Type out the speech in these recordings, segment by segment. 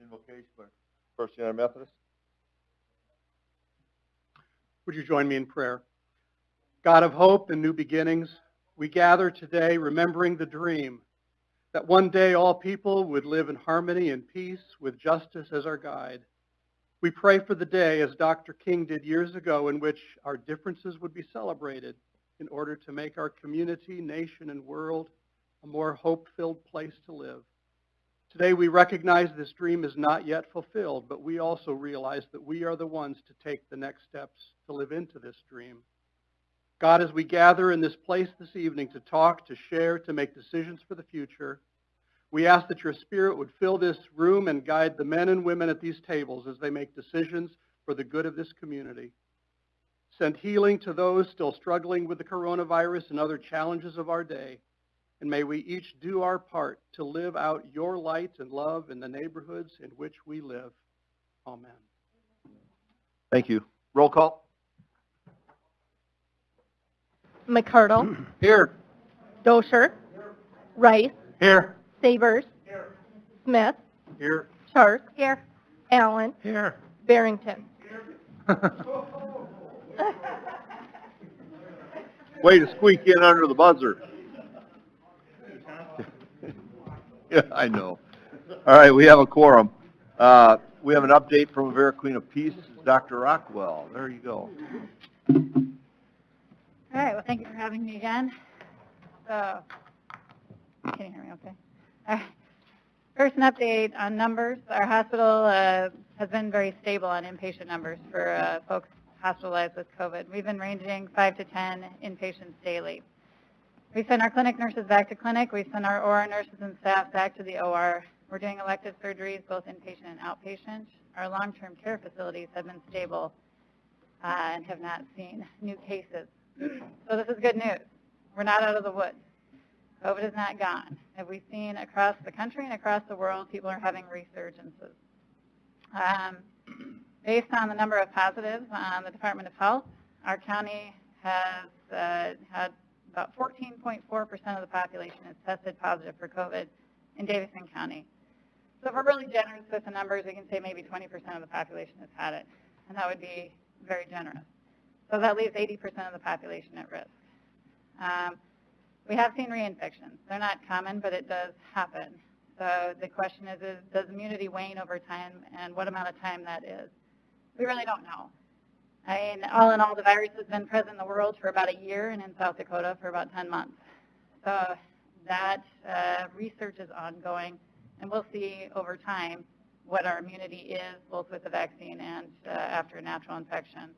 Invocation by First United Methodist. Would you join me in prayer? God of hope and new beginnings, we gather today remembering the dream that one day all people would live in harmony and peace with justice as our guide. We pray for the day, as Dr. King did years ago, in which our differences would be celebrated in order to make our community, nation, and world a more hope-filled place to live. Today we recognize this dream is not yet fulfilled, but we also realize that we are the ones to take the next steps to live into this dream. God, as we gather in this place this evening to talk, to share, to make decisions for the future, we ask that your Spirit would fill this room and guide the men and women at these tables as they make decisions for the good of this community. Send healing to those still struggling with the coronavirus and other challenges of our day. And may we each do our part to live out your light and love in the neighborhoods in which we live. Amen. Thank you. Roll call. McCardle. Here. Dosher. Rice. Here. Sabers. Smith. Here. Chark. Here. Allen. Here. Barrington. Way to squeak in under the buzzer. Yeah, I know. All right, we have a quorum. We have an update from Vera Queen of Peace, Dr. Rockwell. There you go. All right, well, thank you for having me again. So, can you hear me okay? All right. First, an update on numbers. Our hospital has been very stable on inpatient numbers for folks hospitalized with COVID. We've been ranging 5 to 10 inpatients daily. We send our clinic nurses back to clinic. We send our OR nurses and staff back to the OR. We're doing elective surgeries, both inpatient and outpatient. Our long-term care facilities have been stable and have not seen new cases. So this is good news. We're not out of the woods. COVID is not gone. As we've seen across the country and across the world, people are having resurgences. Based on the number of positives on the Department of Health, our county has had about 14.4% of the population has tested positive for COVID in Davidson County. So if we're really generous with the numbers, we can say maybe 20% of the population has had it, and that would be very generous. So that leaves 80% of the population at risk. We have seen reinfections. They're not common, but it does happen. So the question is does immunity wane over time, and what amount of time that is? We really don't know. I mean, all in all, the virus has been present in the world for about a year and in South Dakota for about 10 months. So that research is ongoing, and we'll see over time what our immunity is, both with the vaccine and after a natural infection.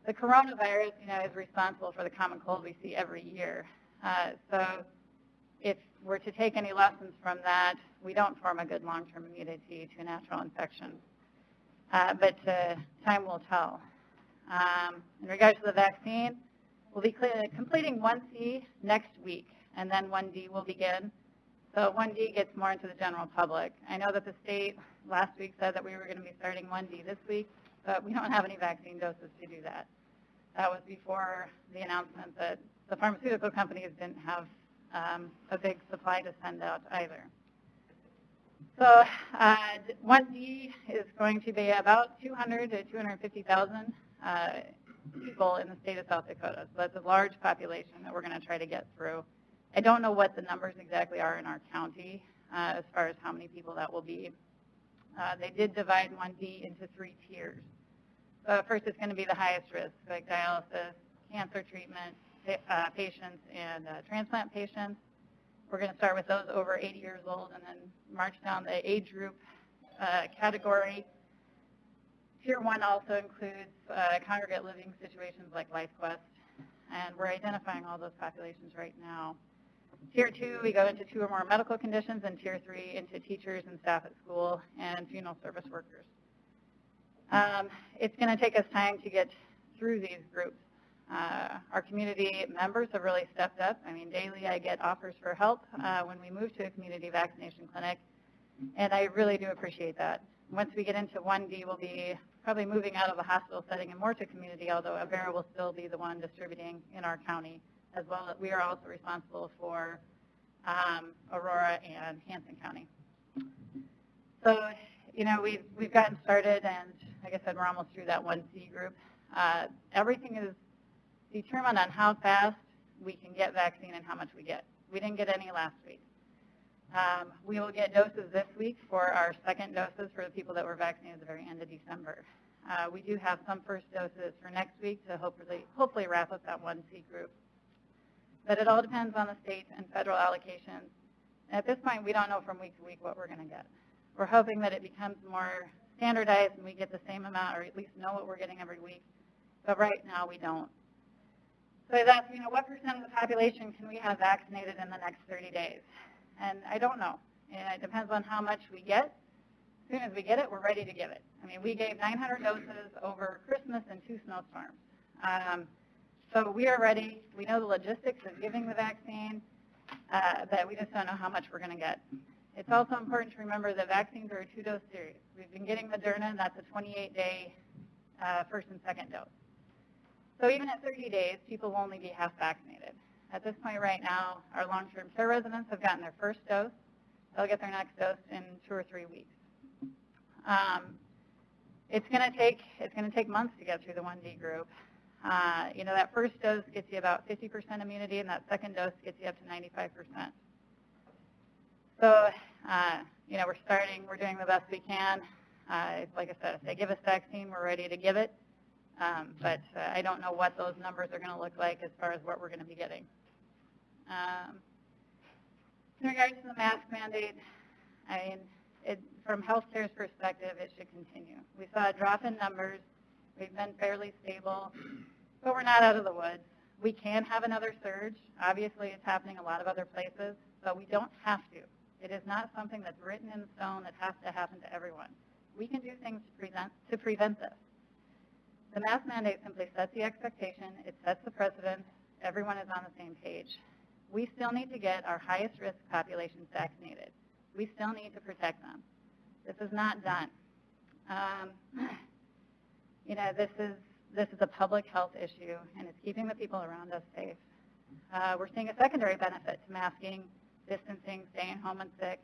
The coronavirus, is responsible for the common cold we see every year. So if we're to take any lessons from that, we don't form a good long-term immunity to a natural infection. But time will tell. In regards to the vaccine, we'll be completing 1C next week, and then 1D will begin. So 1D gets more into the general public. I know that the state last week said that we were going to be starting 1D this week, but we don't have any vaccine doses to do that. That was before the announcement that the pharmaceutical companies didn't have a big supply to send out either. So 1D is going to be about 200 to 250,000 people in the state of South Dakota. So that's a large population that we're going to try to get through. I don't know what the numbers exactly are in our county as far as how many people that will be. They did divide 1D into 3 tiers. So first it's going to be the highest risk, like dialysis, cancer treatment patients, and transplant patients. We're going to start with those over 80 years old and then march down the age group category. Tier 1 also includes congregate living situations like LifeQuest, and we're identifying all those populations right now. Tier 2, we go into 2 or more medical conditions, and Tier 3 into teachers and staff at school and funeral service workers. It's going to take us time to get through these groups. Our community members have really stepped up. I mean, daily I get offers for help when we move to a community vaccination clinic, and I really do appreciate that. Once we get into 1D, we'll be probably moving out of the hospital setting and more to community, although Avera will still be the one distributing in our county, as well as we are also responsible for Aurora and Hanson County. So we've gotten started, and like I said, we're almost through that 1C group. Everything is determined on how fast we can get vaccine and how much we get. We didn't get any last week. We will get doses this week for our second doses for the people that were vaccinated at the very end of December. We do have some first doses for next week to hopefully wrap up that 1C group. But it all depends on the state and federal allocations. And at this point, we don't know from week to week what we're going to get. We're hoping that it becomes more standardized and we get the same amount, or at least know what we're getting every week. But right now, we don't. So I was asked, what percent of the population can we have vaccinated in the next 30 days? And I don't know. And it depends on how much we get. As soon as we get it, we're ready to give it. I mean, we gave 900 doses over Christmas and 2 snowstorms. So we are ready. We know the logistics of giving the vaccine, but we just don't know how much we're going to get. It's also important to remember that vaccines are a 2-dose series. We've been getting Moderna, and that's a 28-day first and second dose. So even at 30 days, people will only be half vaccinated. At this point right now, our long-term care residents have gotten their first dose. They'll get their next dose in 2 or 3 weeks. It's going to take months to get through the 1D group. That first dose gets you about 50% immunity, and that second dose gets you up to 95%. So, we're doing the best we can. Like I said, if they give us vaccine, we're ready to give it. But I don't know what those numbers are going to look like as far as what we're going to be getting. In regards to the mask mandate, from healthcare's perspective, it should continue. We saw a drop in numbers. We've been fairly stable, but we're not out of the woods. We can have another surge. Obviously, it's happening a lot of other places, but we don't have to. It is not something that's written in stone that has to happen to everyone. We can do things to prevent this. The mask mandate simply sets the expectation. It sets the precedent. Everyone is on the same page. We still need to get our highest risk populations vaccinated. We still need to protect them. This is not done. This is a public health issue, and it's keeping the people around us safe. We're seeing a secondary benefit to masking, distancing, staying home and sick,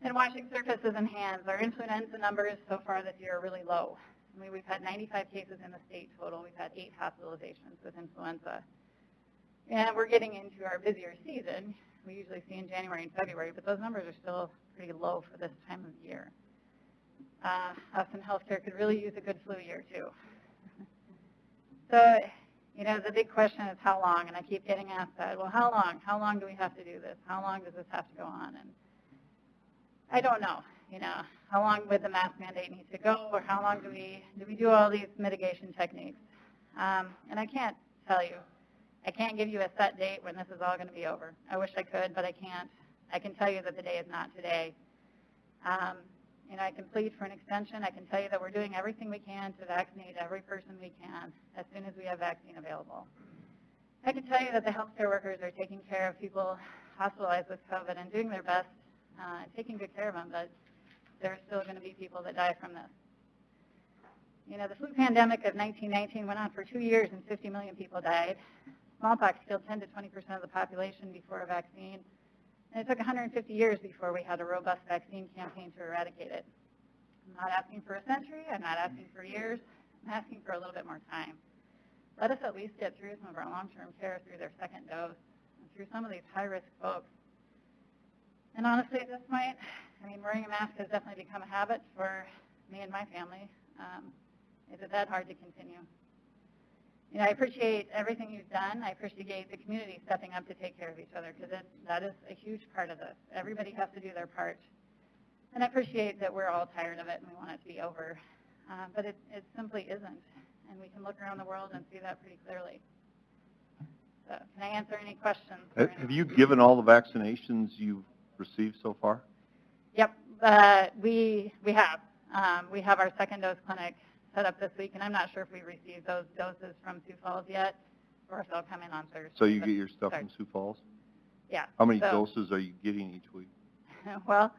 and washing surfaces and hands. Our influenza numbers so far this year are really low. I mean, we've had 95 cases in the state total. We've had 8 hospitalizations with influenza. And we're getting into our busier season. We usually see in January and February, but those numbers are still pretty low for this time of year. Us in healthcare could really use a good flu year, too. So, the big question is how long, and I keep getting asked that, well, how long? How long do we have to do this? How long does this have to go on? And I don't know, how long would the mask mandate need to go, or how long do we do all these mitigation techniques? And I can't tell you. I can't give you a set date when this is all going to be over. I wish I could, but I can't. I can tell you that the day is not today. I can plead for an extension. I can tell you that we're doing everything we can to vaccinate every person we can as soon as we have vaccine available. I can tell you that the healthcare workers are taking care of people hospitalized with COVID and doing their best and taking good care of them, but there are still going to be people that die from this. The flu pandemic of 1919 went on for 2 years and 50 million people died. Smallpox killed 10 to 20% of the population before a vaccine. And it took 150 years before we had a robust vaccine campaign to eradicate it. I'm not asking for a century. I'm not asking for years. I'm asking for a little bit more time. Let us at least get through some of our long-term care through their second dose and through some of these high-risk folks. And honestly, at this point, wearing a mask has definitely become a habit for me and my family. Is it that hard to continue? I appreciate everything you've done. I appreciate the community stepping up to take care of each other, because that is a huge part of this. Everybody has to do their part. And I appreciate that we're all tired of it and we want it to be over. But it simply isn't. And we can look around the world and see that pretty clearly. So can I answer any questions? Have you given all the vaccinations you've received so far? Yep, we have. We have our second dose clinic set up this week, and I'm not sure if we received those doses from Sioux Falls yet, or if they'll come in on Thursday. So you get your stuff from Sioux Falls? Yeah. How many doses are you getting each week? Well,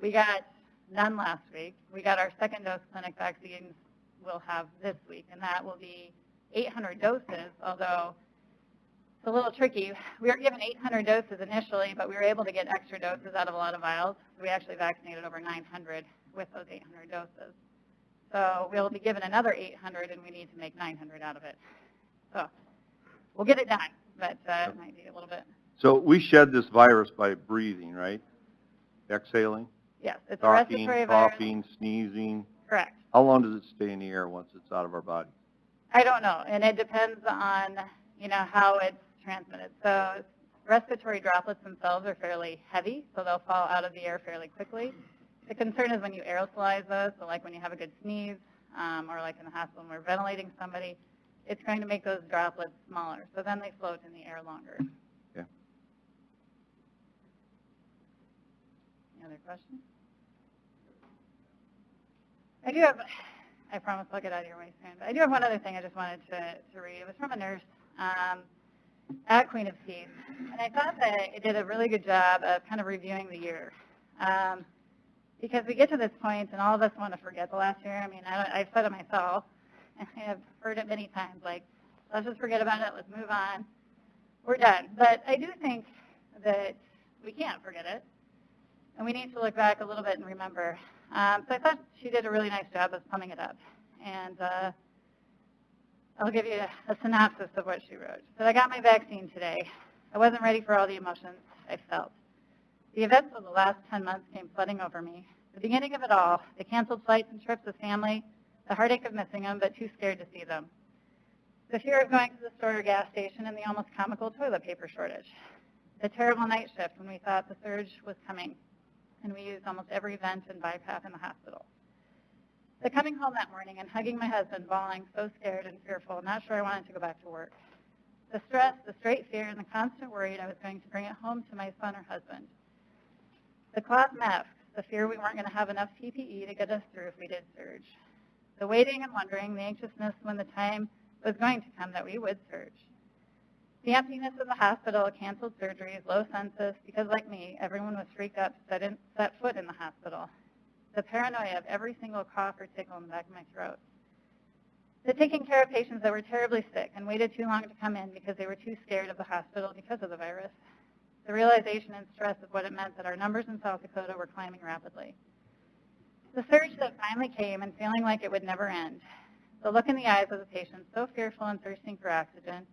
we got none last week. We got our second dose clinic vaccines we'll have this week, and that will be 800 doses, although it's a little tricky. We were given 800 doses initially, but we were able to get extra doses out of a lot of vials. We actually vaccinated over 900 with those 800 doses. So we'll be given another 800, and we need to make 900 out of it. So we'll get it done, but it might be a little bit. So we shed this virus by breathing, right? Exhaling? Yes, it's a Talking, respiratory virus. coughing, sneezing. Correct. How long does it stay in the air once it's out of our body? I don't know, and it depends on, how it's transmitted. So respiratory droplets themselves are fairly heavy, so they'll fall out of the air fairly quickly. The concern is when you aerosolize those, so like when you have a good sneeze, or like in the hospital when we're ventilating somebody, it's going to make those droplets smaller. So then they float in the air longer. Okay. Any other questions? I promise I'll get out of your way soon, but I do have one other thing I just wanted to read. It was from a nurse at Queen of Peace, and I thought that it did a really good job of kind of reviewing the year. Because we get to this point, and all of us want to forget the last year. I mean, I've said it myself, and I have heard it many times, like, let's just forget about it, let's move on, we're done. But I do think that we can't forget it, and we need to look back a little bit and remember. So I thought she did a really nice job of summing it up, and I'll give you a synopsis of what she wrote. So I got my vaccine today. I wasn't ready for all the emotions I felt. The events of the last 10 months came flooding over me. The beginning of it all, the canceled flights and trips with family, the heartache of missing them, but too scared to see them. The fear of going to the store or gas station and the almost comical toilet paper shortage. The terrible night shift when we thought the surge was coming, and we used almost every vent and bypass in the hospital. The coming home that morning and hugging my husband, bawling, so scared and fearful, not sure I wanted to go back to work. The stress, the straight fear, and the constant worry I was going to bring it home to my son or husband. The cloth masks, the fear we weren't going to have enough PPE to get us through if we did surge. The waiting and wondering, the anxiousness when the time was going to come that we would surge. The emptiness of the hospital, canceled surgeries, low census, because like me, everyone was freaked out to set foot in the hospital. The paranoia of every single cough or tickle in the back of my throat. The taking care of patients that were terribly sick and waited too long to come in because they were too scared of the hospital because of the virus. The realization and stress of what it meant that our numbers in South Dakota were climbing rapidly. The surge that finally came and feeling like it would never end. The look in the eyes of the patients, so fearful and thirsting for oxygen,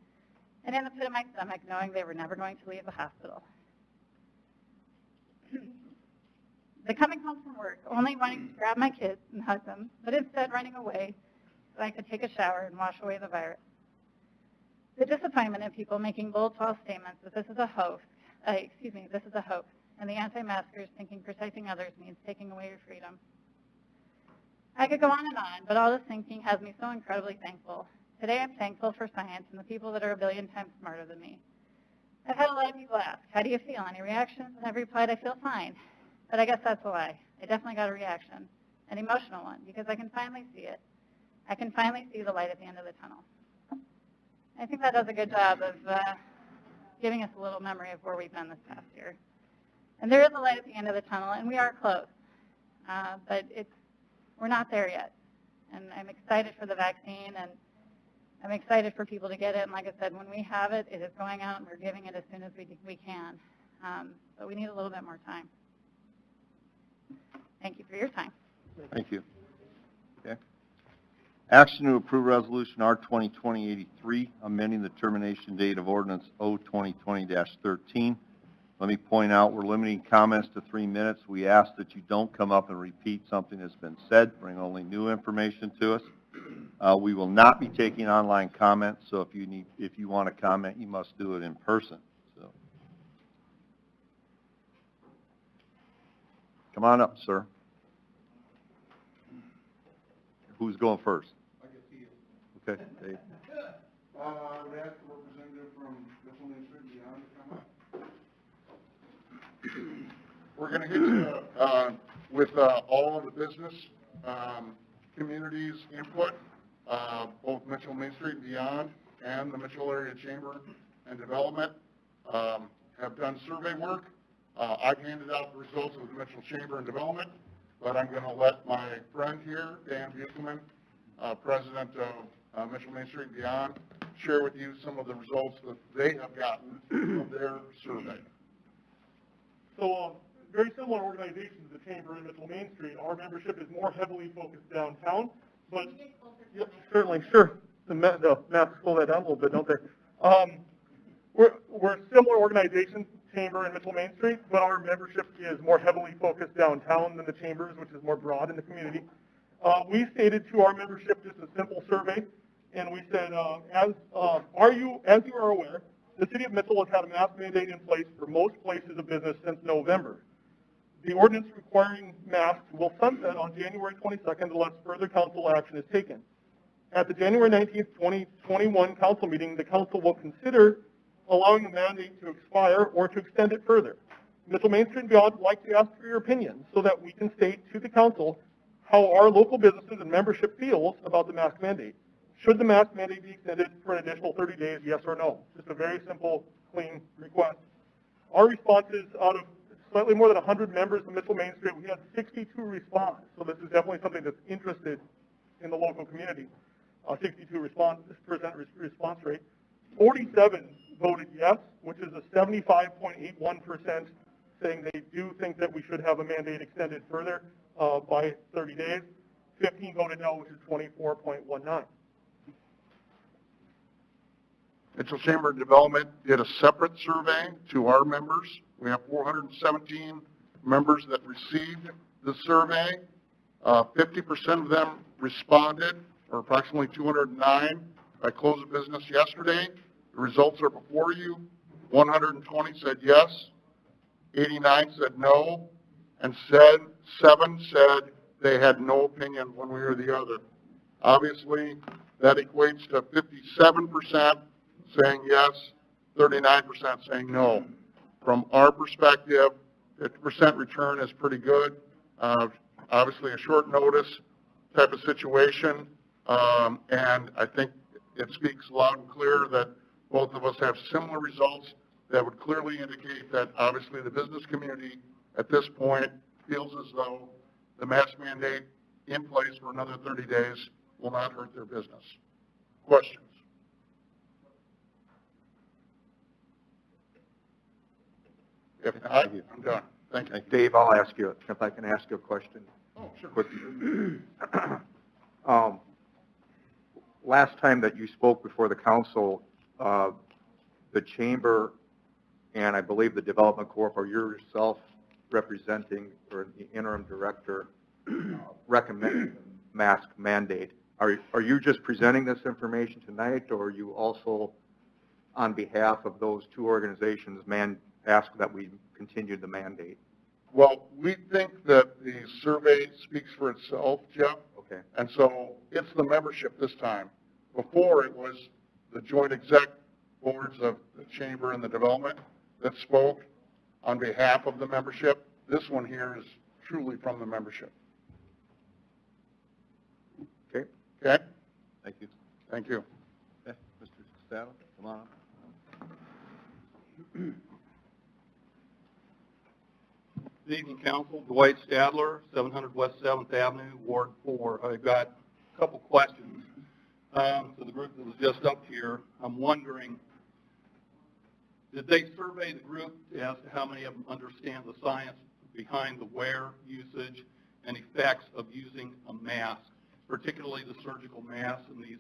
and in the pit of my stomach, knowing they were never going to leave the hospital. The coming home from work, only wanting to grab my kids and hug them, but instead running away so I could take a shower and wash away the virus. The disappointment in people making bold, false statements that this is a hoax, and the anti-maskers thinking protecting others means taking away your freedom. I could go on, but all this thinking has me so incredibly thankful. Today I'm thankful for science and the people that are a billion times smarter than me. I've had a lot of people ask, how do you feel? Any reactions? And I've replied, I feel fine. But I guess that's a lie. I definitely got a reaction, an emotional one, because I can finally see it. I can finally see the light at the end of the tunnel. I think that does a good job of giving us a little memory of where we've been this past year. And there is a light at the end of the tunnel, and we are close. But we're not there yet. And I'm excited for the vaccine, and I'm excited for people to get it. And like I said, when we have it, it is going out, and we're giving it as soon as we can. But we need a little bit more time. Thank you for your time. Thank you. Okay. Action to approve Resolution R 2020-83, amending the termination date of Ordinance O 2020-13. Let me point out we're limiting comments to 3 minutes. We ask that you don't come up and repeat something that's been said. Bring only new information to us. We will not be taking online comments, so if you want to comment, you must do it in person. So, come on up, sir. Who's going first? I can see you. Okay, Dave. I would ask the representative from Mitchell Main Street and beyond to come up. We're going to get to, with all of the business communities input, both Mitchell Main Street and beyond and the Mitchell Area Chamber and Development have done survey work. I've handed out the results of the Mitchell Chamber and Development, but I'm going to let my friend here, Dan Buselman, president of Mitchell Main Street and beyond, share with you some of the results that they have gotten from their survey. So very similar organization to the Chamber in Mitchell Main Street. Our membership is more heavily focused downtown, but yep, certainly, sure. The maps slow that down a little bit, don't they? We're a similar organization, Chamber in Mitchell Main Street, but our membership is more heavily focused downtown than the Chambers, which is more broad in the community. We stated to our membership just a simple survey, and we said, as you are aware, the city of Mitchell has had a mask mandate in place for most places of business since November. The ordinance requiring masks will sunset on January 22nd unless further council action is taken. At the January 19th, 2021 council meeting, the council will consider allowing the mandate to expire or to extend it further. Mitchell Main Street and beyond would like to ask for your opinion so that we can state to the council how our local businesses and membership feels about the mask mandate. Should the mask mandate be extended for an additional 30 days, yes or no? Just a very simple, clean request. Our responses, out of slightly more than 100 members of Mitchell Main Street, we had 62 respond. So this is definitely something that's interested in the local community. 62% response rate. 47 voted yes, which is a 75.81% saying they do think that we should have a mandate extended further by 30 days. 15 voted no, which is 24.19. Mitchell Chamber of Development did a separate survey to our members. We have 417 members that received the survey. 50% of them responded, or approximately 209, by close of business yesterday. The results are before you. 120 said yes, 89 said no, and 7 said they had no opinion one way or the other. Obviously, that equates to 57% saying yes, 39% saying no. From our perspective, 50% return is pretty good. Obviously, a short notice type of situation, and I think it speaks loud and clear that both of us have similar results that would clearly indicate that obviously the business community at this point feels as though the mask mandate in place for another 30 days will not hurt their business. Questions? If not, I'm done. Thank you. Dave, I'll ask you, if I can ask you a question. Oh, sure. Quickly. Last time that you spoke before the council, the chamber and I believe the development corp, or yourself representing, or the interim director, recommended the mask mandate. Are you just presenting this information tonight, or are you also, on behalf of those two organizations, ask that we continue the mandate? Well, we think that the survey speaks for itself, Jeff. Okay. And so it's the membership this time. Before, it was the joint exec boards of the chamber and the development that spoke on behalf of the membership. This one here is truly from the membership. Okay. Okay? Thank you. Thank you. Okay, Mr. Stadler, come on up. Good evening, Council. Dwight Stadler, 700 West 7th Avenue, Ward 4. I've got a couple questions to the group that was just up here. I'm wondering, did they survey the group as to how many of them understand the science behind the wear, usage, and effects of using a mask, particularly the surgical masks and these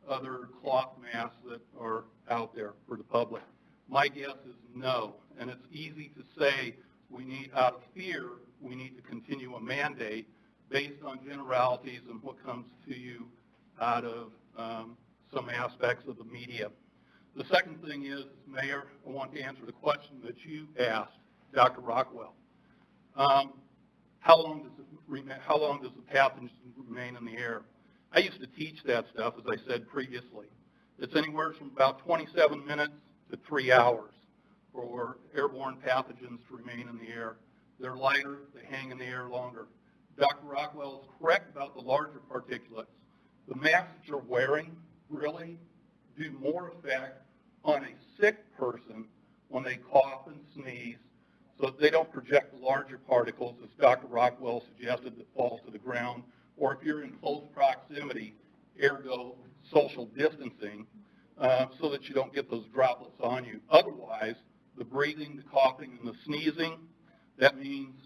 other cloth masks that are out there for the public? My guess is no, and it's easy to say we need, out of fear, we need to continue a mandate based on generalities and what comes to you out of some aspects of the media. The second thing is, Mayor, I want to answer the question that you asked, Dr. Rockwell. How long does the pathogen remain in the air? I used to teach that stuff, as I said previously. It's anywhere from about 27 minutes to 3 hours for airborne pathogens to remain in the air. They're lighter, they hang in the air longer. Dr. Rockwell is correct about the larger particulates. The masks that you're wearing really do more effect on a sick person when they cough and sneeze, so that they don't project the larger particles, as Dr. Rockwell suggested, that falls to the ground, or if you're in close proximity, ergo social distancing, so that you don't get those droplets on you. Otherwise, the breathing, the coughing, and the sneezing, that means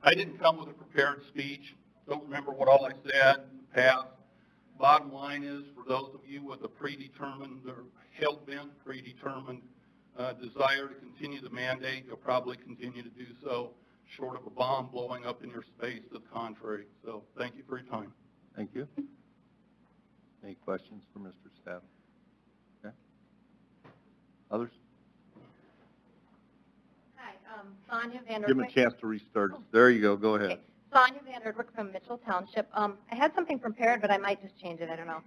I didn't come with a prepared speech. Don't remember what all I said in the past. Bottom line is, for those of you with a predetermined or hell-bent predetermined desire to continue the mandate, you'll probably continue to do so, short of a bomb blowing up in your space to the contrary. So thank you for your time. Thank you. Any questions for Mr. Stadler? Okay. Others? Hi, Sonia Van Give him a Erdwijk. chance to restart. There you go. Go ahead. Okay. Sonia Van Erdwijk from Mitchell Township. I had something prepared, but I might just change it. I don't know.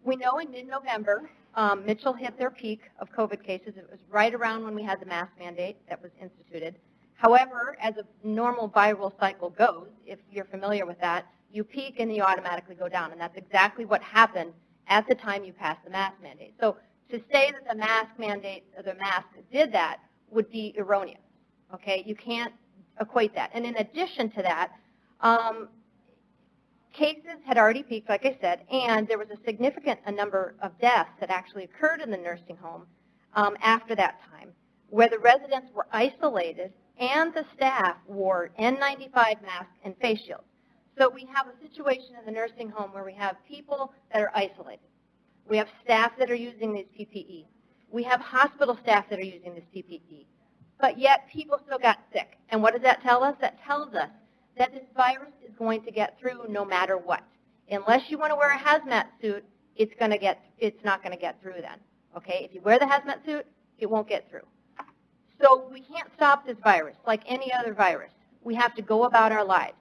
We know in mid-November, Mitchell hit their peak of COVID cases. It was right around when we had the mask mandate that was instituted. However, as a normal viral cycle goes, if you're familiar with that, you peak and you automatically go down, and that's exactly what happened at the time you passed the mask mandate. So to say that the mask mandate, or the mask did that, would be erroneous. Okay, you can't equate that. And in addition to that, cases had already peaked, like I said, and there was a significant number of deaths that actually occurred in the nursing home after that time, where the residents were isolated and the staff wore N95 masks and face shields. So we have a situation in the nursing home where we have people that are isolated. We have staff that are using these PPE. We have hospital staff that are using this PPE. But yet people still got sick. And what does that tell us? That tells us that this virus is going to get through no matter what. Unless you want to wear a hazmat suit, it's not going to get through then. Okay? If you wear the hazmat suit, it won't get through. So we can't stop this virus like any other virus. We have to go about our lives.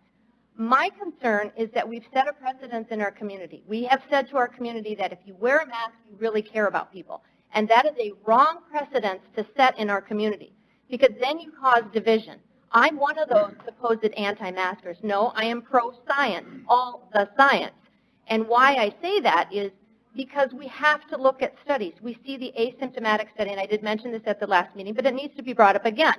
My concern is that we've set a precedent in our community. We have said to our community that if you wear a mask, you really care about people. And that is a wrong precedent to set in our community, because then you cause division. I'm one of those supposed anti-maskers. No, I am pro-science, all the science. And why I say that is because we have to look at studies. We see the asymptomatic study, and I did mention this at the last meeting, but it needs to be brought up again.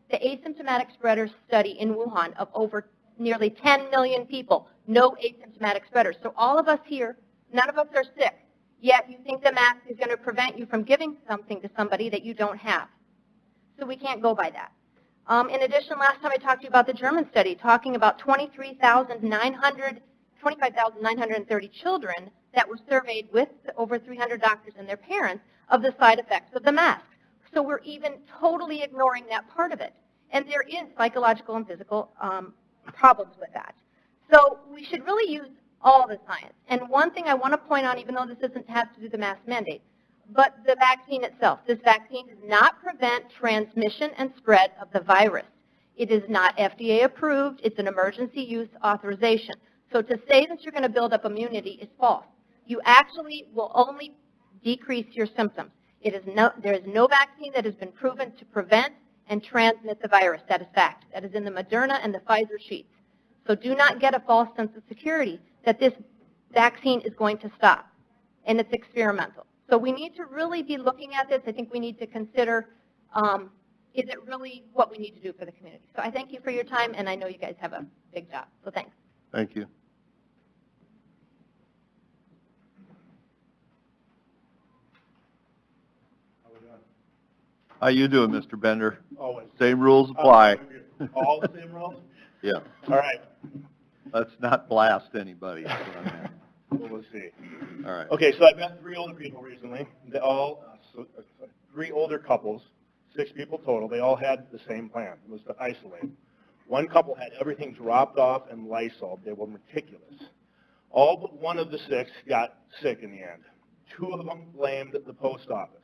The asymptomatic spreaders study in Wuhan of over nearly 10 million people, no asymptomatic spreaders. So all of us here, none of us are sick, yet you think the mask is going to prevent you from giving something to somebody that you don't have. So we can't go by that. In addition, last time I talked to you about the German study, talking about 25,930 children that were surveyed with over 300 doctors and their parents of the side effects of the mask. So we're even totally ignoring that part of it. And there is psychological and physical problems with that. So we should really use all the science. And one thing I want to point out, even though this doesn't have to do with the mask mandate, but the vaccine itself. This vaccine does not prevent transmission and spread of the virus. It is not FDA approved. It's an emergency use authorization. So to say that you're going to build up immunity is false. You actually will only decrease your symptoms. There is no vaccine that has been proven to prevent and transmit the virus. That is fact. That is in the Moderna and the Pfizer sheets. So do not get a false sense of security that this vaccine is going to stop, and it's experimental. So we need to really be looking at this. I think we need to consider, is it really what we need to do for the community? So I thank you for your time, and I know you guys have a big job. So thanks. Thank you. How you doing, Mr. Bender? Always. Same rules apply. All the same rules? Yeah. All right. Let's not blast anybody. We'll see. All right. Okay, so I met 3 older people recently. They all, 3 older couples, 6 people total. They all had the same plan. It was to isolate. One couple had everything dropped off and Lysol. They were meticulous. All but one of the 6 got sick in the end. 2 of them blamed the post office.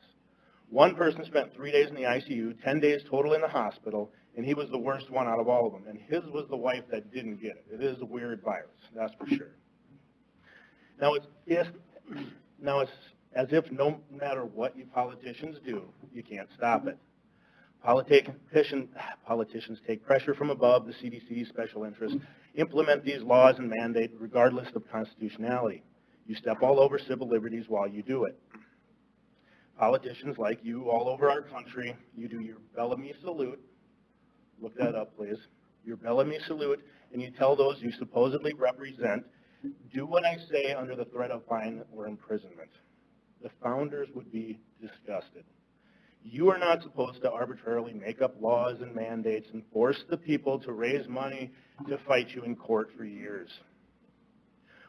One person spent 3 days in the ICU, 10 days total in the hospital, and he was the worst one out of all of them. And his was the wife that didn't get it. It is a weird virus, that's for sure. Now it's as if no matter what you politicians do, you can't stop it. Politicians take pressure from above, the CDC, special interests, implement these laws and mandate regardless of constitutionality. You step all over civil liberties while you do it. Politicians like you all over our country, you do your Bellamy salute. Look that up, please. Your Bellamy salute, and you tell those you supposedly represent, do what I say under the threat of fine or imprisonment. The founders would be disgusted. You are not supposed to arbitrarily make up laws and mandates and force the people to raise money to fight you in court for years.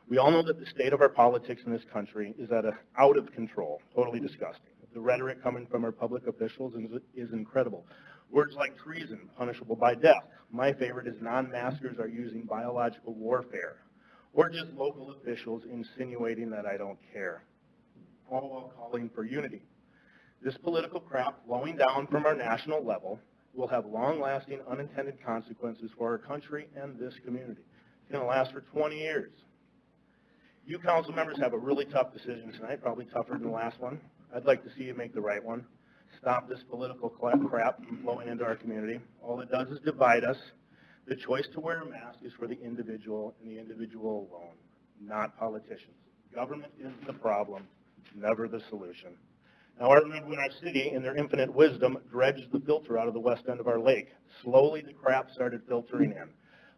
We all know that the state of our politics in this country is out of control, totally disgusting. The rhetoric coming from our public officials is incredible. Words like treason, punishable by death. My favorite is non-maskers are using biological warfare. Or just local officials insinuating that I don't care. All while calling for unity. This political crap flowing down from our national level will have long-lasting unintended consequences for our country and this community. It's going to last for 20 years. You council members have a really tough decision tonight, probably tougher than the last one. I'd like to see you make the right one. Stop this political crap from flowing into our community. All it does is divide us. The choice to wear a mask is for the individual and the individual alone, not politicians. Government is the problem, never the solution. Now, I remember when our city, in their infinite wisdom, dredged the filter out of the west end of our lake. Slowly, the crap started filtering in.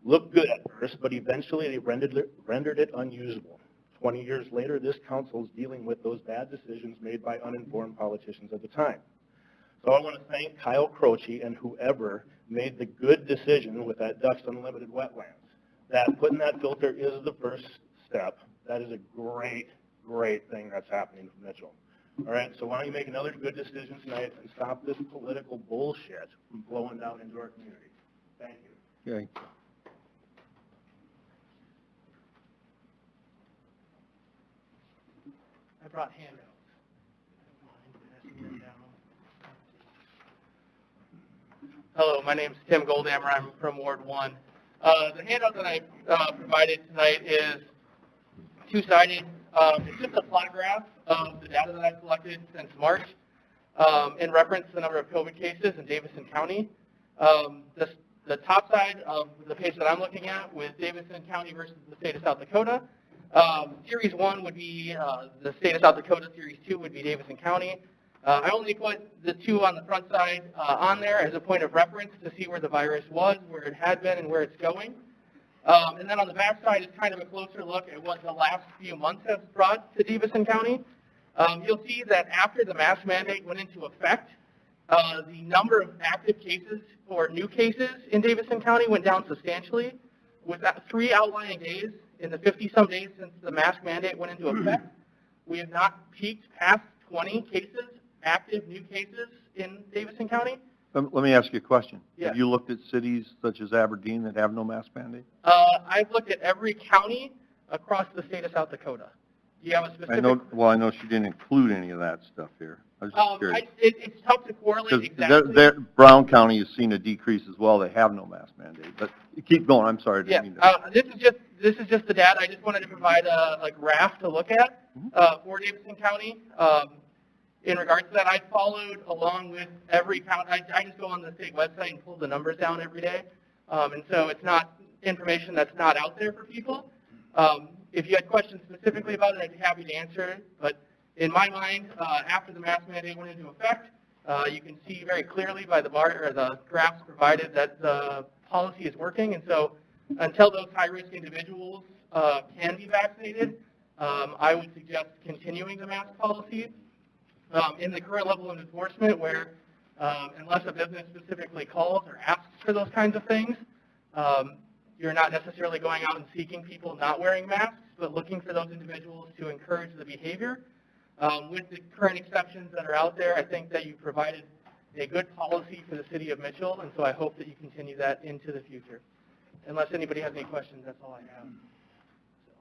Looked good at first, but eventually they rendered it unusable. 20 years later, this council is dealing with those bad decisions made by uninformed politicians at the time. So I want to thank Kyle Croce and whoever made the good decision with that Ducks Unlimited wetlands. That putting that filter is the first step. That is a great, great thing that's happening for Mitchell. All right, so why don't you make another good decision tonight and stop this political bullshit from flowing down into our community. Thank you. Okay. I brought handouts. Hello, my name is Tim Goldhammer. I'm from Ward 1. The handout that I provided tonight is two-sided. It's just a plot graph of the data that I've collected since March in reference to the number of COVID cases in Davidson County. The top side of the page that I'm looking at with Davidson County versus the state of South Dakota. Series 1 would be the state of South Dakota. Series 2 would be Davidson County. I only put the two on the front side on there as a point of reference to see where the virus was, where it had been, and where it's going. And then on the back side is kind of a closer look at what the last few months have brought to Davidson County. You'll see that after the mask mandate went into effect, the number of active cases or new cases in Davidson County went down substantially. With that 3 outlying days in the 50-some days since the mask mandate went into effect, we have not peaked past 20 cases, active new cases in Davidson County. Let me ask you a question. Yeah. Have you looked at cities such as Aberdeen that have no mask mandate? I've looked at every county across the state of South Dakota. Do you have a specific? I know she didn't include any of that stuff here. I was just curious. It's tough to correlate exactly. Brown County has seen a decrease as well. They have no mask mandate. But keep going. I'm sorry. Yeah. This is just the data. I just wanted to provide a graph to look at for Davidson County. In regards to that, I followed along with every county. I just go on the state website and pull the numbers down every day. And so it's not information that's not out there for people. If you had questions specifically about it, I'd be happy to answer it. But in my mind, after the mask mandate went into effect, you can see very clearly by the bar or the graphs provided that the policy is working. And so until those high-risk individuals can be vaccinated, I would suggest continuing the mask policy. In the current level of enforcement where unless a business specifically calls or asks for those kinds of things, you're not necessarily going out and seeking people not wearing masks, but looking for those individuals to encourage the behavior. With the current exceptions that are out there, I think that you provided a good policy for the city of Mitchell, and so I hope that you continue that into the future. Unless anybody has any questions, that's all I have.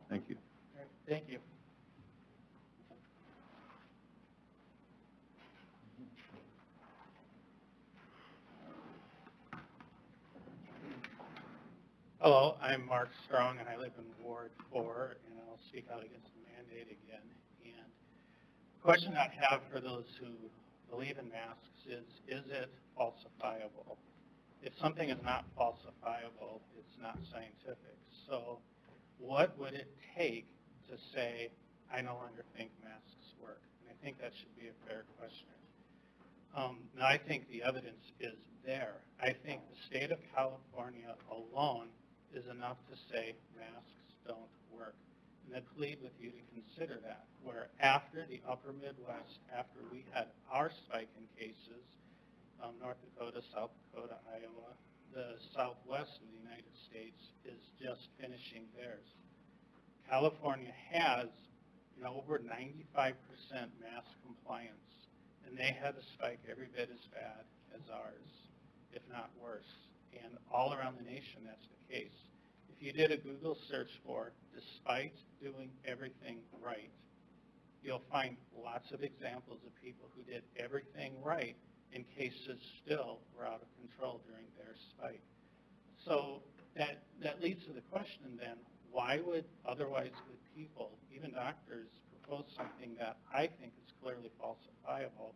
Thank you. All right, thank you. Hello, I'm Mark Strong, and I live in Ward 4, and I'll speak out against the mandate again. And the question I have for those who believe in masks is it falsifiable? If something is not falsifiable, it's not scientific. So what would it take to say, I no longer think masks work? And I think that should be a fair question. Now, I think the evidence is there. I think the state of California alone is enough to say masks don't work. And I'd plead with you to consider that, where after the upper Midwest, after we had our spike in cases, North Dakota, South Dakota, Iowa, the Southwest of the United States is just finishing theirs. California has over 95% mask compliance, and they had a spike every bit as bad as ours, if not worse. And all around the nation, that's the case. If you did a Google search for despite doing everything right, you'll find lots of examples of people who did everything right and cases still were out of control during their spike. So that leads to the question then, why would otherwise good people, even doctors, propose something that I think is clearly falsifiable?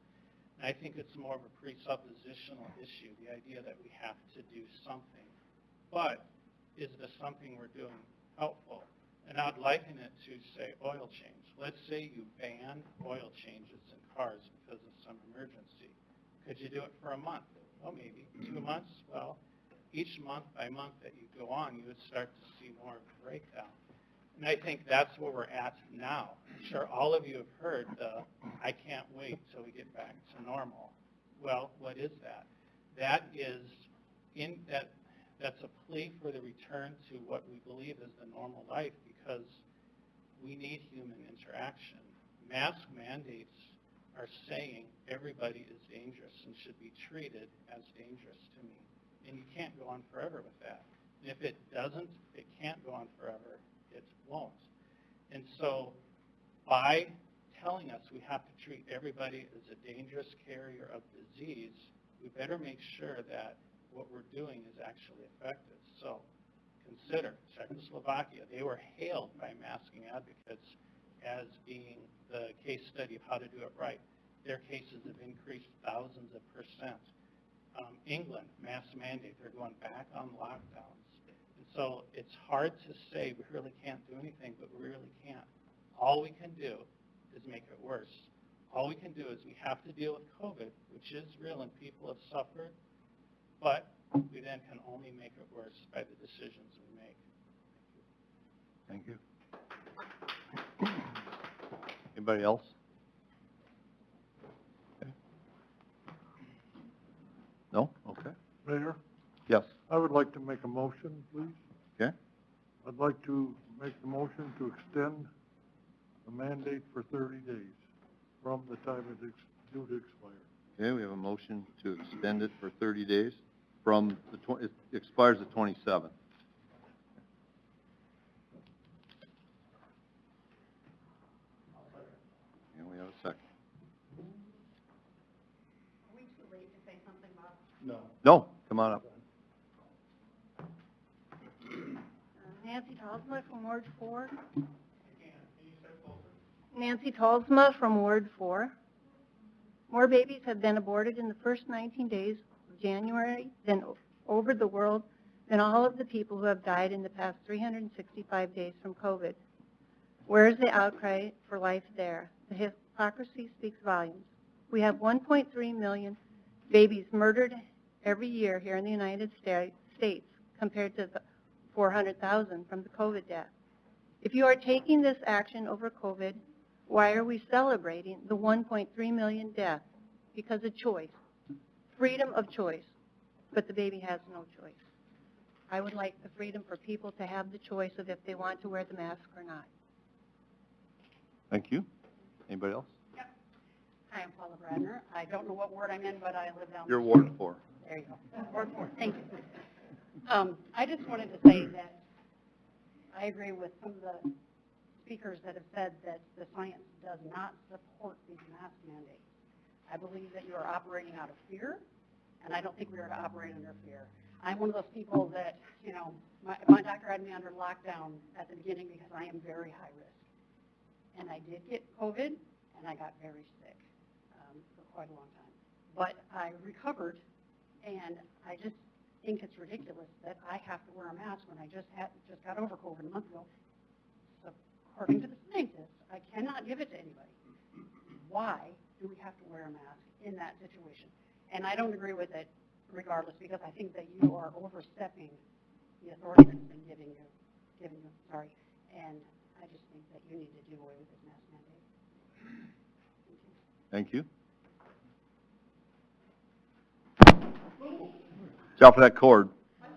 And I think it's more of a presuppositional issue, the idea that we have to do something. But is the something we're doing helpful? And I'd liken it to, say, oil change. Let's say you ban oil changes in cars because of some emergency. Could you do it for a month? Well, maybe 2 months. Well, each month by month that you go on, you would start to see more of a breakdown. And I think that's where we're at now. I'm sure all of you have heard the, I can't wait till we get back to normal. Well, what is that? That is, that's a plea for the return to what we believe is the normal life, because we need human interaction. Mask mandates are saying everybody is dangerous and should be treated as dangerous to me. And you can't go on forever with that. And if it doesn't, it can't go on forever, it won't. And so by telling us we have to treat everybody as a dangerous carrier of disease, we better make sure that what we're doing is actually effective. So consider Czechoslovakia. They were hailed by masking advocates as being the case study of how to do it right. Their cases have increased thousands of percent. England, mask mandate, they're going back on lockdowns. And so it's hard to say we really can't do anything, but we really can't. All we can do is make it worse. All we can do is we have to deal with COVID, which is real and people have suffered, but we then can only make it worse by the decisions we make. Thank you. Anybody else? Okay. No? Okay. Mayor, Yes. I would like to make a motion, please. Okay. I'd like to make the motion to extend the mandate for 30 days from the time it's due to expire. Okay, we have a motion to extend it for 30 days from it expires the 27th. And we have a second. Are we too late to say something about? No, come on up. Nancy Talsma from Ward 4. Nancy Talsma from Ward 4. More babies have been aborted in the first 19 days of January than over the world than all of the people who have died in the past 365 days from COVID. Where is the outcry for life there? The hypocrisy speaks volumes. We have 1.3 million babies murdered every year here in the United States compared to the 400,000 from the COVID death. If you are taking this action over COVID, why are we celebrating the 1.3 million deaths? Because of choice, freedom of choice, but the baby has no choice. I would like the freedom for people to have the choice of if they want to wear the mask or not. Thank you. Anybody else? Yep. Hi, I'm Paula Bradner. I don't know what ward I'm in, but I live down You're the Ward street. 4. There you go. Ward 4. Thank you. I just wanted to say that I agree with some of the speakers that have said that the science does not support these mask mandates. I believe that you are operating out of fear, and I don't think we are to operate under fear. I'm one of those people that, my doctor had me under lockdown at the beginning because I am very high risk. And I did get COVID, and I got very sick for quite a long time. But I recovered, and I just think it's ridiculous that I have to wear a mask when I just got over COVID a month ago. So according to the scientists, I cannot give it to anybody. Why do we have to wear a mask in that situation? And I don't agree with it regardless, because I think that you are overstepping the authority that's been given you. And I just think that you need to do away with this mask mandate. Thank you. Watch out for that cord.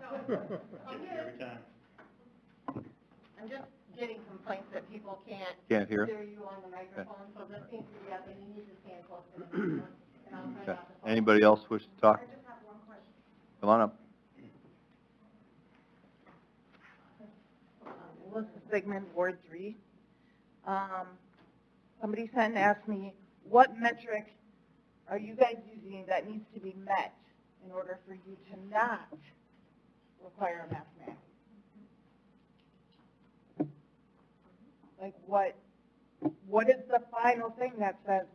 I'm just getting complaints that people can't Can't hear. you on the microphone, so this seems to be happening. You need to stand close to the microphone. And I'll try Okay. not to fall. Anybody else wish to talk? I just have one question. Come on up. Melissa Sigmund, Ward 3. Somebody sent and asked me, what metric are you guys using that needs to be met in order for you to not require a mask mandate? Like what is the final thing that says?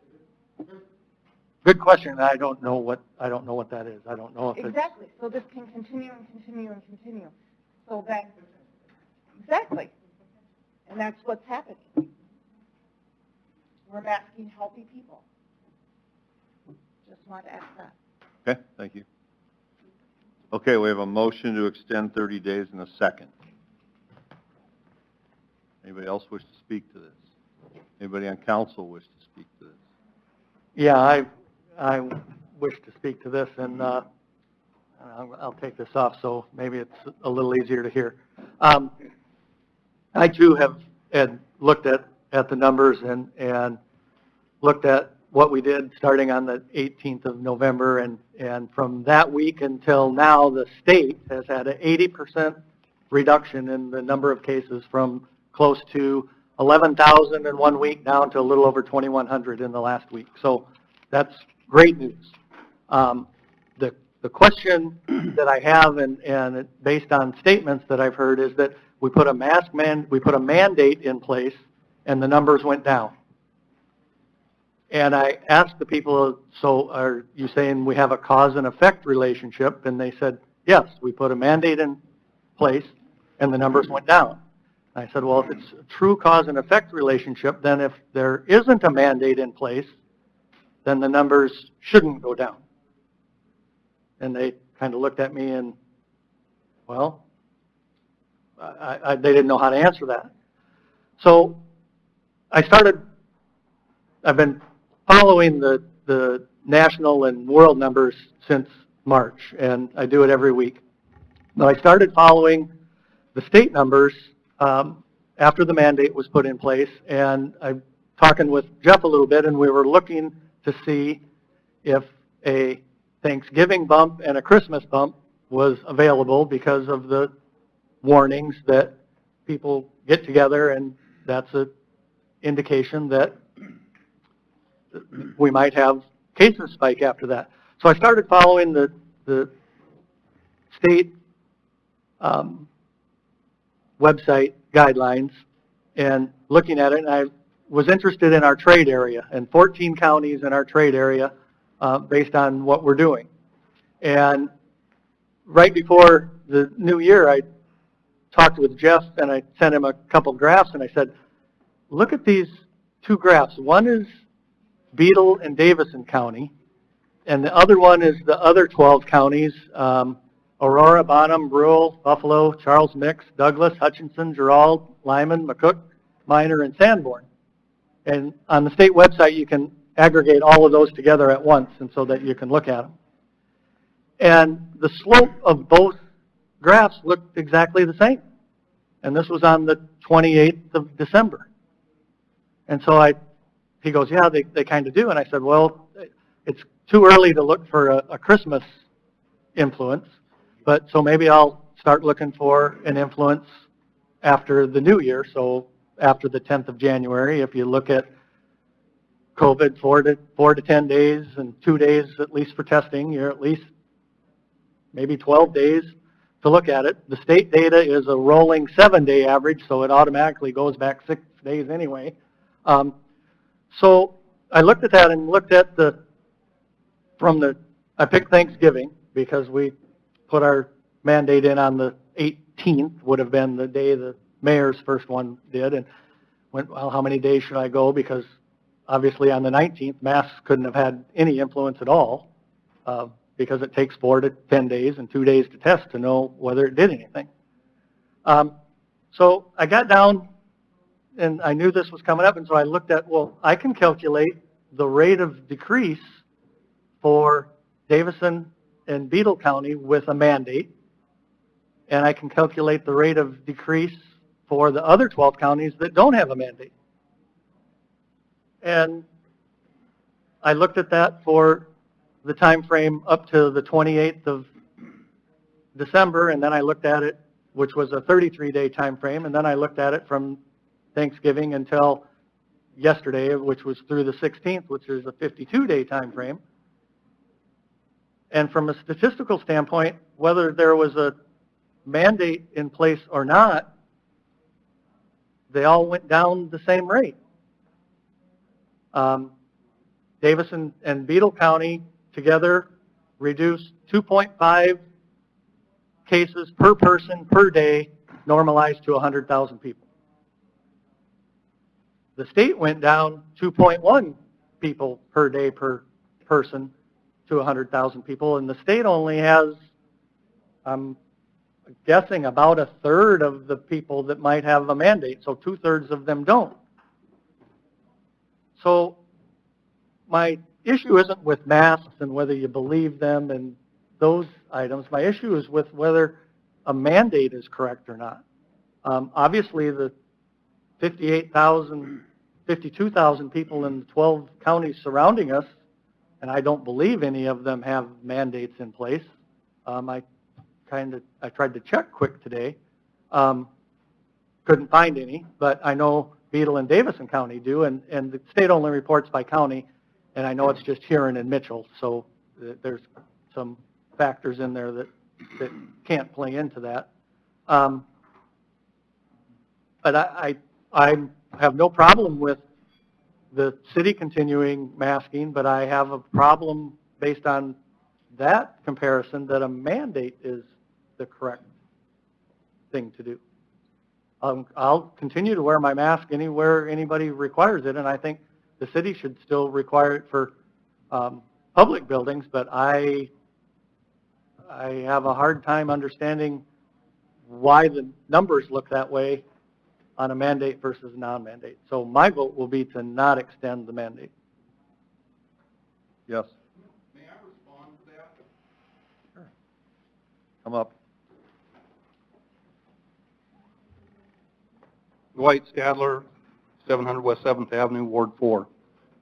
Good question. I don't know what that is. I don't know if Exactly. So this can continue and continue and continue. So that, exactly. And that's what's happening. We're masking healthy people. Just want to ask that. Okay, thank you. Okay, we have a motion to extend 30 days in a second. Anybody else wish to speak to this? Anybody on council wish to speak to this? Yeah, I wish to speak to this, and I'll take this off so maybe it's a little easier to hear. I too had looked at the numbers and looked at what we did starting on the 18th of November, and from that week until now, the state has had an 80% reduction in the number of cases from close to 11,000 in 1 week down to a little over 2,100 in the last week. So that's great news. The question that I have, and based on statements that I've heard, is that we put a mandate in place, and the numbers went down. And I asked the people, so are you saying we have a cause and effect relationship? And they said, yes, we put a mandate in place, and the numbers went down. I said, well, if it's a true cause and effect relationship, then if there isn't a mandate in place, then the numbers shouldn't go down. And they kind of looked at me and, well, they didn't know how to answer that. So I've been following the national and world numbers since March, and I do it every week. Now I started following the state numbers after the mandate was put in place, and I'm talking with Jeff a little bit, and we were looking to see if a Thanksgiving bump and a Christmas bump was available because of the warnings that people get together, and that's an indication that we might have cases spike after that. So I started following the state website guidelines and looking at it, and I was interested in our trade area, and 14 counties in our trade area based on what we're doing. And right before the new year, I talked with Jeff, and I sent him a couple graphs, and I said, look at these two graphs. One is Beadle and Davison County, and the other one is the other 12 counties, Aurora, Bonham, Brule, Buffalo, Charles Mix, Douglas, Hutchinson, Gerald, Lyman, McCook, Minor, and Sanborn. And on the state website, you can aggregate all of those together at once, and so that you can look at them. And the slope of both graphs looked exactly the same. And this was on the 28th of December. And so he goes, yeah, they kind of do. And I said, well, it's too early to look for a Christmas influence, but so maybe I'll start looking for an influence after the new year. So after the 10th of January, if you look at COVID, 4 to 10 days and 2 days at least for testing, you're at least maybe 12 days to look at it. The state data is a rolling 7-day average, so it automatically goes back 6 days anyway. So I looked at that and looked at I picked Thanksgiving because we put our mandate in on the 18th, would have been the day the mayor's first one did, and went, well, how many days should I go? Because obviously on the 19th, masks couldn't have had any influence at all because it takes 4 to 10 days and 2 days to test to know whether it did anything. So I got down and I knew this was coming up, and so I looked at, well, I can calculate the rate of decrease for Davison and Beadle County with a mandate, and I can calculate the rate of decrease for the other 12 counties that don't have a mandate. And I looked at that for the time frame up to the 28th of December, and then I looked at it, which was a 33-day time frame, and then I looked at it from Thanksgiving until yesterday, which was through the 16th, which is a 52-day time frame. And from a statistical standpoint, whether there was a mandate in place or not, they all went down the same rate. Davison and Beadle County together reduced 2.5 cases per person per day, normalized to 100,000 people. The state went down 2.1 people per day per person to 100,000 people, and the state only has, I'm guessing, about a third of the people that might have a mandate, so 2/3 of them don't. So my issue isn't with masks and whether you believe them and those items. My issue is with whether a mandate is correct or not. Obviously, the 52,000 people in 12 counties surrounding us, and I don't believe any of them have mandates in place. I tried to check quick today. Couldn't find any, but I know Beadle and Davison County do, and the state only reports by county, and I know it's just Huron and Mitchell, so there's some factors in there that can't play into that. But I have no problem with the city continuing masking, but I have a problem based on that comparison that a mandate is the correct thing to do. I'll continue to wear my mask anywhere anybody requires it, and I think the city should still require it for public buildings, but I have a hard time understanding why the numbers look that way on a mandate versus non-mandate. So my vote will be to not extend the mandate. Yes. May I respond to that? Sure. Come up. Dwight Stadler, 700 West 7th Avenue, Ward 4.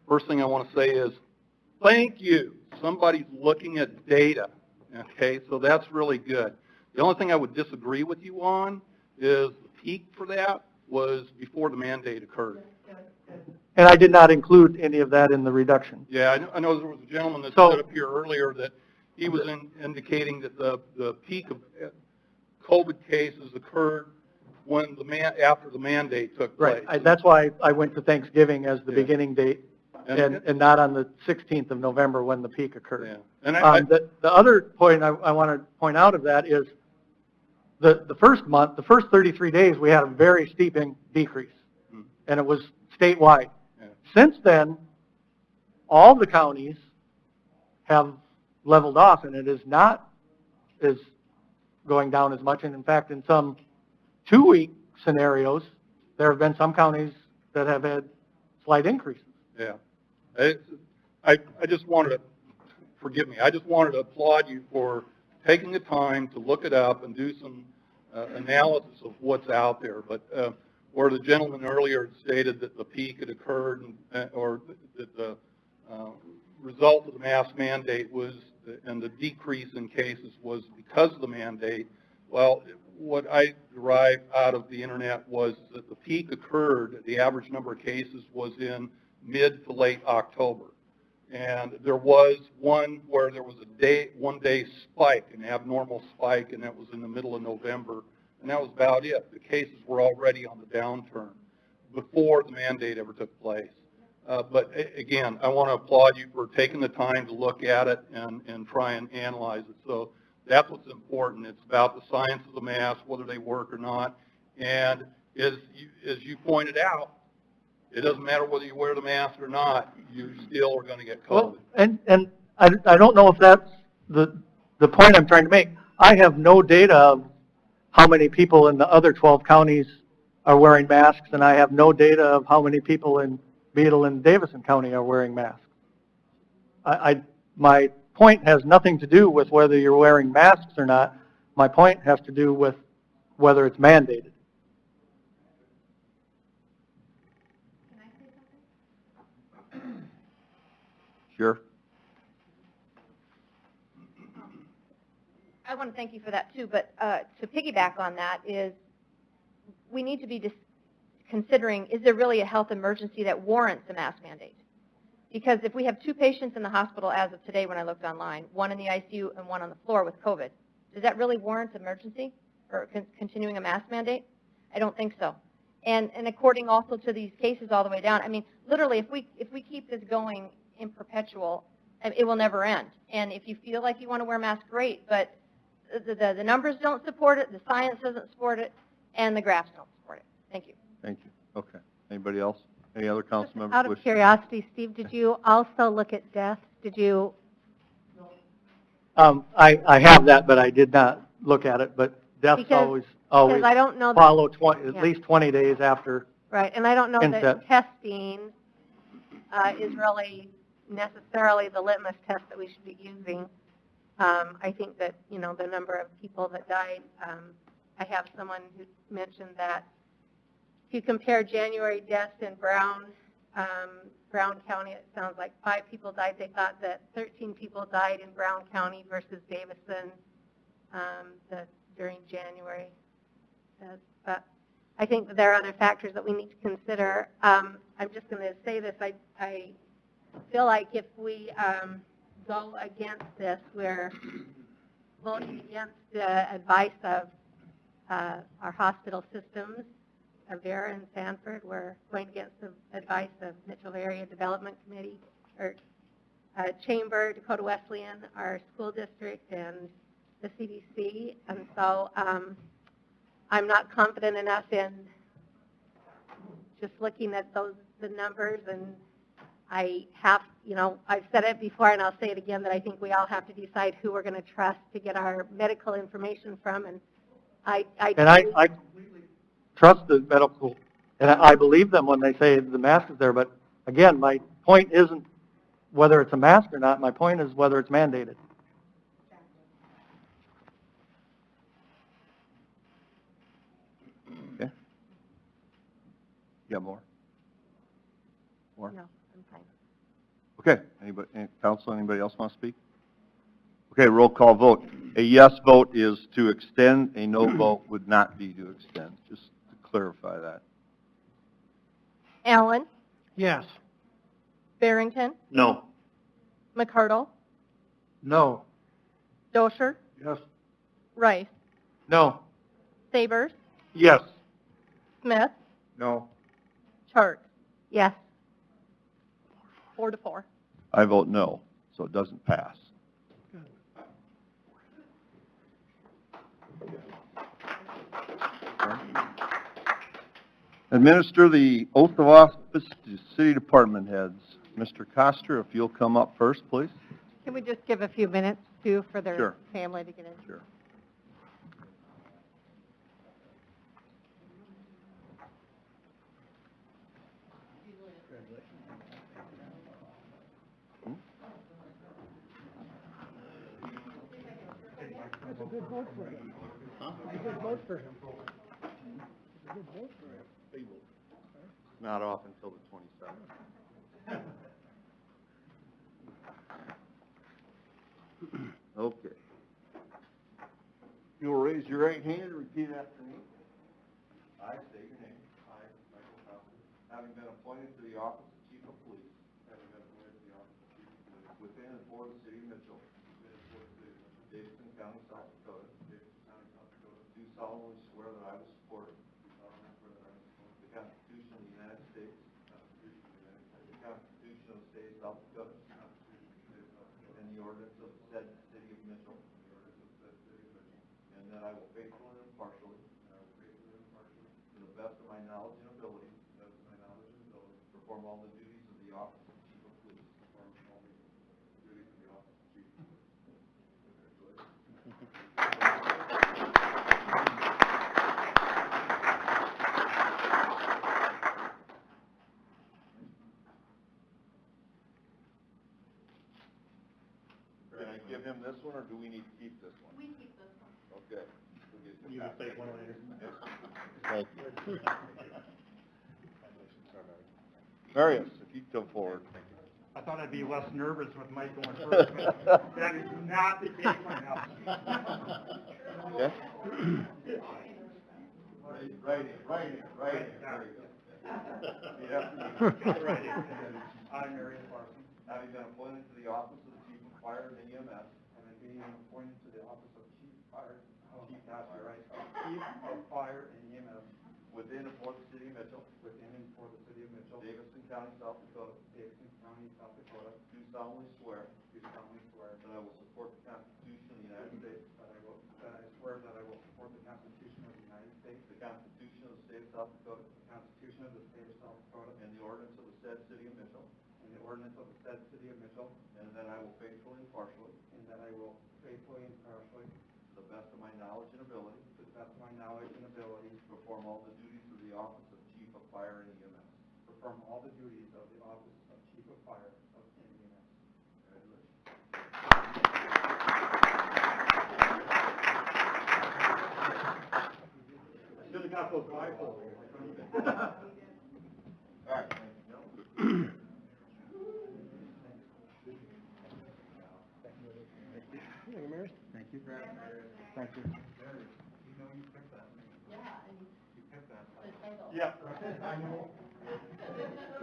First thing I want to say is, thank you. Somebody's looking at data, okay? So that's really good. The only thing I would disagree with you on is the peak for that was before the mandate occurred. And I did not include any of that in the reduction. Yeah, I know there was a gentleman that stood up here earlier that he was indicating that the peak of COVID cases occurred when after the mandate took place. Right. That's why I went to Thanksgiving as the beginning date and not on the 16th of November when the peak occurred. Yeah. And the other point I want to point out of that is the first month, the first 33 days, we had a very steep decrease, and it was statewide. Yeah. Since then, all the counties have leveled off, and it is not is going down as much. And in fact, in some 2-week scenarios, there have been some counties that have had slight increases. Yeah. I just wanted to, forgive me, I just wanted to applaud you for taking the time to look it up and do some analysis of what's out there. But where the gentleman earlier stated that the peak had occurred or that the result of the mask mandate was, and the decrease in cases was because of the mandate, well, what I derived out of the internet was that the peak occurred, the average number of cases was in mid to late October. And there was one where there was a one-day spike, an abnormal spike, and that was in the middle of November. And that was about it. The cases were already on the downturn before the mandate ever took place. But again, I want to applaud you for taking the time to look at it and try and analyze it. So that's what's important. It's about the science of the mask, whether they work or not. And as you pointed out, it doesn't matter whether you wear the mask or not, you still are going to get COVID. Well, and I don't know if that's the point I'm trying to make. I have no data of how many people in the other 12 counties are wearing masks, and I have no data of how many people in Beadle and Davison County are wearing masks. My point has nothing to do with whether you're wearing masks or not. My point has to do with whether it's mandated. Sure. I want to thank you for that too, but to piggyback on that is we need to be considering, is there really a health emergency that warrants a mask mandate? Because if we have 2 patients in the hospital as of today when I looked online, 1 in the ICU and 1 on the floor with COVID, does that really warrant emergency or continuing a mask mandate? I don't think so. And according also to these cases all the way down, I mean, literally, if we keep this going in perpetual, it will never end. And if you feel like you want to wear a mask, great, but the numbers don't support it, the science doesn't support it, and the graphs don't support it. Thank you. Thank you. Okay. Anybody else? Any other council members? Out of wish- curiosity, Steve, did you also look at death? Did you? I have that, but I did not look at it. But deaths Because always I don't know that, follow at least 20 days after. right, and I don't know Inset. that testing is really necessarily the litmus test that we should be using. I think that, you know, the number of people that died, I have someone who mentioned that if you compare January deaths in Brown County, it sounds like 5 people died. They thought that 13 people died in Brown County versus Davison during January. But I think that there are other factors that we need to consider. I'm just going to say this. I feel like if we go against this, we're voting against the advice of our hospital systems, Vera and Sanford. We're going against the advice of Mitchell Area Development Committee, or Chamber, Dakota Wesleyan, our school district, and the CDC. And so I'm not confident enough in just looking at the numbers, and I have, you know, I've said it before and I'll say it again, that I think we all have to decide who we're going to trust to get our medical information from. And I completely trust the medical, and I believe them when they say the mask is there. But again, my point isn't whether it's a mask or not. My point is whether it's mandated. Okay. You got more? More? No, I'm fine. Okay. Council, anybody else want to speak? Okay, roll call vote. A yes vote is to extend. A no vote would not be to extend. Just to clarify that. Allen, Yes. Barrington, No. McCardle, No. Dosher, Yes. Rice, No. Sabers, Yes. Smith, No. Chart. Yes. 4-4. I vote no, so it doesn't pass. Administer the oath of office to city department heads. Mr. Coster, if you'll come up first, please. Can we just give a few minutes, too, for their Sure. family to get in? Sure. That's a good vote for him. Huh? It's a good vote for him. It's a good vote for him. Not off until the 27th. Okay. You'll raise your right hand and repeat after me. I state your name. I, Michael Coster, having been appointed to the office of Chief of Police, within and for the city of Mitchell, Davidson County, South Dakota, do solemnly swear that I will support the Constitution of the United States, the Constitution of the State of South Dakota, and the ordinance of the said city of Mitchell, and that I will faithfully and impartially, to the best of my knowledge and ability, perform all the duties of the office of Chief of Police. this one, or do we need to keep this one? We keep this one. Okay. You can take one later. Thank you. Variance, if you come forward. I thought I'd be less nervous with Mike going first, but that is not the case right now. Okay. Right in. There you go. Right in. I'm Marion Larson. Having been appointed to the office of the Chief of Fire and EMS. And being appointed to the office of Chief Fire and EMS Within and for the city of Mitchell. within and for the city of Mitchell, Davidson County, South Dakota. Davidson County, South Dakota, Do solemnly swear. do solemnly swear That I will support the Constitution of the United States. that I swear that I will support the Constitution of the United States, The Constitution of the State of South Dakota. the Constitution of the state of South Dakota, And the ordinance of the said city of Mitchell. and the ordinance of the said city of Mitchell, And that I will faithfully and impartially, and that I will faithfully and impartially, to the best of my knowledge and ability, to the best of my knowledge and ability, perform all the duties of the office of Chief of Fire and EMS. perform all the duties of the office of Chief of Fire of EMS. Should have got those bifolds. All right. Thank you. Thank you. Yeah. I know.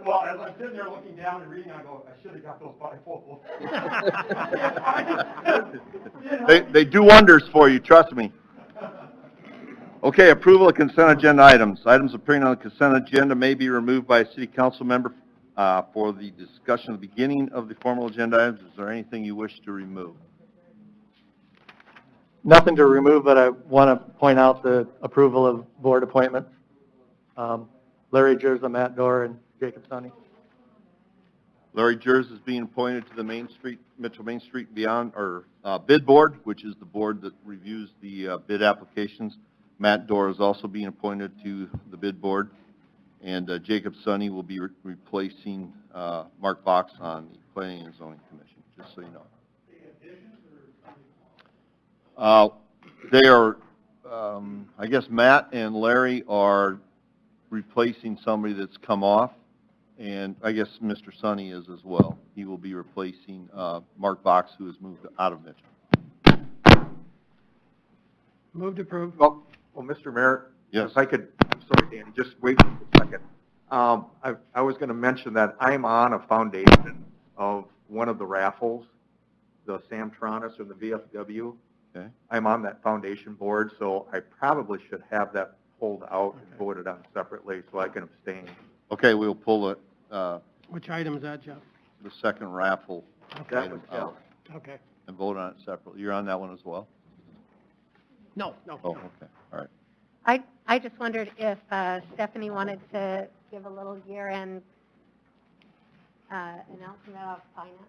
Well, as I'm sitting there looking down and reading, I go, I should have got those bifolds. They do wonders for you, trust me. Okay, approval of consent agenda items. Items appearing on the consent agenda may be removed by a city council member for the discussion at the beginning of the formal agenda items. Is there anything you wish to remove? Nothing to remove, but I want to point out the approval of board appointments. Larry Jerza, Matt Dorr, and Jacob Sonny. Larry Jers is being appointed to the Main Street, Mitchell Main Street Beyond, or bid board, which is the board that reviews the bid applications. Matt Dorr is also being appointed to the bid board. And Jacob Sonny will be replacing Mark Fox on the Planning and Zoning Commission, just so you know. They are, I guess Matt and Larry are replacing somebody that's come off, and I guess Mr. Sonny is as well. He will be replacing Mark Fox, who has moved out of Mitchell. Move to approve. Well, Mr. Mayor? Yes. If I could, I'm sorry, Danny, just wait a second. I was going to mention that I'm on a foundation of one of the raffles, the Samtronis or the VFW. Okay. I'm on that foundation board, so I probably should have that pulled out and voted on separately so I can abstain. Okay, we'll pull it, Which item is that, Jeff? the second raffle That item was out Okay. and vote on it separately. You're on that one as well? No. Oh, okay, all right. I just wondered if Stephanie wanted to give a little year-end announcement of finances?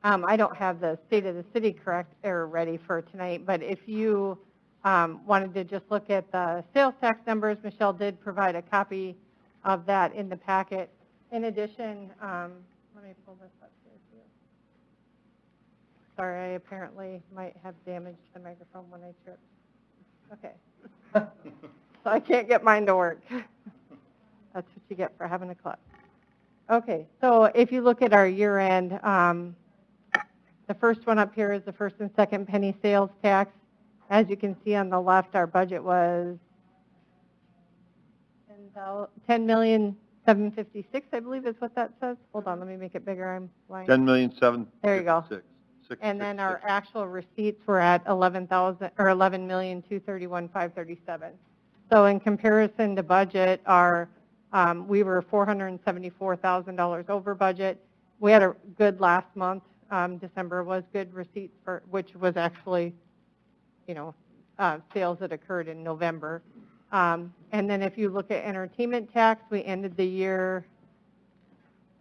I don't have the state of the city ready for tonight, but if you wanted to just look at the sales tax numbers, Michelle did provide a copy of that in the packet. In addition, let me pull this up here for you. Sorry, I apparently might have damaged the microphone when I tripped. Okay. So I can't get mine to work. That's what you get for having a club. Okay, so if you look at our year-end, the first one up here is the first and second penny sales tax. As you can see on the left, our budget was $10,756,000, I believe is what that says. Hold on, let me make it bigger. I'm lying. 10,756,000. There you go. And then our actual receipts were at $11,231,537. So in comparison to budget, we were $474,000 over budget. We had a good last month. December was good receipts which was actually, sales that occurred in November. And then if you look at entertainment tax, we ended the year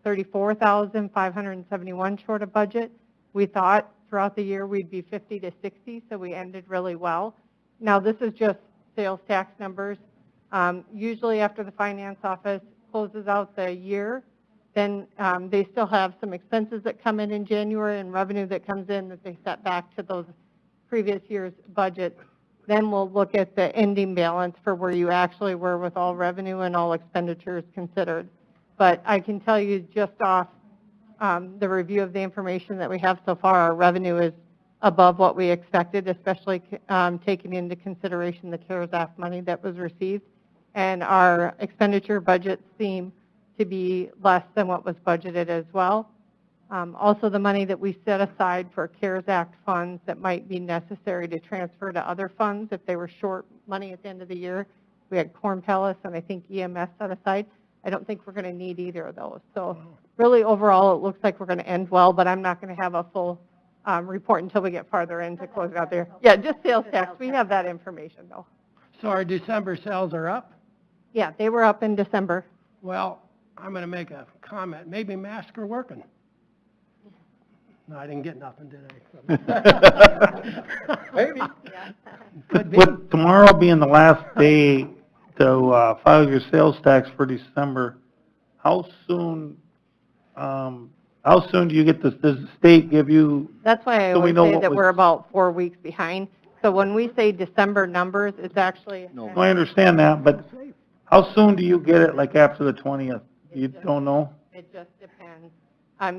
$34,571 short of budget. We thought throughout the year we'd be 50 to 60, so we ended really well. Now this is just sales tax numbers. Usually after the finance office closes out the year, Then they still have some expenses that come in January and revenue that comes in that they set back to those previous year's budgets. Then we'll look at the ending balance for where you actually were with all revenue and all expenditures considered. But I can tell you just off the review of the information that we have so far, our revenue is above what we expected, especially taking into consideration the CARES Act money that was received. And our expenditure budgets seem to be less than what was budgeted as well. Also, the money that we set aside for CARES Act funds that might be necessary to transfer to other funds if they were short money at the end of the year. We had Corn Palace and I think EMS set aside. I don't think we're going to need either of those. So really overall, it looks like we're going to end well, but I'm not going to have a full report until we get farther in to close it out there. Yeah, just sales tax. We have that information though. So our December sales are up? Yeah, they were up in December. Well, I'm going to make a comment. Maybe masks are working. No, I didn't get nothing, did I? Maybe. Could be. With tomorrow being the last day to file your sales tax for December, how soon do you get this? Does the state give you? That's why I So we always know say what that was- we're about 4 weeks behind. So when we say December numbers, it's actually. No, I understand that, but how soon do you get it, like after the 20th? You don't know? It just depends.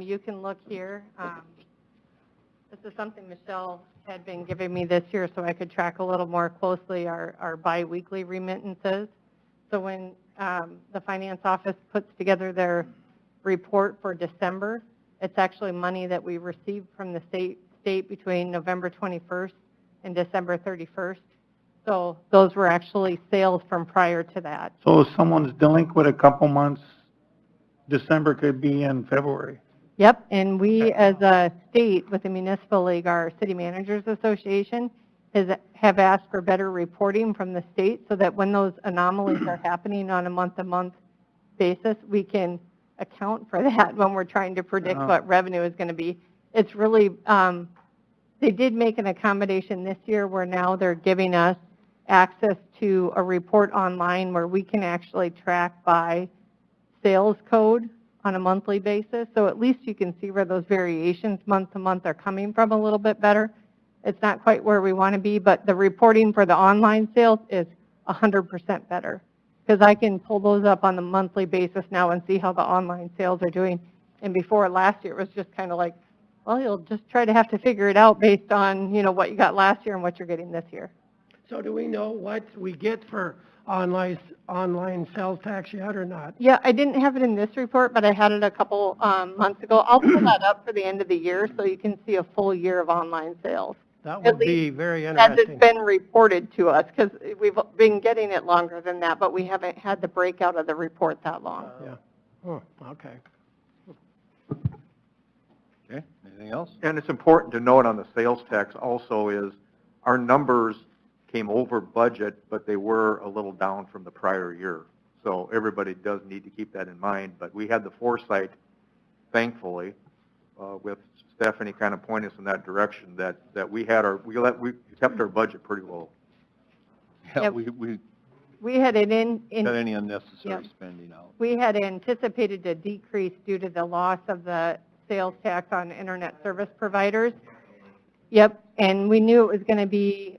You can look here. This is something Michelle had been giving me this year so I could track a little more closely our biweekly remittances. So when the finance office puts together their report for December, it's actually money that we received from the state between November 21st and December 31st. So those were actually sales from prior to that. So if someone's delinquent a couple months, December could be in February. Yep, and we as a state with the Municipal League, our City Managers Association, have asked for better reporting from the state so that when those anomalies are happening on a month-to-month basis, we can account for that when we're trying to predict what revenue is going to be. It's really, they did make an accommodation this year where now they're giving us access to a report online where we can actually track by sales code on a monthly basis. So at least you can see where those variations month to month are coming from a little bit better. It's not quite where we want to be, but the reporting for the online sales is 100% better because I can pull those up on a monthly basis now and see how the online sales are doing. And before last year, it was just kind of like, well, you'll just try to have to figure it out based on, you know, what you got last year and what you're getting this year. So do we know what we get for online sales tax yet or not? Yeah, I didn't have it in this report, but I had it a couple months ago. I'll pull that up for the end of the year so you can see a full year of online sales. That would be very As interesting. it's been reported to us, because we've been getting it longer than that, but we haven't had the breakout of the report that long. Yeah. Oh, okay. Okay, anything else? And it's important to note on the sales tax also is our numbers came over budget, but they were a little down from the prior year. So everybody does need to keep that in mind, but we had the foresight, thankfully, with Stephanie kind of pointing us in that direction that we kept our budget pretty low. Yeah, Yep. We had it in got any unnecessary Yep. spending out. We had anticipated a decrease due to the loss of the sales tax on internet service providers. Yep, and we knew it was going to be,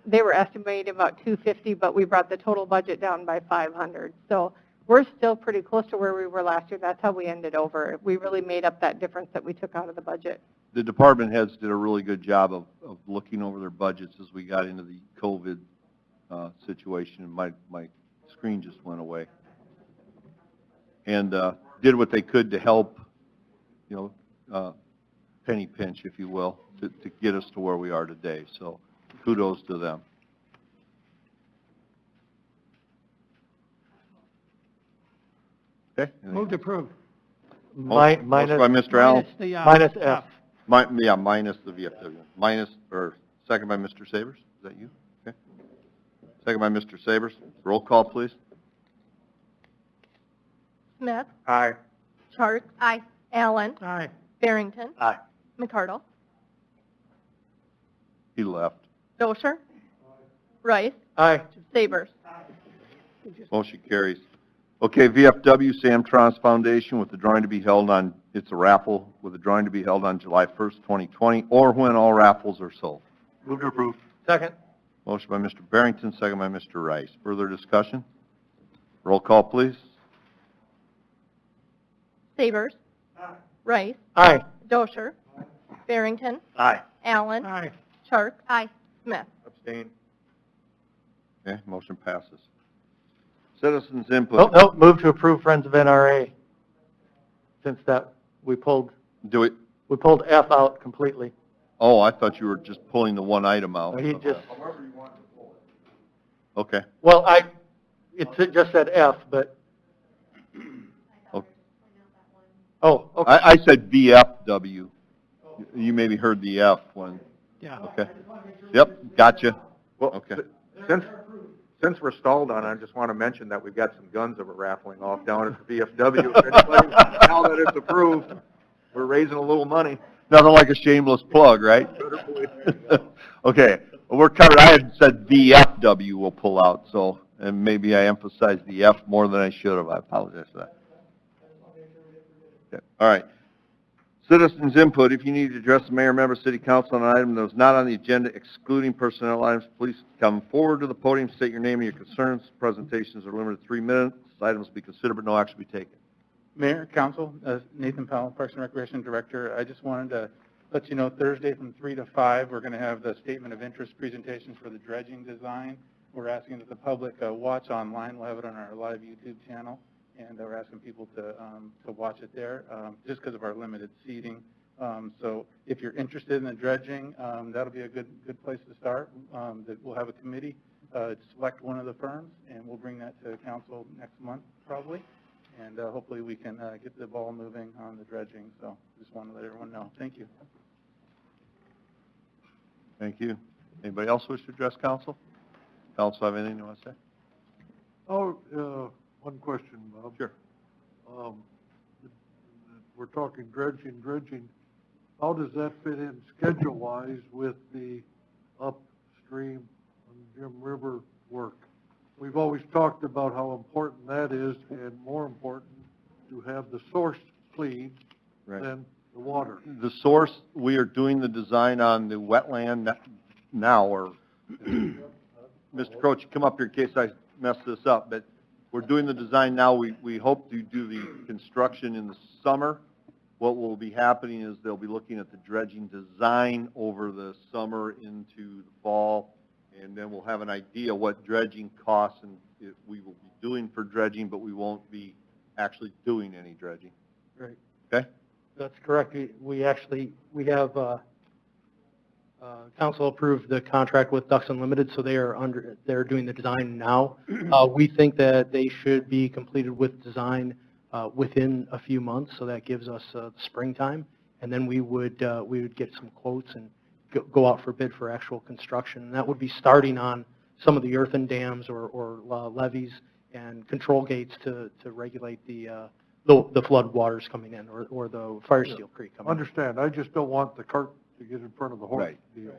they were estimating about 250, but we brought the total budget down by 500. So we're still pretty close to where we were last year. That's how we ended over. We really made up that difference that we took out of the budget. The department heads did a really good job of looking over their budgets as we got into the COVID situation, and my screen just went away. And did what they could to help, you know, penny pinch, if you will, to get us to where we are today. So kudos to them. Okay. Move to approve. Motion by Mr. Allen. Minus the, Minus F. Yeah, minus the VFW. Second by Mr. Sabers. Is that you? Okay. Second by Mr. Sabers. Roll call, please. Smith, Aye. Chart. Aye. Allen, Aye. Barrington, Aye. McCardle, He left. Dosher, Rice, Aye. Sabers. Motion carries. Okay, VFW Samtrans Foundation with the drawing to be held on, it's a raffle with a drawing to be held on July 1st, 2020, or when all raffles are sold. Move to approve. Second. Motion by Mr. Barrington, second by Mr. Rice. Further discussion? Roll call, please. Savers. Rice. Aye. Dosher. Barrington. Aye. Allen. Aye. Chark. Smith. Abstain. Okay, motion passes. Citizens Oh, input. no, move to approve Friends of NRA. Since that, we pulled Do it. F out completely. Oh, I thought you were just pulling the one item out. He just, Okay. well, it just said F, but, Okay. oh, okay. I said VFW. You maybe heard the F one. Yeah. Okay. Yep, gotcha. Well, Okay. since we're stalled on it, I just want to mention that we've got some guns that we're raffling off down at the VFW. If anybody, now that it's approved, we're raising a little money. Nothing like a shameless plug, right? Okay, well, we're covered. I had said VFW will pull out, so, and maybe I emphasized the F more than I should have. I apologize for that. Okay. All right. Citizens input. If you need to address the mayor, member, city council on an item that was not on the agenda, excluding personnel items, please come forward to the podium, state your name and your concerns. Presentations are limited to 3 minutes. Items will be considered, but no action will be taken. Mayor, Council, Nathan Powell, Parks and Recreation Director. I just wanted to let you know Thursday from 3 to 5, we're going to have the statement of interest presentations for the dredging design. We're asking that the public watch online. We'll have it on our live YouTube channel, and we're asking people to watch it there just because of our limited seating. So if you're interested in the dredging, that'll be a good place to start. We'll have a committee select one of the firms, and we'll bring that to council next month probably. And hopefully we can get the ball moving on the dredging. So just want to let everyone know. Thank you. Thank you. Anybody else wish to address council? Council have anything you want to say? Oh, one question, Bob. Sure. We're talking dredging. How does that fit in schedule-wise with the upstream Jim River work? We've always talked about how important that is, and more important, to have the source clean than the water. The source, we are doing the design on the wetland now, or Mr. Croce, come up here in case I mess this up, but we're doing the design now. We hope to do the construction in the summer. What will be happening is they'll be looking at the dredging design over the summer into the fall, and then we'll have an idea what dredging costs and if we will be doing for dredging, but we won't be actually doing any dredging. Right. Okay? That's correct. We have council approved the contract with Ducks Unlimited, so they're doing the design now. We think that they should be completed with design within a few months, so that gives us springtime, and then we would get some quotes and go out for bid for actual construction. And that would be starting on some of the earthen dams or levees and control gates to regulate the flood waters coming in or the Fire Seal Creek coming in. Understand. I just don't want the cart to get in front of the horse. Right. Deal.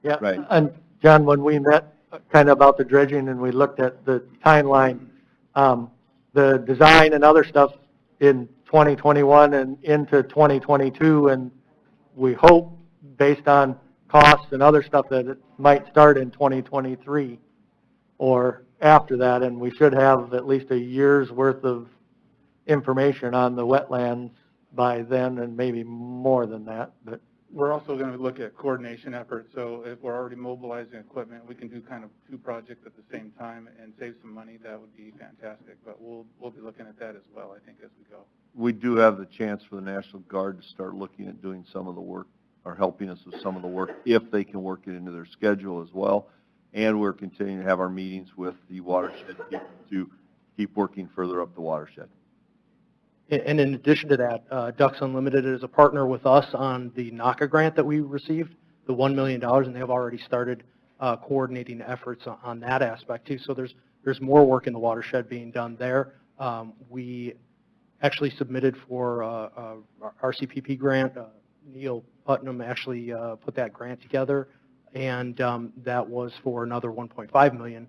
Yeah. Right. And John, when we met kind of about the dredging and we looked at the timeline, the design and other stuff in 2021 and into 2022, and we hope based on costs and other stuff that it might start in 2023 or after that, and we should have at least a year's worth of information on the wetlands by then, and maybe more than that. But We're also going to look at coordination efforts. So if we're already mobilizing equipment, we can do kind of two projects at the same time and save some money. That would be fantastic. But we'll be looking at that as well, I think, as we go. We do have the chance for the National Guard to start looking at doing some of the work, or helping us with some of the work, if they can work it into their schedule as well. And we're continuing to have our meetings with the watershed to keep working further up the watershed. And in addition to that, Ducks Unlimited is a partner with us on the NACA grant that we received, the $1 million, and they have already started coordinating efforts on that aspect too. So there's more work in the watershed being done there. We actually submitted for our RCPP grant. Neil Putnam actually put that grant together, and that was for another $1.5 million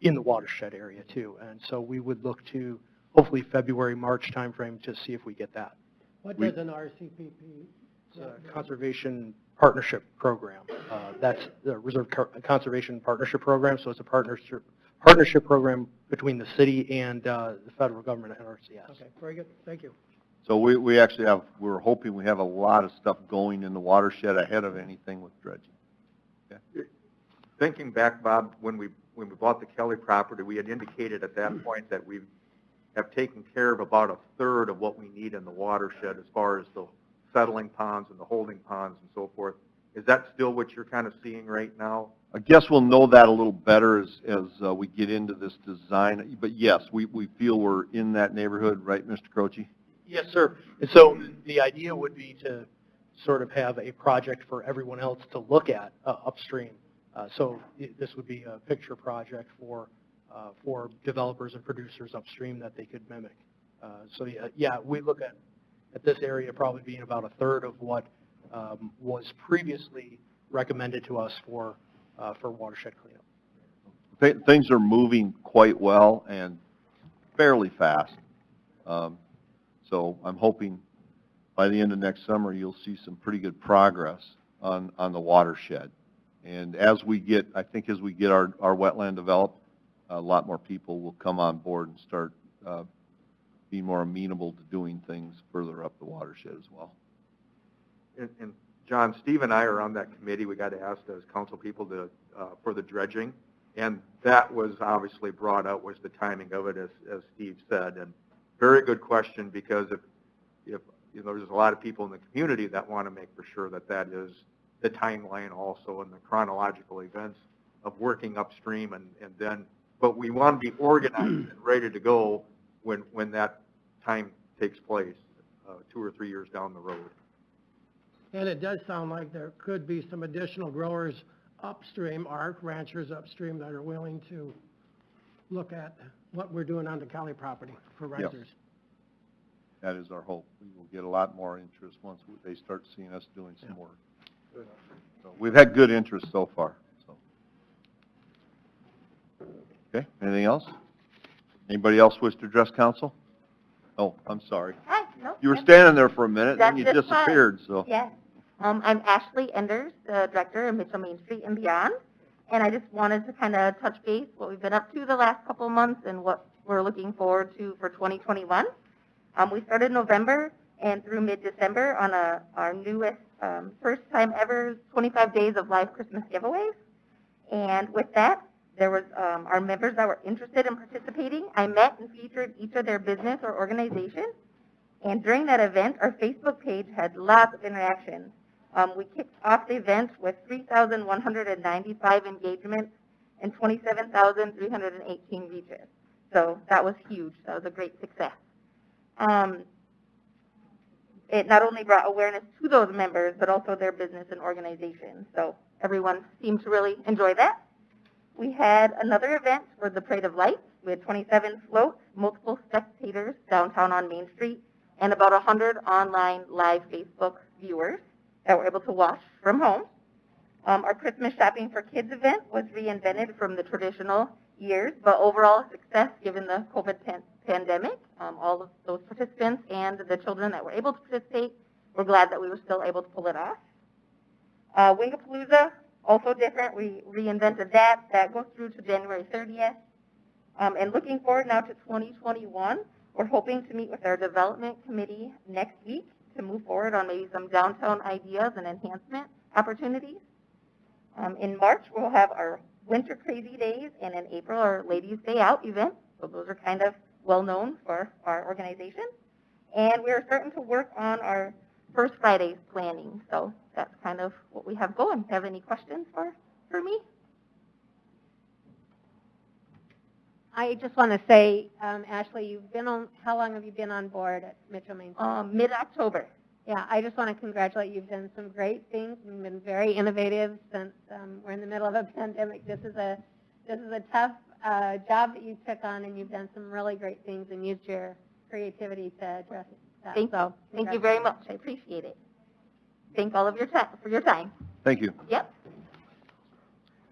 in the watershed area too. And so we would look to hopefully February, March timeframe to see if we get that. What does an RCPP? It's a Conservation Partnership Program. That's the Reserve Conservation Partnership Program, so it's a partnership program between the city and the federal government and NRCS. Okay, very good, thank you. So we actually have, we're hoping we have a lot of stuff going in the watershed ahead of anything with dredging. Yeah. Thinking back, Bob, when we bought the Kelly property, we had indicated at that point that we have taken care of about a third of what we need in the watershed as far as the settling ponds and the holding ponds and so forth. Is that still what you're kind of seeing right now? I guess we'll know that a little better as we get into this design. But yes, we feel we're in that neighborhood, right, Mr. Croce? Yes, sir. And so the idea would be to sort of have a project for everyone else to look at upstream. So this would be a picture project for developers and producers upstream that they could mimic. So yeah, we look at this area probably being about a third of what was previously recommended to us for watershed cleanup. Things are moving quite well and fairly fast. So I'm hoping by the end of next summer you'll see some pretty good progress on the watershed. And as we get, I think as we get our wetland developed, a lot more people will come on board and start being more amenable to doing things further up the watershed as well. And John, Steve and I are on that committee. We got asked as council people for the dredging, and that was obviously brought out was the timing of it, as Steve said. And very good question, because if you know, there's a lot of people in the community that want to make for sure that that is the timeline also and the chronological events of working upstream and then, but we want to be organized and ready to go when that time takes place, 2 or 3 years down the road. And it does sound like there could be some additional growers upstream, or ranchers upstream, that are willing to look at what we're doing on the county property for renters. Yes. That is our hope. We will get a lot more interest once they start seeing us doing some work. So we've had good interest so far. So. Okay, anything else? Anybody else wish to address council? Oh, I'm sorry. Hi, no. You were standing there for a minute, That's and you just disappeared. fine. So. Yes. I'm Ashley Enders, the director of Mitchell Main Street and Beyond. And I just wanted to kind of touch base what we've been up to the last couple of months and what we're looking forward to for 2021. We started November and through mid-December on our newest, first time ever 25 days of live Christmas giveaways. And with that, there was our members that were interested in participating. I met and featured each of their business or organization. And during that event, our Facebook page had lots of interactions. We kicked off the event with 3,195 engagements and 27,318 reaches. So that was huge. That was a great success. It not only brought awareness to those members, but also their business and organization. So everyone seemed to really enjoy that. We had another event for the Parade of Lights. We had 27 floats, multiple spectators downtown on Main Street, and about 100 online live Facebook viewers that were able to watch from home. Our Christmas Shopping for Kids event was reinvented from the traditional years, but overall a success given the COVID pandemic. All of those participants and the children that were able to participate were glad that we were still able to pull it off. Wingapalooza, also different. We reinvented that. That goes through to January 30th. And looking forward now to 2021, we're hoping to meet with our development committee next week to move forward on maybe some downtown ideas and enhancement opportunities. In March, we'll have our Winter Crazy Days, and in April, our Ladies' Day Out event. So those are kind of well known for our organization. And we're starting to work on our First Fridays planning. So that's kind of what we have going. Have any questions for me? I just want to say, Ashley, you've been on, how long have you been on board at Mitchell Main Street? Mid-October. Yeah, I just want to congratulate you. You've done some great things. You've been very innovative since we're in the middle of a pandemic. This is a tough job that you took on, and you've done some really great things and used your creativity to address that. Thank you very much. I appreciate it. Thank all of your time for your time. Thank you. Yep.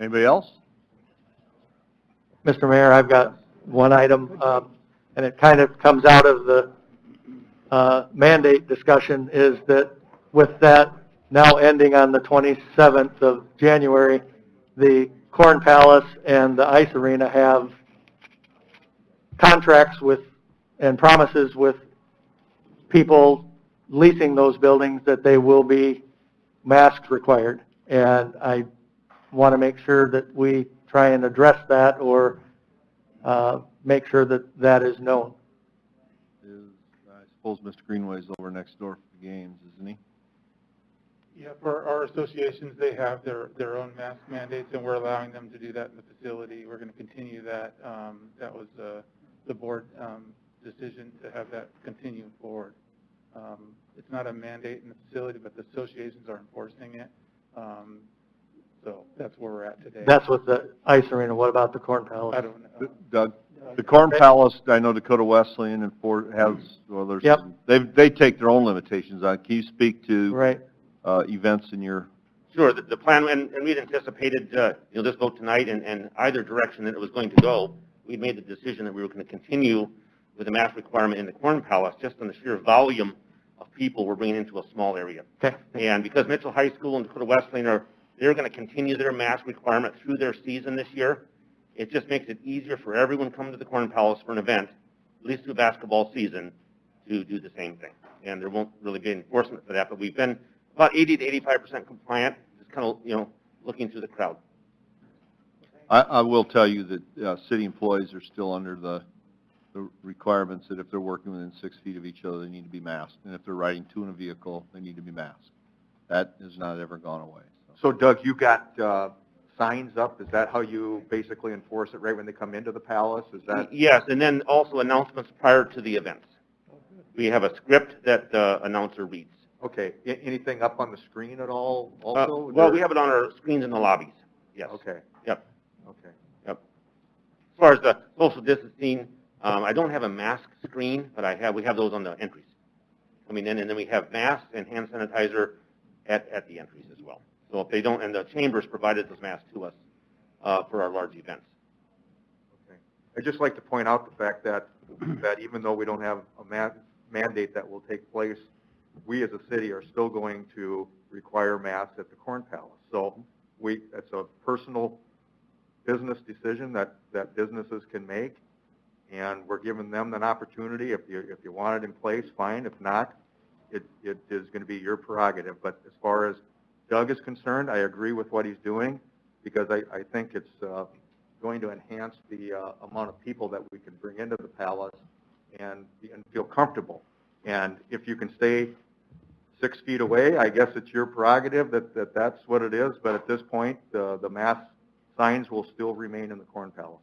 Anybody else? Mr. Mayor, I've got one item. and it kind of comes out of the mandate discussion, is that with that now ending on the 27th of January, the Corn Palace and the Ice Arena have contracts with and promises with people leasing those buildings that they will be masks required. And I want to make sure that we try and address that or make sure that that is known. I suppose Mr. Greenway's over next door for the games, isn't he? Yeah, for our associations, they have their own mask mandates, and we're allowing them to do that in the facility. We're going to continue that. That was the board decision to have that continue forward. It's not a mandate in the facility, but the associations are enforcing it. So that's where we're at today. That's with the Ice Arena. What about the Corn Palace? I don't know. Doug, the Corn Palace, I know Dakota Wesleyan and Fort has, well, there's, Yep. they take their own limitations on. Can you speak to Right. Events in your? Sure, the plan, and we'd anticipated, this vote tonight and either direction that it was going to go. We made the decision that we were going to continue with the mask requirement in the Corn Palace, just on the sheer volume of people we're bringing into a small area. Okay. And because Mitchell High School and Dakota Wesleyan they're going to continue their mask requirement through their season this year, it just makes it easier for everyone coming to the Corn Palace for an event, at least through basketball season, to do the same thing. And there won't really be enforcement for that, but we've been about 80 to 85% compliant, just kind of, looking through the crowd. I will tell you that city employees are still under the requirements that if they're working within 6 feet of each other, they need to be masked. And if they're riding two in a vehicle, they need to be masked. That has not ever gone away. So Doug, you got signs up? Is that how you basically enforce it right when they come into the palace? Is that? Yes, and then also announcements prior to the events. We have a script that the announcer reads. Okay. Anything up on the screen at all also? Well, we have it on our screens in the lobbies. Yes. Okay. Yep. Okay. Yep. As far as the social distancing, I don't have a mask screen, but we have those on the entries. coming in, and then we have masks and hand sanitizer at the entries as well. So if they don't, and the chambers provided those masks to us for our large events. Okay. I'd just like to point out the fact that even though we don't have a mandate that will take place, we as a city are still going to require masks at the Corn Palace. So it's a personal business decision that businesses can make, and we're giving them an opportunity. If you want it in place, fine. If not, it is going to be your prerogative. But as far as Doug is concerned, I agree with what he's doing, because I think it's going to enhance the amount of people that we can bring into the palace and feel comfortable. And if you can stay 6 feet away, I guess it's your prerogative that's what it is. But at this point, the mask signs will still remain in the Corn Palace.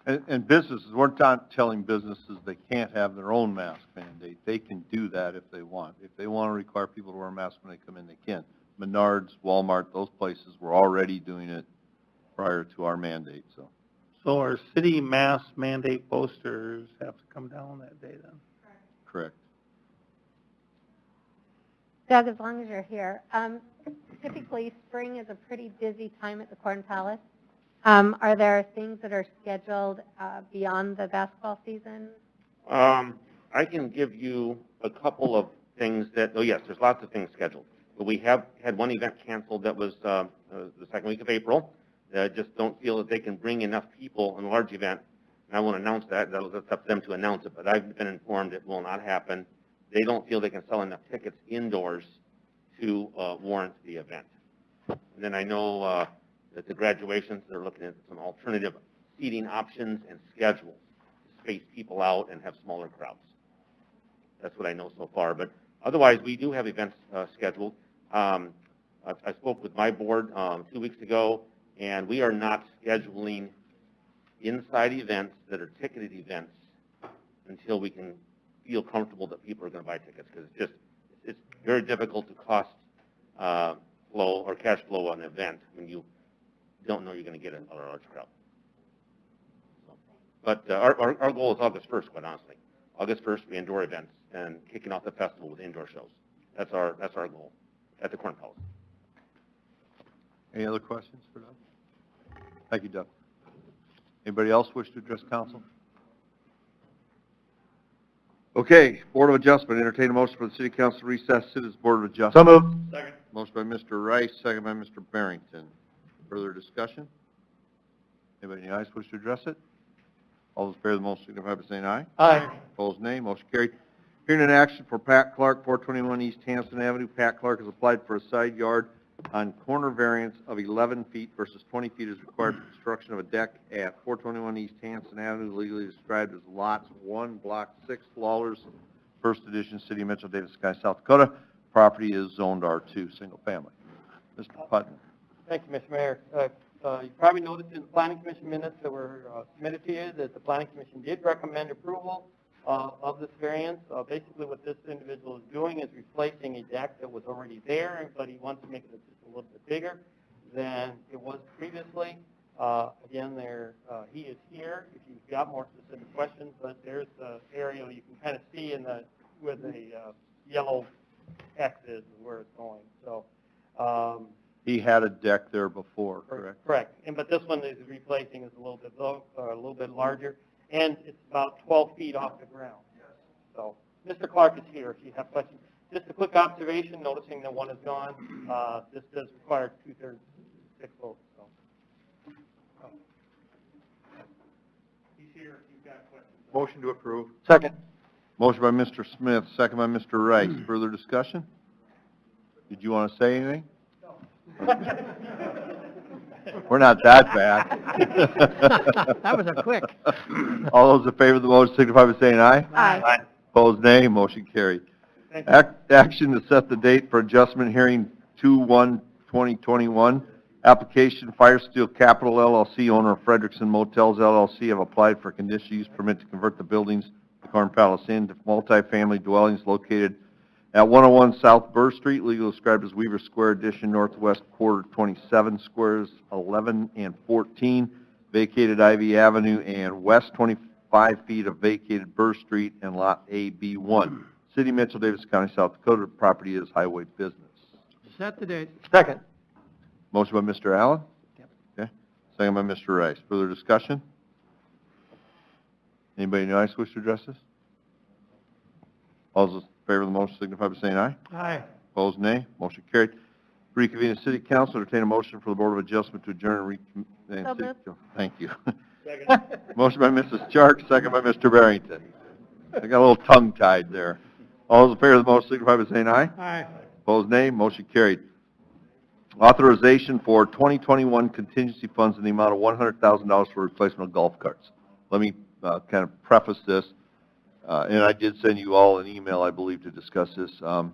And businesses, we're not telling businesses they can't have their own mask mandate. They can do that if they want. If they want to require people to wear masks when they come in, they can. Menards, Walmart, those places were already doing it prior to our mandate. So our city mask mandate posters have to come down that day then? Correct. Doug, as long as you're here, typically spring is a pretty busy time at the Corn Palace. Are there things that are scheduled beyond the basketball season? I can give you a couple of things that, oh yes, there's lots of things scheduled. But we have had one event canceled that was the second week of April. I just don't feel that they can bring enough people in a large event. And I won't announce that. That's up to them to announce it. But I've been informed it will not happen. They don't feel they can sell enough tickets indoors to warrant the event. And then I know that the graduations, they're looking at some alternative seating options and schedules to space people out and have smaller crowds. That's what I know so far. But otherwise, we do have events scheduled. I spoke with my board 2 weeks ago, and we are not scheduling inside events that are ticketed events until we can feel comfortable that people are going to buy tickets, because it's very difficult to cost flow or cash flow an event when you don't know you're going to get a large crowd. So, but our goal is August 1st, quite honestly. August 1st, we indoor events and kicking off the festival with indoor shows. That's our goal at the Corn Palace. Any other questions for Doug? Thank you, Doug. Anybody else wish to address council? Okay, Board of Adjustment, entertain a motion for the City Council to recess to this Board of Adjustment. So moved. Second. Motion by Mr. Rice, second by Mr. Barrington. Further discussion? Anybody in the audience wish to address it? All those in favor of the motion signify by saying aye. Aye. Opposed, nay. Motion carried. Hearing an action for Pat Clark, 421 East Hampton Avenue. Pat Clark has applied for a side yard on corner variance of 11 feet versus 20 feet is required for construction of a deck at 421 East Hampton Avenue, legally described as lots 1, block 6, Lawlers, First Edition, City of Mitchell, Davis County, South Dakota. Property is zoned R2, single family. Mr. Putnam. Thank you, Mr. Mayor. You probably noticed in the Planning Commission minutes that were submitted to you that the Planning Commission did recommend approval of this variance. Basically, what this individual is doing is replacing a deck that was already there, but he wants to make it just a little bit bigger than it was previously. Again, he is here if you've got more specific questions, but there's the area you can kind of see where the yellow X is where it's going. So. He had a deck there before, correct? Correct. But this one is replacing is a little bit low, a little bit larger, and it's about 12 feet off the ground. So, Mr. Clark is here if you have questions. Just a quick observation, noticing that one is gone. This does require 2/3, 6 votes. So. He's here if you've got questions. Motion to approve. Second. Motion by Mr. Smith, second by Mr. Rice. Further discussion? Did you want to say anything? We're not that bad. That was a quick. All those in favor of the motion signify by saying aye. Aye. Opposed, nay. Motion carried. Action to set the date for adjustment hearing 2/1/2021. Application Fire Steel Capital LLC, owner of Frederickson Motels LLC, have applied for a conditional use permit to convert the buildings, the Corn Palace Inn, to multifamily dwellings located at 101 South Burr Street, legally described as Weaver Square Addition, northwest quarter 27, squares 11 and 14, vacated Ivy Avenue, and west 25 feet of vacated Burr Street and Lot AB1. City, Mitchell, Davis County, South Dakota. Property is highway business. Set the date. Second. Motion by Mr. Allen? Yep. Okay. Second by Mr. Rice. Further discussion? Anybody in the audience wish to address this? All those in favor of the motion signify by saying aye. Aye. Opposed, nay. Motion carried. Reconvene the City Council, entertain a motion for the Board of Adjustment to adjourn and reconvene. Thank you. Second. Motion by Mrs. Chark, second by Mr. Barrington. I got a little tongue-tied there. All those in favor of the motion signify by saying aye. Aye. Opposed, nay. Motion carried. Authorization for 2021 contingency funds in the amount of $100,000 for replacement of golf carts. Let me kind of preface this. And I did send you all an email, I believe, to discuss this. Mr.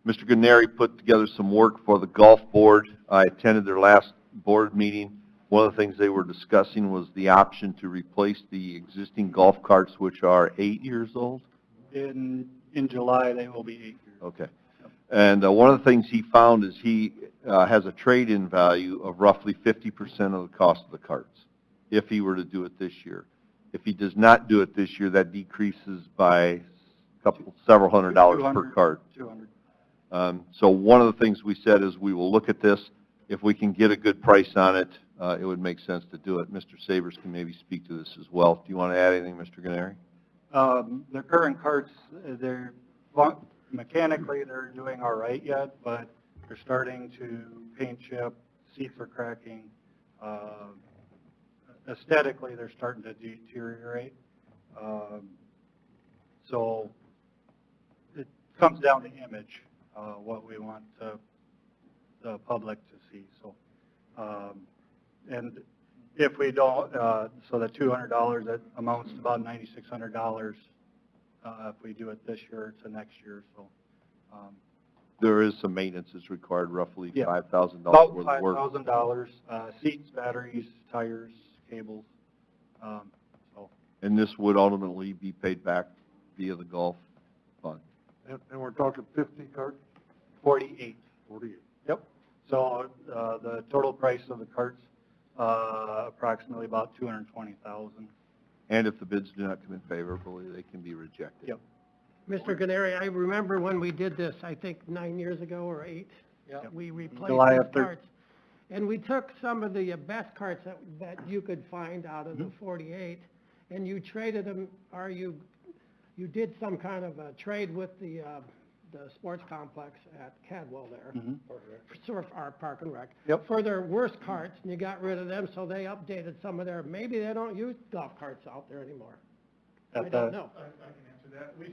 Gennari put together some work for the golf board. I attended their last board meeting. One of the things they were discussing was the option to replace the existing golf carts, which are 8 years old. In July, they will be 8 years. Okay. And one of the things he found is he has a trade-in value of roughly 50% of the cost of the carts, if he were to do it this year. If he does not do it this year, that decreases by several $100s per cart. 200. So one of the things we said is we will look at this. If we can get a good price on it, it would make sense to do it. Mr. Sabers can maybe speak to this as well. Do you want to add anything, Mr. Gennari? The current carts, mechanically they're doing all right yet, but they're starting to paint chip, seats are cracking. Aesthetically, they're starting to deteriorate. So it comes down to image, what we want the public to see. So, and if we don't, so the $200, that amounts to about $9,600 if we do it this year to next year. So there is some maintenance that's required, roughly $5,000 about worth of work. $5,000, seats, batteries, tires, cables. So. And this would ultimately be paid back via the golf fund. And we're talking 50 carts? 48. 48. Yep. So the total price of the carts, approximately about $220,000. And if the bids do not come in favorably, they can be rejected. Yep. Mr. Gennari, I remember when we did this, I think 9 years ago or 8. Yep. We replaced July these of 13. carts. And we took some of the best carts that you could find out of the 48, and you traded them, or you you did some kind of a trade with the sports complex at Cadwell there. Mhm. For Surf Art Park and Rec. Yep. For their worst carts, and you got rid of them, so they updated some of their, maybe they don't use golf carts out there anymore. I don't know. I can answer that. We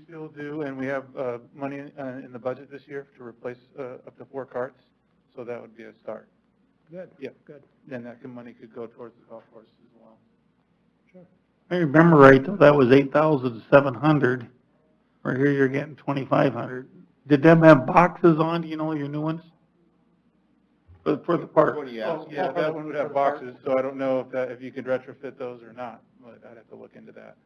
still do, and we have money in the budget this year to replace up to 4 carts, so that would be a start. Good. Yeah. Good. Then that money could go towards the golf course as well. Sure. I remember right, though, that was 8,700, or here you're getting 2,500. Did them have boxes on, do you know, your new ones? For the park? Yeah, that one would have boxes, so I don't know if you could retrofit those or not, but I'd have to look into that.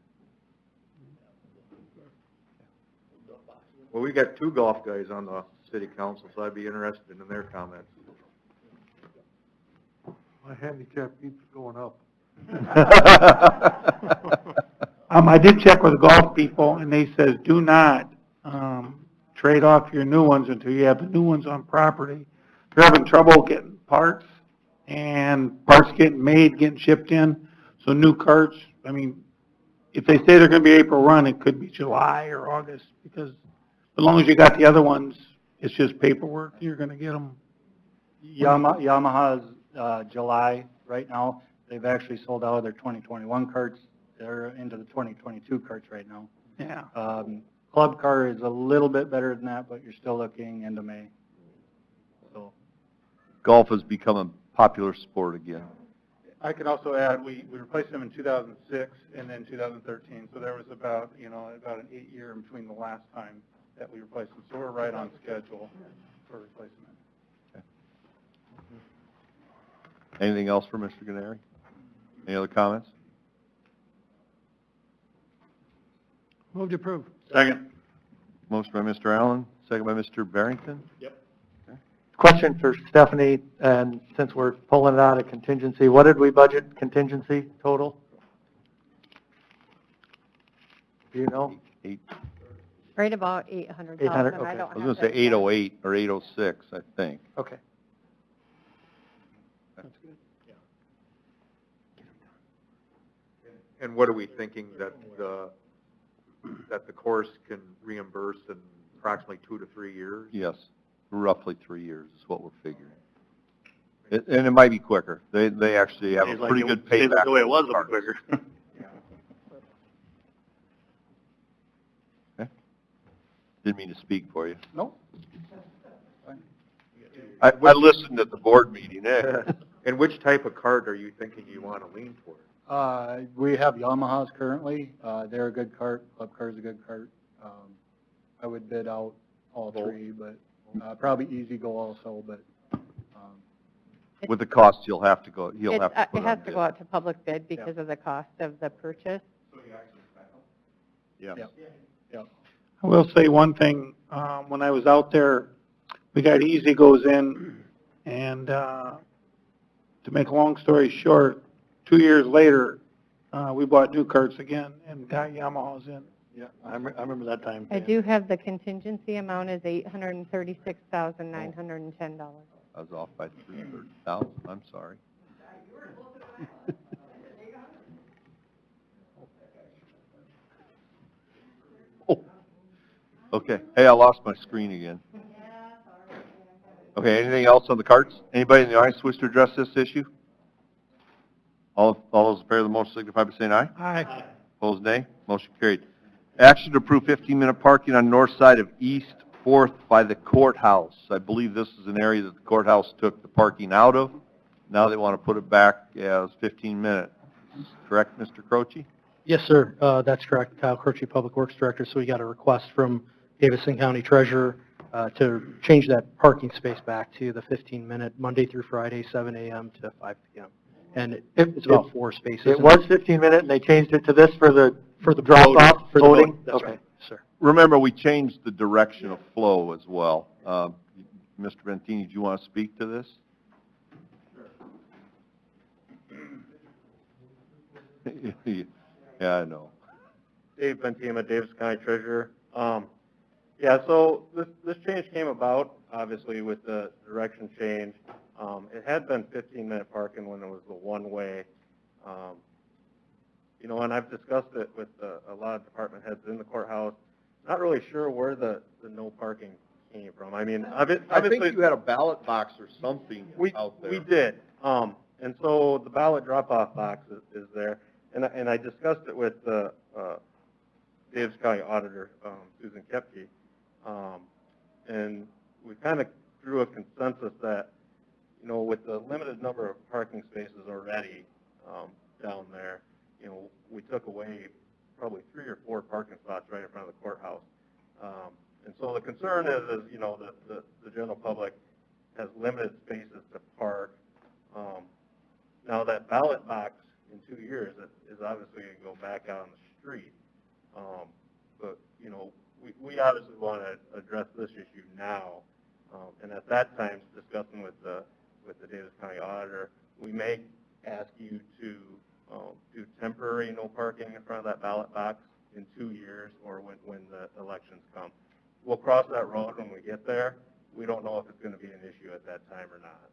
Well, we got 2 golf guys on the city council, so I'd be interested in their comments. My handicap keeps going up. I did check with the golf people, and they says, do not, trade off your new ones until you have the new ones on property. They're having trouble getting parts, and parts getting made, getting shipped in, so new carts, I mean, if they say they're gonna be April run, it could be July or August, because as long as you got the other ones, it's just paperwork, you're gonna get them. Yamaha's July right now. They've actually sold out of their 2021 carts. They're into the 2022 carts right now. Yeah. Club car is a little bit better than that, but you're still looking into May. So Golf has become a popular sport again. I could also add, we replaced them in 2006 and then 2013, so there was about an 8-year in between the last time that we replaced them, so we're right on schedule for replacement. Anything else for Mr. Gennari? Any other comments? Move to approve. Second. Motion by Mr. Allen, second by Mr. Barrington. Yep. Question for Stephanie, and since we're pulling it out of contingency, what did we budget contingency total? Do you know? Eight. Right about 800,000. 800, I okay. don't I was have gonna say that. 808 or 806, I think. Okay. That's good. And what are we thinking that the course can reimburse in approximately 2 to 3 years? Yes, roughly 3 years is what we're figuring. And it might be quicker. They actually have a pretty good payback. The way it was, it'll be quicker. Okay. Didn't mean to speak for you. No. I listened at the board meeting. And which type of cart are you thinking you want to lean toward? we have Yamahas currently. They're a good cart. Club car is a good cart. I would bid out all 3, but probably Easy Go also, but With the cost, he'll have to go, It has to go out to public bid because of the cost of the purchase. Yeah. I will say one thing, when I was out there, we got Easy Goes in, and, to make a long story short, 2 years later, we bought new carts again and got Yamahas in. yeah, I remember that time. I do have the contingency amount is $836,910. I was off by 300,000, I'm sorry. Oh, okay. Hey, I lost my screen again. Okay, anything else on the carts? Anybody in the audience wish to address this issue? All those in favor of the motion signify by saying aye. Aye. Opposed, nay. Motion carried. Action to approve 15-minute parking on north side of East 4th by the courthouse. I believe this is an area that the courthouse took the parking out of. Now they want to put it back as 15 minutes. Correct, Mr. Croce? Yes, sir, that's correct. Kyle Croce, Public Works Director, so we got a request from Davidson County Treasurer to change that parking space back to the 15-minute, Monday through Friday, 7 a.m. to 5 p.m. And it's about 4 spaces. It was 15-minute, and they changed it to this for the drop-off For the voting? voting, that's Okay. right, sir. Remember, we changed the direction of flow as well. Mr. Bentini, do you want to speak to this? Yeah, I know. Dave Bentima, Davis County Treasurer. Yeah, so this change came about, obviously, with the direction change. It had been 15-minute parking when it was the one-way. you know, and I've discussed it with a lot of department heads in the courthouse. Not really sure where the no parking came from. I mean, I obviously. think you had a ballot box or something out there. We did. And so the ballot drop-off box is there. And I discussed it with Davis County Auditor, Susan Kepke. And we kind of drew a consensus that, you know, with the limited number of parking spaces already down there, you know, we took away probably 3 or 4 parking spots right in front of the courthouse. And so the concern is you know, the general public has limited spaces to park. Now that ballot box in 2 years is obviously going to go back out on the street. But, you know, we obviously want to address this issue now. And at that time, discussing with the Davis County Auditor, we may ask you to do temporary no parking in front of that ballot box in 2 years or when the elections come. We'll cross that road when we get there. We don't know if it's going to be an issue at that time or not.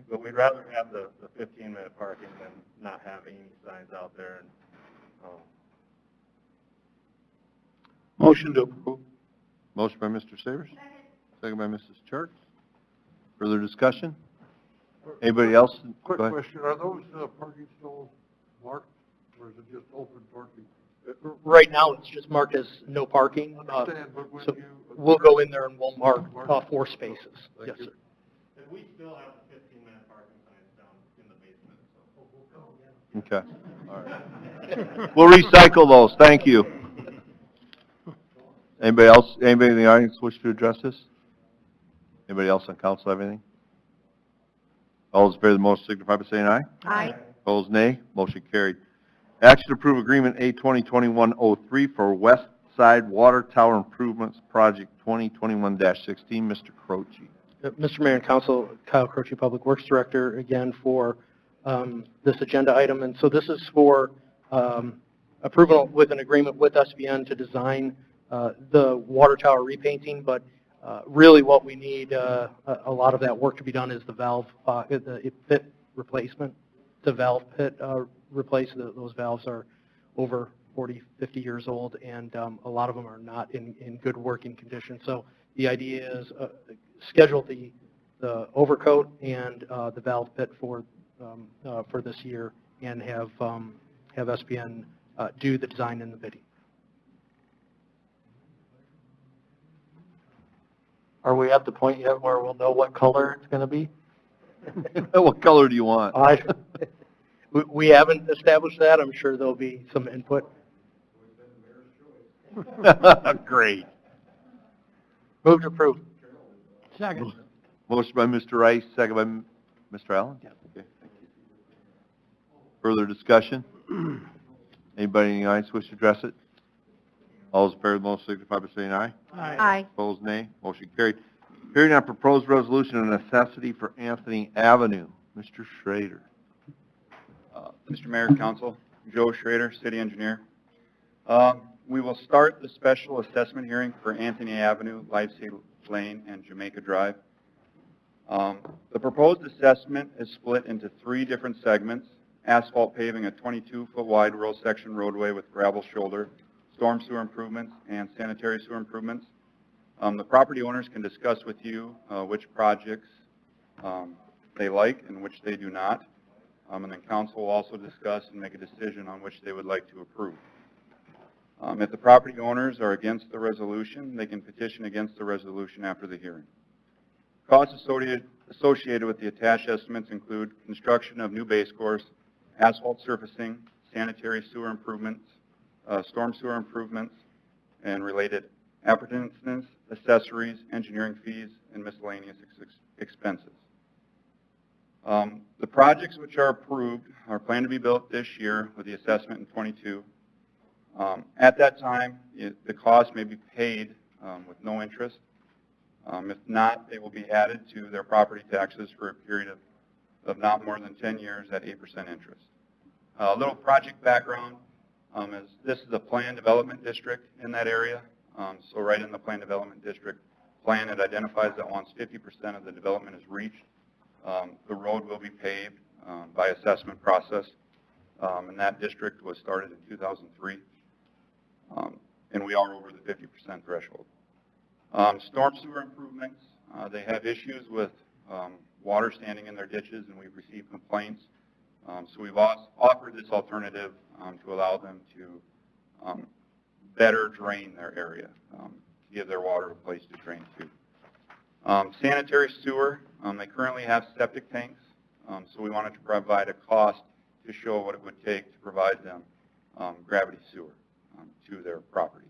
But we'd rather have the 15-minute parking than not have any signs out there. And, Motion to approve. Motion by Mr. Savers, second by Mrs. Church. Further discussion? Anybody else? Quick Go ahead. question, are those parking stalls marked, or is it just open parking? Right now, it's just marked as no parking. Understand, but when So you... we'll go in there and we'll mark 4 spaces. Yes, sir. And we still have the 15-minute parking signs down in the basement. So. Okay, all right. We'll recycle those, thank you. Anybody else, anybody in the audience wish to address this? Anybody else on council have anything? All those in favor of the motion signify by saying aye. Aye. Opposed, nay. Motion carried. Action to approve agreement A 2021-03 for West Side Water Tower Improvements Project 2021-16. Mr. Croce. Mr. Mayor and Council, Kyle Croce, Public Works Director, again for this agenda item. And so this is for approval with an agreement with SBN to design the water tower repainting, but really what we need, a lot of that work to be done is the valve, the pit replacement, the valve pit replaced. Those valves are over 40, 50 years old, and a lot of them are not in good working condition. So the idea is schedule the overcoat and the valve pit for this year, and have SBN do the design and the bidding. Are we at the point yet where we'll know what color it's going to be? What color do you want? We haven't established that. I'm sure there'll be some input. Great. Move to approve. Second. Motion by Mr. Rice, second by Mr. Allen? Yes. Okay, thank you. Further discussion? Anybody in the audience wish to address it? All those in favor of the motion signify by saying aye. Aye. Opposed, nay. Motion carried. Hearing on proposed resolution of necessity for Anthony Avenue. Mr. Schrader. Mr. Mayor, Council, Joe Schrader, City Engineer. We will start the special assessment hearing for Anthony Avenue, Livesay Lane, and Jamaica Drive. The proposed assessment is split into 3 different segments: asphalt paving a 22-foot wide rural section roadway with gravel shoulder, storm sewer improvements, and sanitary sewer improvements. The property owners can discuss with you which projects they like and which they do not. And then council will also discuss and make a decision on which they would like to approve. If the property owners are against the resolution, they can petition against the resolution after the hearing. Costs associated with the attached estimates include construction of new base course, asphalt surfacing, sanitary sewer improvements, storm sewer improvements, and related appurtenances, accessories, engineering fees, and miscellaneous expenses. The projects which are approved are planned to be built this year with the assessment in 22. At that time, the cost may be paid with no interest. If not, they will be added to their property taxes for a period of not more than 10 years at 8% interest. A little project background is this is a planned development district in that area. So right in the planned development district plan, it identifies that once 50% of the development is reached, the road will be paved by assessment process. and that district was started in 2003. And we are over the 50% threshold. Storm sewer improvements, they have issues with water standing in their ditches, and we've received complaints. So we've offered this alternative to allow them to better drain their area, to give their water a place to drain to. Sanitary sewer, they currently have septic tanks, so we wanted to provide a cost to show what it would take to provide them gravity sewer to their properties.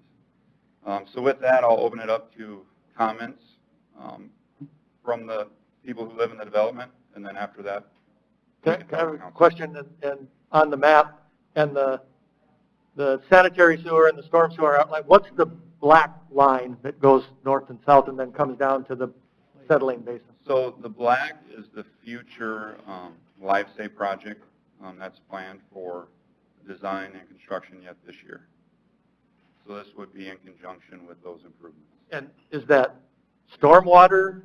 So with that, I'll open it up to comments from the people who live in the development, and then after that. Can I have a question and on the map and the sanitary sewer and the storm sewer outline? What's the black line that goes north and south and then comes down to the settling basin? So the black is the future LifeSave project that's planned for design and construction yet this year. So this would be in conjunction with those improvements. And is that stormwater?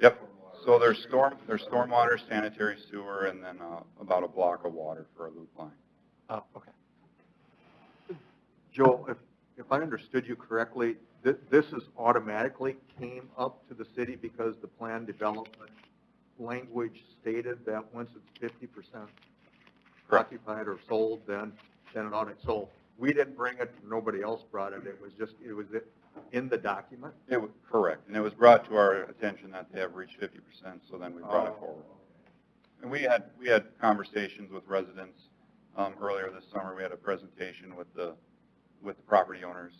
Yep. So there's stormwater, sanitary sewer, and then about a block of water for a loop line. Oh, okay. Joe, if I understood you correctly, this is automatically came up to the city because the plan development language stated that once it's 50% occupied or sold, then it ought to. So we didn't bring it, nobody else brought it, it was in the document? It was correct, and it was brought to our attention that they have reached 50%, so then we brought it forward. And we had conversations with residents earlier this summer. We had a presentation with the property owners,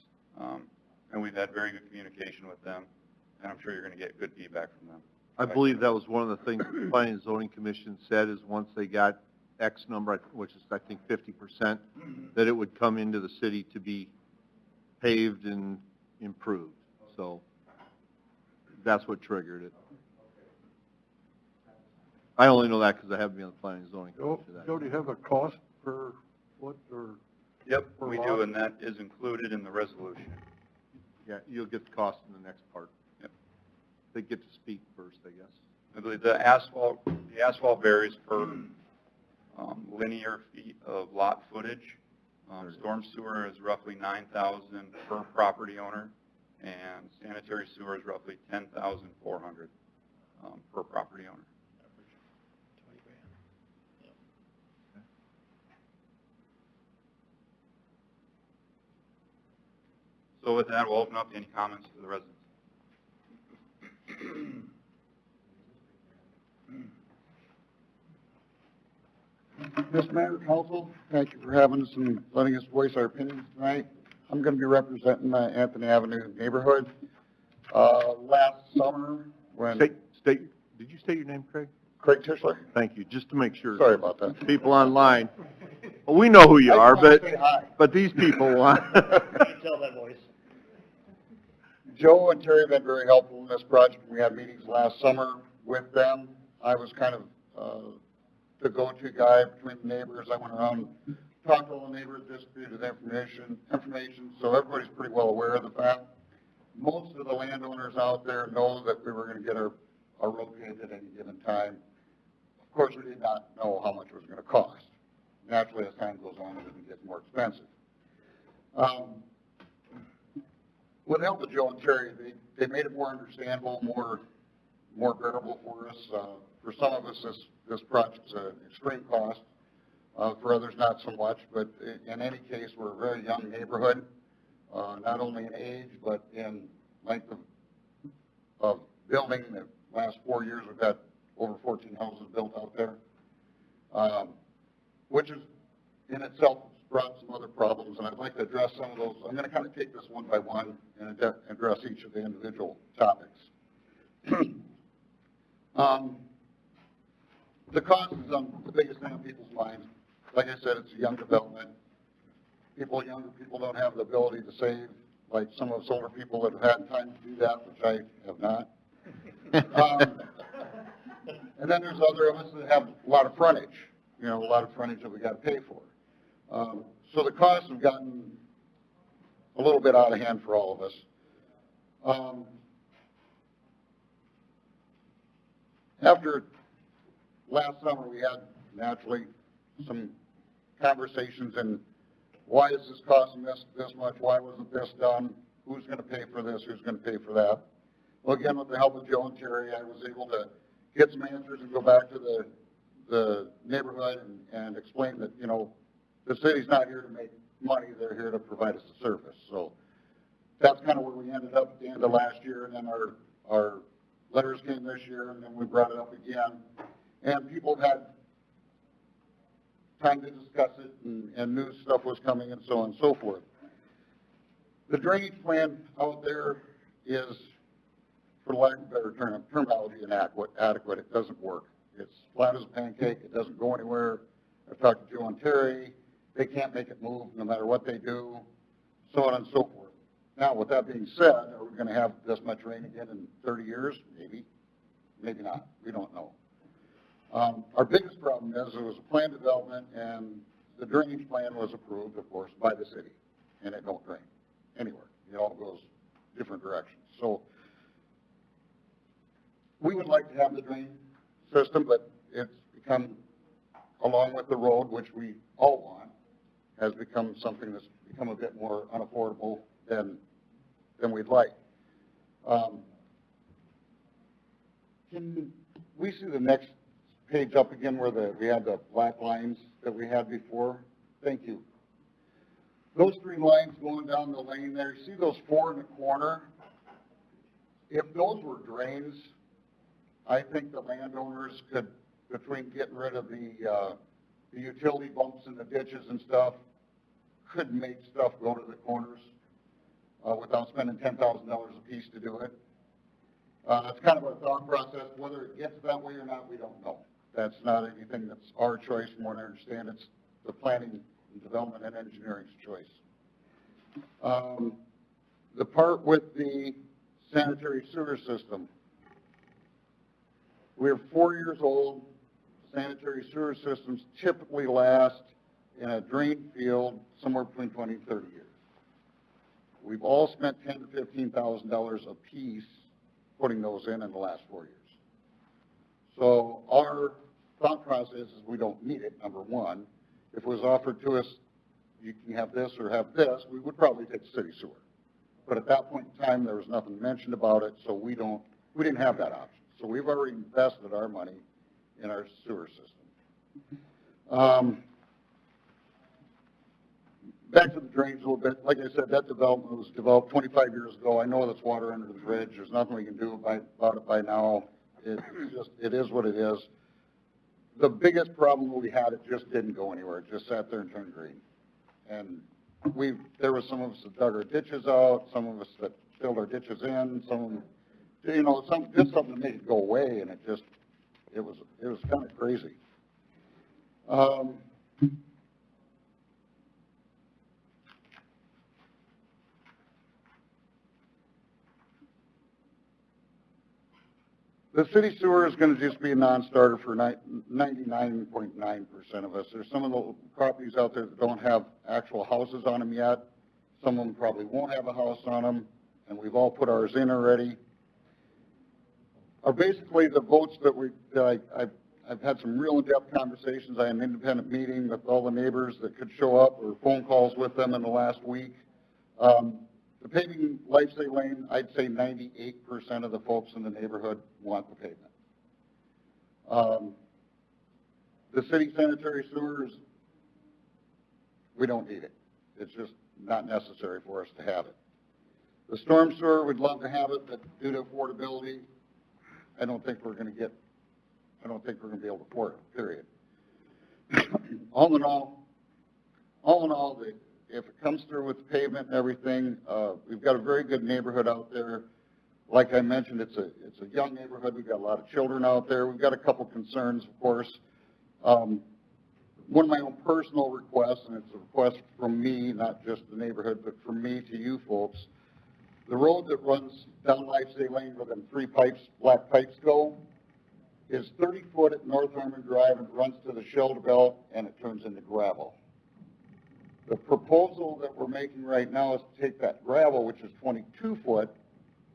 and we've had very good communication with them, and I'm sure you're going to get good feedback from them. I believe that was one of the things the Planning and Zoning Commission said, is once they got X number, which is I think 50%, that it would come into the city to be paved and improved. So that's what triggered it. I only know that because I haven't been on the Planning and Zoning Commission. Joe, do you have a cost per foot or? Yep, we do, and that is included in the resolution. Yeah, you'll get the cost in the next part. Yep. They get to speak first, I guess. I believe the asphalt varies per linear feet of lot footage. Storm sewer is roughly 9,000 per property owner, and sanitary sewer is roughly 10,400 per property owner. So with that, we'll open up to any comments to the residents. Mr. Mayor, Council, thank you for having us and letting us voice our opinions tonight. I'm going to be representing the Anthony Avenue neighborhood. Last summer, when... Did you state your name, Craig? Craig Tischler. Thank you, just to make sure. Sorry about that. People online, well, we know who you are, say but these people want. Tell that voice. Joe and Terry have been very helpful in this project. We had meetings last summer with them. I was kind of the go-to guy between the neighbors. I went around and talked to all the neighbors, distributed information, so everybody's pretty well aware of the fact. Most of the landowners out there know that we were going to get our road paved at any given time. Of course, we did not know how much it was going to cost. Naturally, as time goes on, it gets more expensive. With the help of Joe and Terry, they made it more understandable, more bearable for us. For some of us, this project's an extreme cost. For others, not so much. But in any case, we're a very young neighborhood, not only in age, but in length of building. The last 4 years, we've got over 14 houses built out there, which is in itself brought some other problems, and I'd like to address some of those. I'm going to kind of take this one by one and address each of the individual topics. The cost is the biggest thing on people's minds. Like I said, it's a young development. Younger people don't have the ability to save, like some of us older people that have had time to do that, which I have not. And then there's other of us that have a lot of frontage, a lot of frontage that we got to pay for. So the costs have gotten a little bit out of hand for all of us. After last summer, we had naturally some conversations and why is this costing us this much? Why wasn't this done? Who's going to pay for this? Who's going to pay for that? Well, again, with the help of Joe and Terry, I was able to get some answers and go back to the neighborhood and explain that, you know, the city's not here to make money. They're here to provide us a service. So that's kind of where we ended up at the end of last year. And then our letters came this year, and then we brought it up again. And people have had time to discuss it, and new stuff was coming and so on and so forth. The drainage plan out there is, for lack of a better terminology, inadequate. It doesn't work. It's flat as a pancake. It doesn't go anywhere. I've talked to Joe and Terry. They can't make it move no matter what they do, so on and so forth. Now, with that being said, are we going to have this much rain again in 30 years? Maybe. Maybe not. We don't know. Our biggest problem is there was a plan development, and the drainage plan was approved, of course, by the city, and it don't drain anywhere. It all goes different directions. So we would like to have the drain system, but it's become, along with the road, which we all want, has become something that's become a bit more unaffordable than we'd like. Can we see the next page up again where we had the black lines that we had before? Thank you. Those 3 lines going down the lane there, you see those 4 in the corner? If those were drains, I think the landowners could, between getting rid of the utility bumps and the ditches and stuff, could make stuff go to the corners without spending $10,000 a piece to do it. That's kind of our thought process. Whether it gets that way or not, we don't know. That's not anything that's our choice. From what I understand, it's the planning and development and engineering's choice. The part with the sanitary sewer system, we're 4 years old. Sanitary sewer systems typically last in a drain field somewhere between 20 and 30 years. We've all spent $10,000 to $15,000 a piece putting those in the last 4 years. So our thought process is we don't need it, number one. If it was offered to us, you can have this or have this, we would probably take the city sewer. But at that point in time, there was nothing mentioned about it, so we didn't have that option. So we've already invested our money in our sewer system. Back to the drains a little bit. Like I said, that development was developed 25 years ago. I know that's water under the bridge. There's nothing we can do about it by now. It is what it is. The biggest problem we had, it just didn't go anywhere. It just sat there and turned green. And there was some of us that dug our ditches out, some of us that filled our ditches in, some of them, you know, did something to make it go away, and it was kind of crazy. The city sewer is going to just be a non-starter for 99.9% of us. There's some of the properties out there that don't have actual houses on them yet. Some of them probably won't have a house on them, and we've all put ours in already. Are basically the votes that I've had some real in-depth conversations. I had an independent meeting with all the neighbors that could show up, or phone calls with them in the last week. The paving Lifesay Lane, I'd say 98% of the folks in the neighborhood want the pavement. The city sanitary sewers, we don't need it. It's just not necessary for us to have it. The storm sewer, we'd love to have it, but due to affordability, I don't think we're going to be able to afford it, period. All in all, if it comes through with the pavement and everything, we've got a very good neighborhood out there. Like I mentioned, it's a young neighborhood. We've got a lot of children out there. We've got a couple concerns, of course. One of my own personal requests, and it's a request from me, not just the neighborhood, but from me to you folks. The road that runs down Lifesay Lane where them 3 black pipes go, is 30 foot at North Harmon Drive and runs to the shoulder belt, and it turns into gravel. The proposal that we're making right now is to take that gravel, which is 22 foot,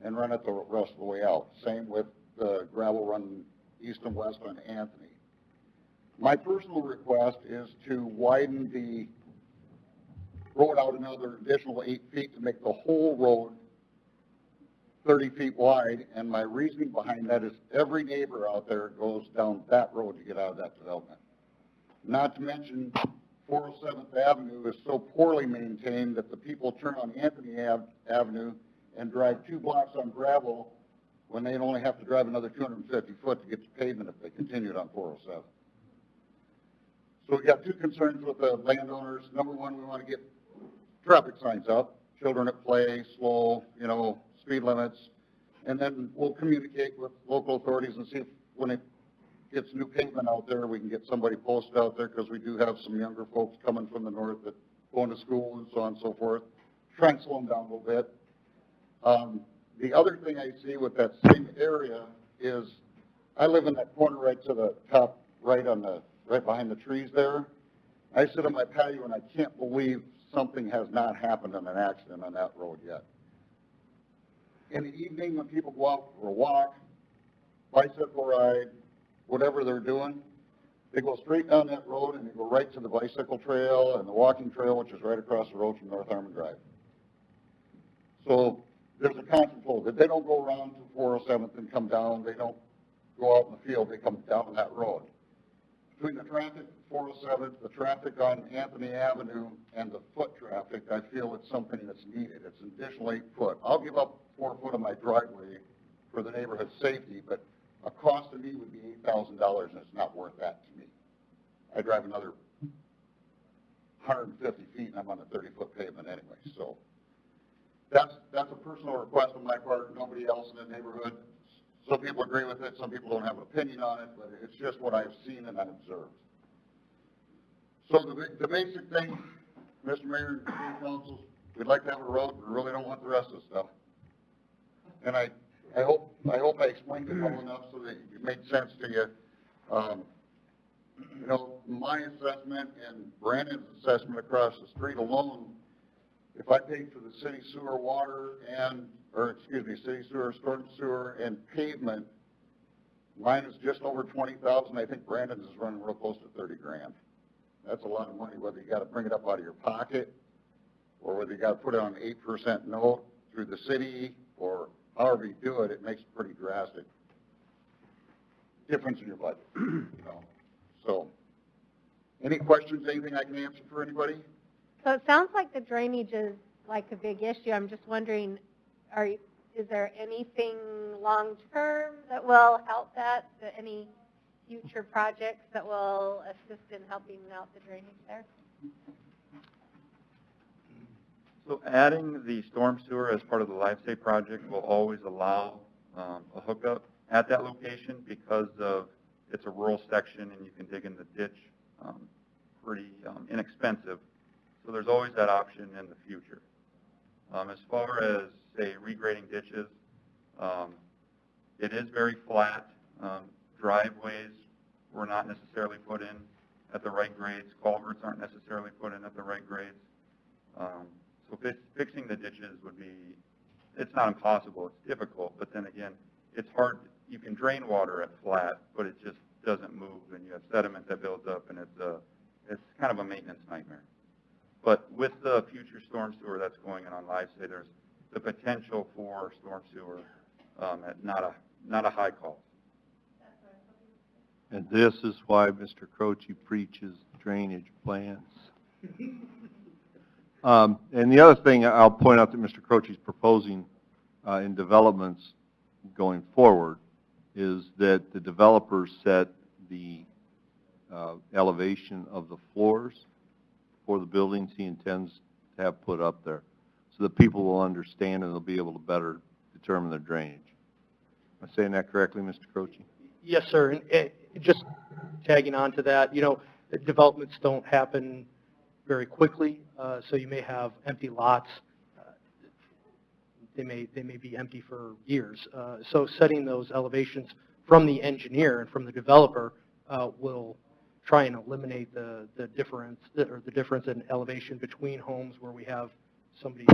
and run it the rest of the way out. Same with the gravel running east and west on Anthony. My personal request is to widen the road out another additional 8 feet to make the whole road 30 feet wide, and my reasoning behind that is every neighbor out there goes down that road to get out of that development. Not to mention 407th Avenue is so poorly maintained that the people turn on Anthony Avenue and drive 2 blocks on gravel when they only have to drive another 250 foot to get to pavement if they continued on 407. So we got 2 concerns with the landowners. Number one, we want to get traffic signs up, children at play, slow, speed limits, and then we'll communicate with local authorities and see if when it gets new pavement out there, we can get somebody posted out there, because we do have some younger folks coming from the north that going to school and so on and so forth. Try and slow them down a little bit. The other thing I see with that same area is I live in that corner right to the top, right behind the trees there. I sit on my patio and I can't believe something has not happened in an accident on that road yet. In the evening, when people go out for a walk, bicycle ride, whatever they're doing, they go straight down that road and they go right to the bicycle trail and the walking trail, which is right across the road from North Harmon Drive. So there's a constant flow. They don't go around to 407th and come down. They don't go out in the field. They come down that road. Between the traffic at 407th, the traffic on Anthony Avenue, and the foot traffic, I feel it's something that's needed. It's an additional 8 foot. I'll give up 4 foot of my driveway for the neighborhood safety, but a cost to me would be $8,000, and it's not worth that to me. I drive another 150 feet, and I'm on a 30-foot pavement anyway. So that's a personal request on my part. Nobody else in the neighborhood. Some people agree with it. Some people don't have an opinion on it, but it's just what I've seen and I've observed. So the basic thing, Mr. Mayor and City Council, we'd like to have a road. We really don't want the rest of the stuff. And I hope I explained it well enough so that it made sense to you. My assessment and Brandon's assessment across the street alone, if I paid for the city sewer water city sewer, storm sewer, and pavement, mine is just over $20,000. I think Brandon's is running real close to $30,000. That's a lot of money, whether you got to bring it up out of your pocket or whether you got to put it on an 8% note through the city, or however you do it, it makes a pretty drastic difference in your budget. So, any questions, anything I can answer for anybody? So it sounds like the drainage is like a big issue. I'm just wondering, is there anything long-term that will help that? Any future projects that will assist in helping out the drainage there? So adding the storm sewer as part of the Life State project will always allow a hookup at that location because it's a rural section and you can dig in the ditch pretty inexpensive. So there's always that option in the future. As far as, say, regrading ditches, it is very flat. Driveways were not necessarily put in at the right grades. Culverts aren't necessarily put in at the right grades. So fixing the ditches would be, it's not impossible, it's difficult, but then again, it's hard. You can drain water at flat, but it just doesn't move, and you have sediment that builds up, and it's kind of a maintenance nightmare. But with the future storm sewer that's going in on Live State, there's the potential for storm sewer at not a high cost. And this is why Mr. Croce preaches drainage plans. And the other thing I'll point out that Mr. Croce is proposing in developments going forward is that the developers set the elevation of the floors for the buildings he intends to have put up there, so that people will understand and they'll be able to better determine their drainage. Am I saying that correctly, Mr. Croce? Yes, sir. And just tagging on to that, developments don't happen very quickly, so you may have empty lots. They may be empty for years. So setting those elevations from the engineer and from the developer will try and eliminate the difference in elevation between homes where we have somebody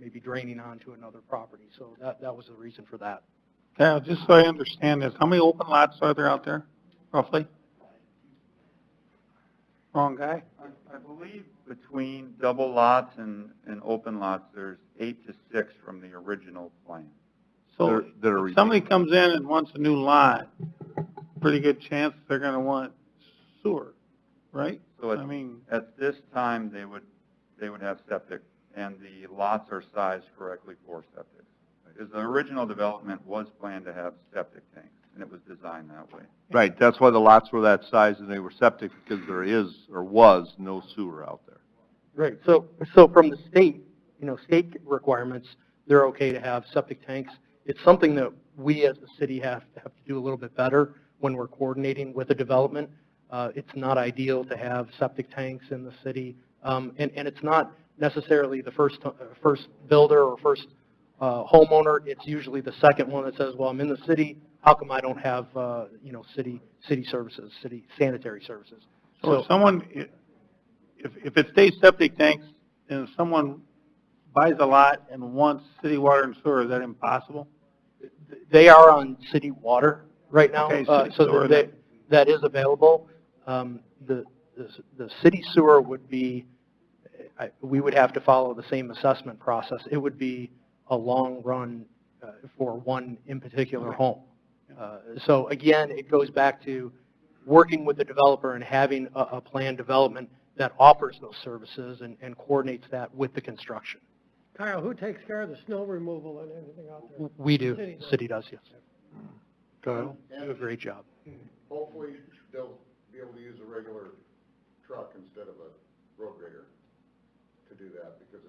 maybe draining onto another property. So that was the reason for that. Now, just so I understand this, how many open lots are there out there, roughly? Wrong guy? I believe between double lots and open lots, there's 8 to 6 from the original plan. So if somebody comes in and wants a new lot, pretty good chance they're gonna want sewer, right? So I mean, at this time, they would have septic, and the lots are sized correctly for septic. Because the original development was planned to have septic tanks, and it was designed that way. Right, that's why the lots were that size and they were septic, because there is, or was, no sewer out there. Right, so from the state, state requirements, they're okay to have septic tanks. It's something that we as the city have to do a little bit better when we're coordinating with a development. It's not ideal to have septic tanks in the city, and it's not necessarily the first builder or first homeowner. It's usually the second one that says, well, I'm in the city, how come I don't have, city services, city sanitary services? so if someone, if it stays septic tanks, and if someone buys a lot and wants city water and sewer, is that impossible? They are on city water right now, Okay, so that is available. The city sewer would be, we would have to follow the same assessment process. It would be a long run for one in particular home. So again, it goes back to working with the developer and having a planned development that offers those services and coordinates that with the construction. Kyle, who takes care of the snow removal and everything out there? We do. City The city does, yes. Kyle? Do a great job. Hopefully, they'll be able to use a regular truck instead of a road grader to do that, because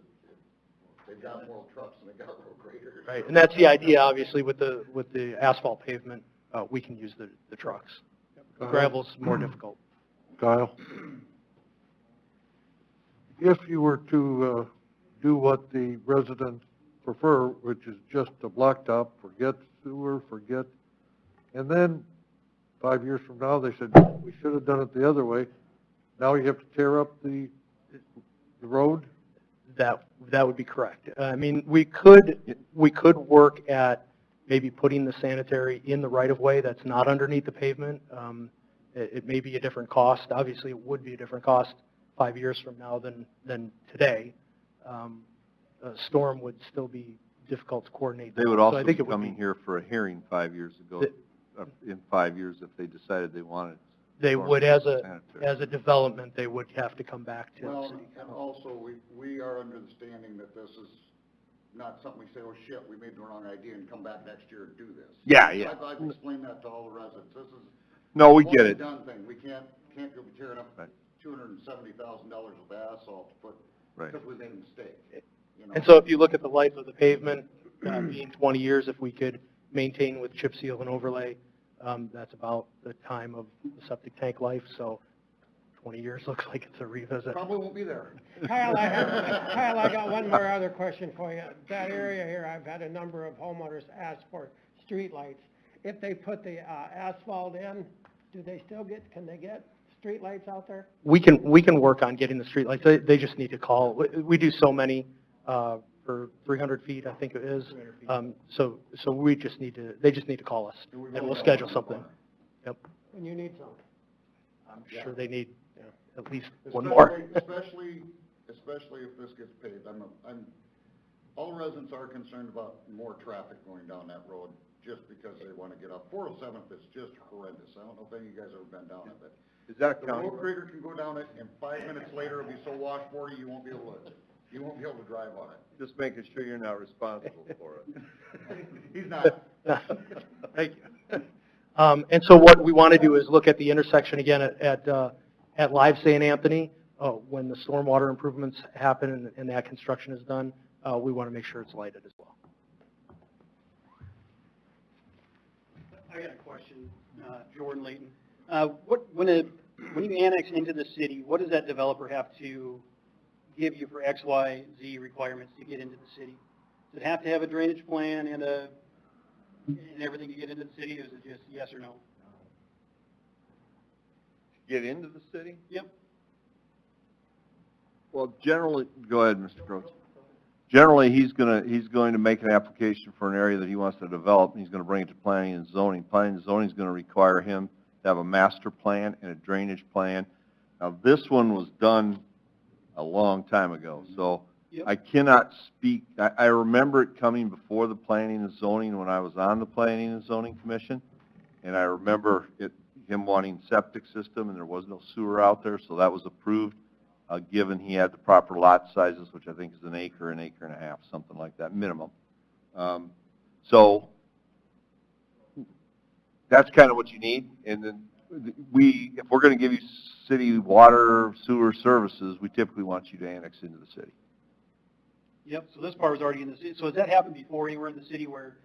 they've got more trucks than they got road graders. Right, and that's the idea, obviously, with the asphalt pavement, we can use the trucks. Gravel's more difficult. Kyle? If you were to do what the residents prefer, which is just a blacktop, forget sewer, and then 5 years from now, they said, we should have done it the other way, now you have to tear up the road? That would be correct. I mean, we could work at maybe putting the sanitary in the right-of-way that's not underneath the pavement. It may be a different cost. Obviously, it would be a different cost 5 years from now than today. A storm would still be difficult to coordinate. They would So also I think be it would coming here for a hearing 5 years ago, in 5 years if they decided they wanted. They would, as sanitary. a development, they would have to come back to the Well, city. and also, we are under the standing that this is not something we say, oh shit, we made the wrong idea and come back next year and do this. Yeah, yeah. I've explained that to all the residents. This is No, we a get it. done thing. We can't go tearing up $270,000 of asphalt to put, Right. because we made a mistake. You know? And so if you look at the life of the pavement, being 20 years, if we could maintain with chip seal and overlay, that's about the time of the septic tank life, so 20 years looks like it's a revisit. Probably won't be there. Kyle, I got one more other question for you. That area here, I've had a number of homeowners ask for streetlights. If they put the asphalt in, can they get streetlights out there? We can work on getting the streetlights. They just need to call. We do so many for 300 feet, I think it is. So they just need to call us, and we'll schedule something. Yep. When you need some. I'm sure they need at least one more. Especially if this gets paved. All residents are concerned about more traffic going down that road just because they want to get up. 407th is just horrendous. I don't know if any of you guys have ever been down it, but Is that the county? road grader can go down it, and 5 minutes later, it'll be so washboardy, you won't be able to drive on it. Just making sure you're not responsible for it. He's not. Thank you. And so what we want to do is look at the intersection again at Live St. Anthony. When the stormwater improvements happen and that construction is done, we want to make sure it's lighted as well. I got a question, Jordan Layton. When you annex into the city, what does that developer have to give you for X, Y, Z requirements to get into the city? Does it have to have a drainage plan and everything to get into the city, or is it just yes or no? Get into the city? Yep. Well, generally, go ahead, Mr. Croce. Generally, he's going to make an application for an area that he wants to develop, and he's going to bring it to planning and zoning. Planning and zoning is going to require him to have a master plan and a drainage plan. Now, this one was done a long time ago, so Yep. I cannot speak, I remember it coming before the planning and zoning when I was on the planning and zoning commission, and I remember him wanting septic system, and there was no sewer out there, so that was approved, given he had the proper lot sizes, which I think is an acre and a half, something like that, minimum. So that's kind of what you need, and then if we're going to give you city water, sewer services, we typically want you to annex into the city. Yep, so this part was already in the city. So has that happened before anywhere in the city where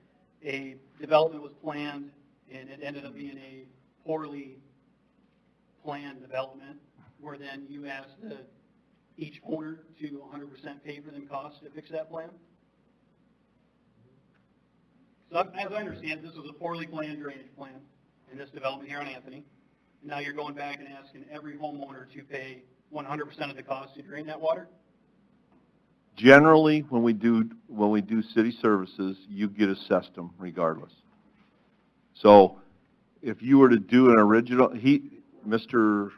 a development was planned and it ended up being a poorly planned development, where then you asked each owner to 100% pay for them costs to fix that plan? So as I understand, this was a poorly planned drainage plan in this development here on Anthony. And now you're going back and asking every homeowner to pay 100% of the cost to drain that water? Generally, when we do city services, you get assessed them regardless. So if you were to do an original, Mr.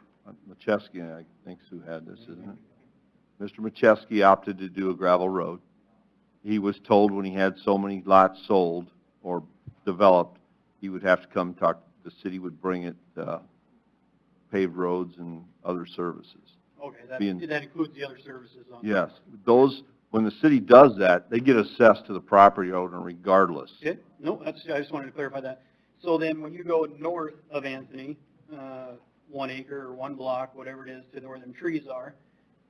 Macheski, I think who had this, isn't it? Mr. Macheski opted to do a gravel road. He was told when he had so many lots sold or developed, he would have to come talk, the city would bring it, paved roads and other services. Okay, that includes the other services on Yes, when the city does that, they get assessed to the property owner regardless. Okay, no, I just wanted to clarify that. So then when you go north of Anthony, 1 acre or 1 block, whatever it is, to where them trees are,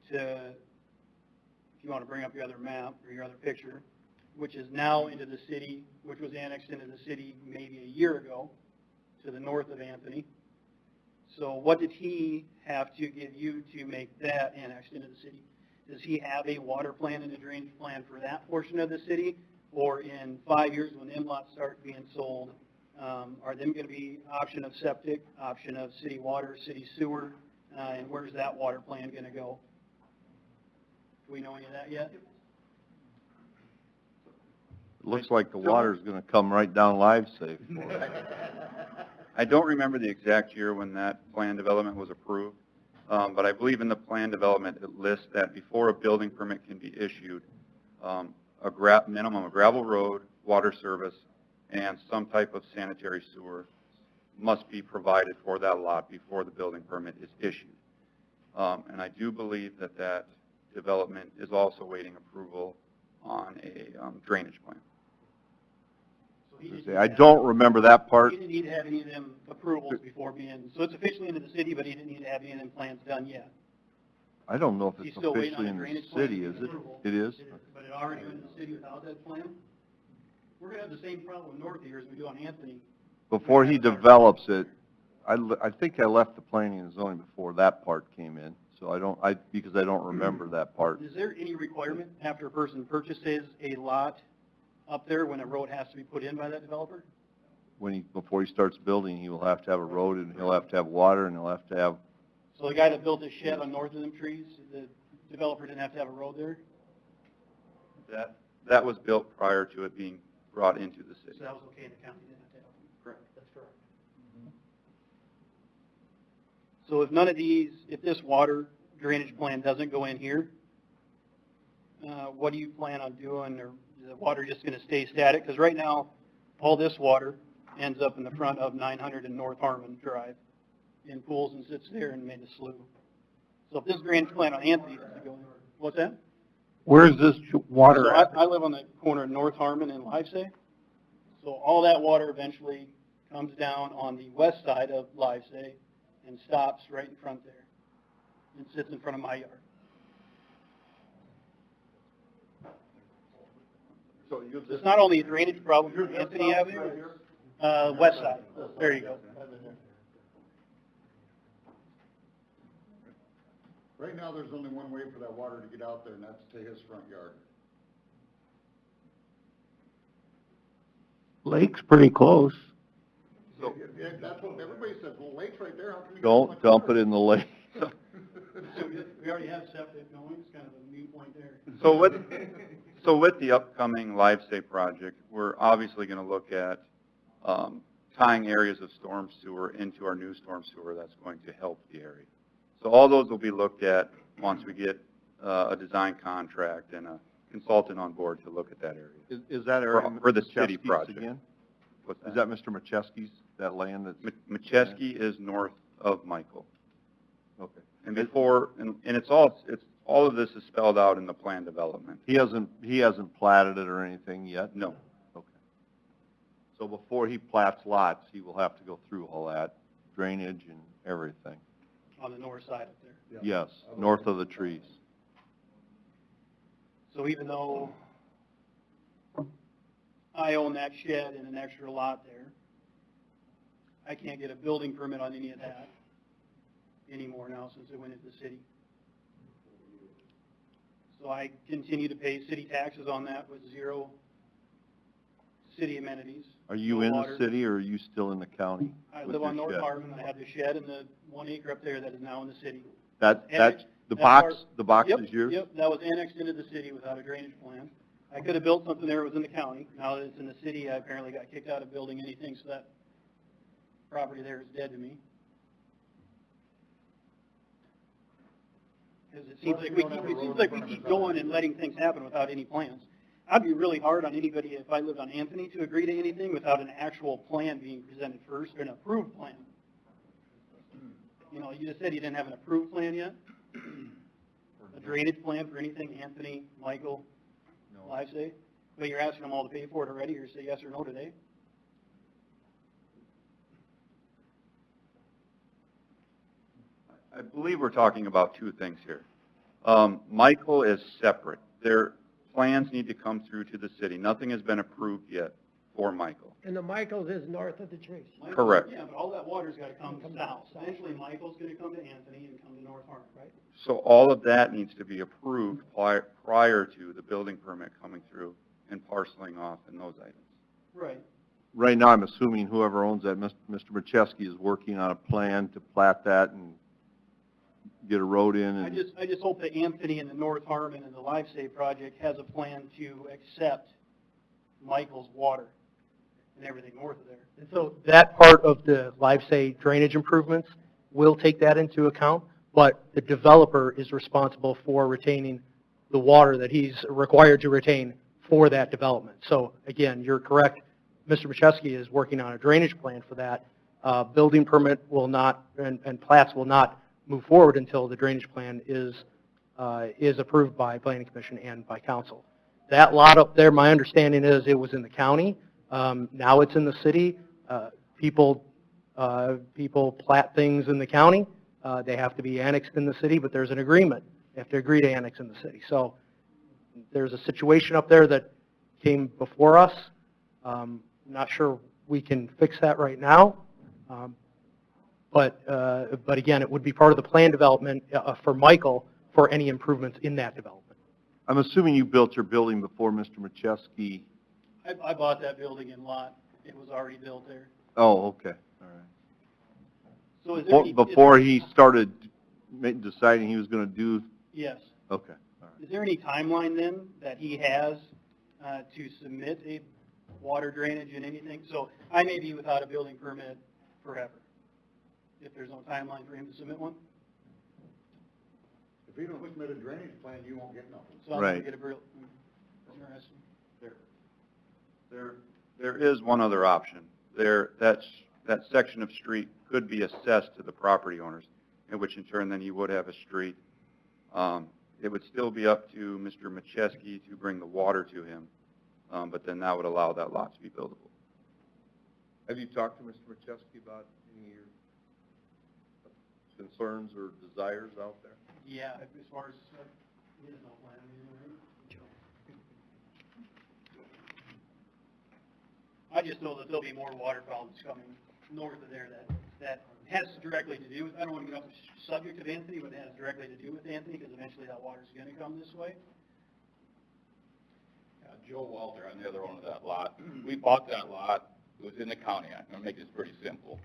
if you want to bring up your other map or your other picture, which is now into the city, which was annexed into the city maybe a year ago, to the north of Anthony. So what did he have to give you to make that annexed into the city? Does he have a water plan and a drainage plan for that portion of the city? Or in 5 years when them lots start being sold, are them going to be option of septic, option of city water, city sewer, and where's that water plan going to go? Do we know any of that yet? It looks like the water's going to come right down LiveSafe. I don't remember the exact year when that plan development was approved, but I believe in the plan development it lists that before a building permit can be issued, minimum a gravel road, water service, and some type of sanitary sewer must be provided for that lot before the building permit is issued. And I do believe that development is also waiting approval on a drainage plan. I don't remember that part. He didn't need to have any of them approvals before being, so it's officially into the city, but he didn't need to have any of them plans done yet. I don't know if He's it's still waiting on officially the in the drainage plan city, to is get it? approval. It is? But it already went in the city without that plan? We're going to have the same problem north here as we do on Anthony. Before he develops it, I think I left the planning and zoning before that part came in, so because I don't remember that part. Is there any requirement after a person purchases a lot up there when a road has to be put in by that developer? Before he starts building, he will have to have a road, and he'll have to have water, and he'll have to have. So the guy that built his shed on north of them trees, the developer didn't have to have a road there? That was built prior to it being brought into the city. So that was okay in the county, didn't have to have them? Correct, that's correct. So if none of these, if this water drainage plan doesn't go in here, what do you plan on doing, or is the water just going to stay static? Because right now, all this water ends up in the front of 900 and North Harmon Drive in pools and sits there and made a slough. So if this drainage plan on Anthony doesn't go in, what's that? Where's this water So at? I live on the corner of North Harmon and Livesay. So all that water eventually comes down on the west side of Livesay and stops right in front there and sits in front of my yard. So It's not only a drainage problem for Anthony Avenue, it's west side. There you go. Right now, there's only one way for that water to get out there, and that's to his front yard. Lake's pretty close. So, yeah, that's what everybody says, well, lake's right there, how can you? Don't dump it in the lake. So we already have septic going, it's kind of a moot point there. So with the upcoming LiveSafe project, we're obviously going to look at tying areas of storm sewer into our new storm sewer that's going to help the area. So all those will be looked at once we get a design contract and a consultant on board to look at that area. Is that area For the city Machewski's project. again? What's Is that Mr. Machewski's, that land that's? Machewski is north of Michael. Okay. And before, and it's all of this is spelled out in the plan development. He hasn't platted it or anything yet? No. Okay. So before he plats lots, he will have to go through all that drainage and everything? On the north side up there. Yes, north of the trees. So even though I own that shed and an extra lot there, I can't get a building permit on any of that anymore now since it went into the city. So I continue to pay city taxes on that with 0 city amenities. Are you no in water. the city or are you still in the county? I with live on your North shed? Harmon, I have the shed and the 1 acre up there that is now in the city. The That box yep, is yours? Yep, that was annexed into the city without a drainage plan. I could have built something there, it was in the county. Now that it's in the city, I apparently got kicked out of building anything, so that property there is dead to me. Because it seems like we keep going and letting things happen without any plans. I'd be really hard on anybody if I lived on Anthony to agree to anything without an actual plan being presented first, or an approved plan. You know, you just said you didn't have an approved plan yet? A drainage plan for anything, Anthony, Michael, Livesay? But you're asking them all to pay for it already, or say yes or no today? I believe we're talking about two things here. Michael is separate. Their plans need to come through to the city. Nothing has been approved yet for Michael. And the Michaels is north of the trees. Correct. Yeah, but all that water's got to come south. Eventually, Michael's going to come to Anthony and come to North Harmon, right? So all of that needs to be approved prior to the building permit coming through and parceling off and those items. Right. Right now, I'm assuming whoever owns that, Mr. Machewski, is working on a plan to plat that and get a road in and... I just hope that Anthony and the North Harmon and the Livesay project has a plan to accept Michael's water and everything north of there. And so that part of the Livesay drainage improvements will take that into account, but the developer is responsible for retaining the water that he's required to retain for that development. So again, you're correct. Mr. Machewski is working on a drainage plan for that. Building permit will not, and plats will not move forward until the drainage plan is approved by Planning Commission and by council. That lot up there, my understanding is it was in the county. Now it's in the city. People plat things in the county. They have to be annexed in the city, but there's an agreement. They have to agree to annex in the city. So there's a situation up there that came before us. Not sure we can fix that right now. But again, it would be part of the plan development for Michael for any improvements in that development. I'm assuming you built your building before Mr. Machewski... I bought that building in lot. It was already built there. Oh, okay, all right. So is there any... Before he started deciding he was going to do... Yes. Okay, all right. Is there any timeline then that he has to submit a water drainage and anything? So I may be without a building permit forever, if there's no timeline for him to submit one? If you don't submit a drainage plan, you won't get nothing. So I'm going to get a real... Interesting. There is one other option. That section of street could be assessed to the property owners, in which in turn then you would have a street. It would still be up to Mr. Machewski to bring the water to him, but then that would allow that lot to be buildable. Have you talked to Mr. Machewski about any of your concerns or desires out there? Yeah, as far as he has no plan. I just know that there'll be more water problems coming north of there that has directly to do with, I don't want to get off the subject of Anthony, but it has directly to do with Anthony, because eventually that water's going to come this way. Joe Walter on the other one of that lot. We bought that lot. It was in the county. I'm going to make this pretty simple.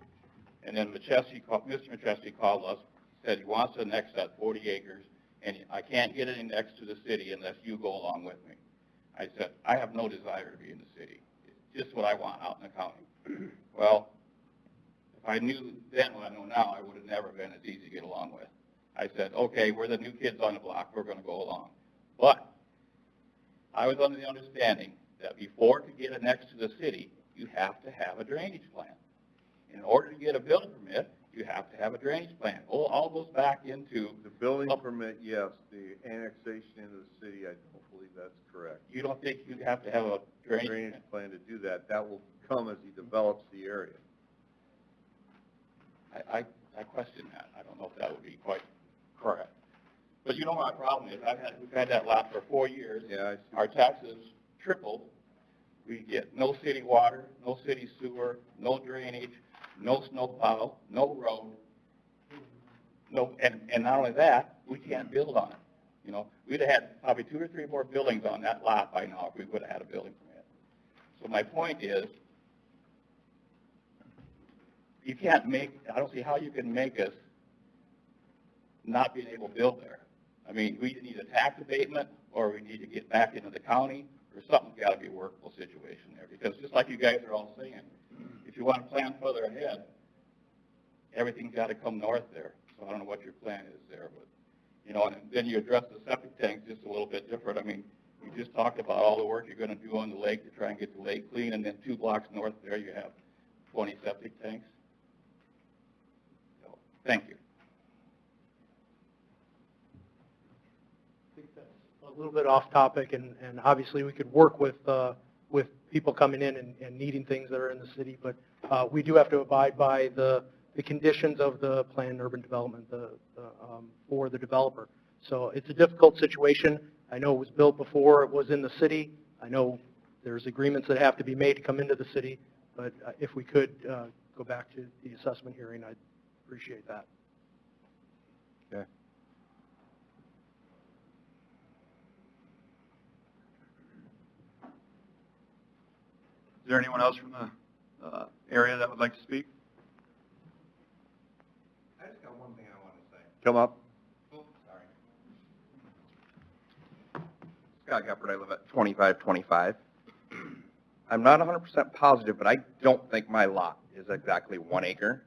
And then Mr. Machewski called us, said he wants to annex that 40 acres, and I can't get it annexed to the city unless you go along with me. I said, I have no desire to be in the city. It's just what I want out in the county. Well, if I knew then what I know now, I would have never been as easy to get along with. I said, okay, we're the new kids on the block, we're gonna go along. But I was under the understanding that before to get annexed to the city, you have to have a drainage plan. In order to get a building permit, you have to have a drainage plan. All goes back into. The building permit, yes. The annexation into the city, I don't believe that's correct. You don't think you have to have a Drainage plan to do that. That will come as he develops the area. I question that. I don't know if that would be quite correct. But you know my problem is, we've had that lot for 4 years. Yeah, I see. Our taxes tripled. We get no city water, no city sewer, no drainage, no snowplow, no road, and not only that, we can't build on it. You know, we'd have had probably 2 or 3 more buildings on that lot by now if we would have had a building permit. So my point is, you can't I don't see how you can make us not being able to build there. I mean, we need a tax abatement, or we need to get back into the county, or something's got to be a workable situation there. Because just like you guys are all saying, if you want to plan further ahead, everything's got to come north there. So I don't know what your plan is there, but, you know, and then you address the septic tanks just a little bit different. I mean, you just talked about all the work you're going to do on the lake to try and get the lake clean, and then 2 blocks north there you have 20 septic tanks. So, thank you. I think that's a little bit off topic, and obviously we could work with people coming in and needing things that are in the city, but we do have to abide by the conditions of the planned urban development for the developer. So it's a difficult situation. I know it was built before it was in the city. I know there's agreements that have to be made to come into the city, but if we could go back to the assessment hearing, I'd appreciate that. Okay. Is there anyone else from the area that would like to speak? I just got one thing I want to say. Come up. Oh, sorry. Scott Guppert, I live at 2525. I'm not 100% positive, but I don't think my lot is exactly 1 acre.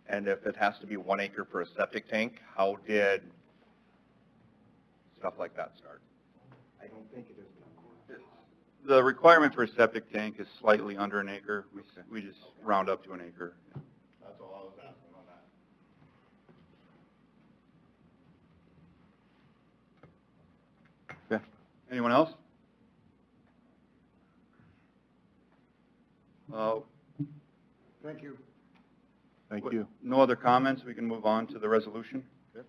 And if it has to be 1 acre for a septic tank, how did stuff like that start? I don't think it is. The requirement for a septic tank is slightly under 1 acre. We just round up to 1 acre. That's all I was asking on that. Okay. Anyone else? Thank you. Thank you. No other comments? We can move on to the resolution. Okay.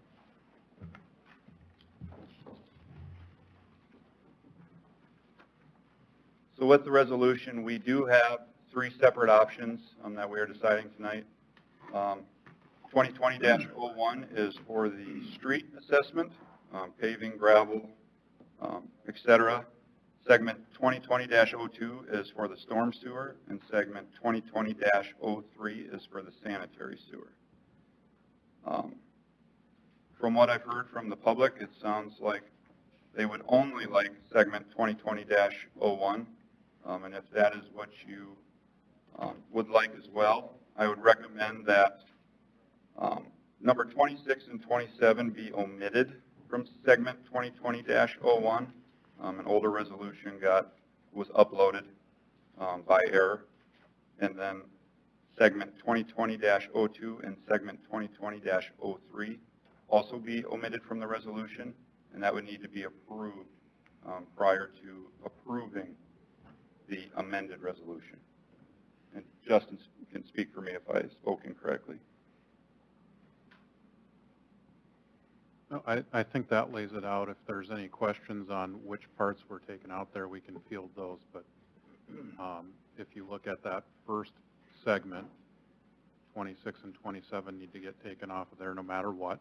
So with the resolution, we do have 3 separate options that we are deciding tonight. 2020-01 is for the street assessment, paving, gravel, et cetera. Segment 2020-02 is for the storm sewer, and segment 2020-03 is for the sanitary sewer. From what I've heard from the public, it sounds like they would only like segment 2020-01. And if that is what you would like as well, I would recommend that number 26 and 27 be omitted from segment 2020-01. An older resolution was uploaded by error. And then segment 2020-02 and segment 2020-03 also be omitted from the resolution, and that would need to be approved prior to approving the amended resolution. And Justin can speak for me if I spoke incorrectly. No, I think that lays it out. If there's any questions on which parts were taken out there, we can field those. But if you look at that first segment, 26 and 27 need to get taken off of there no matter what,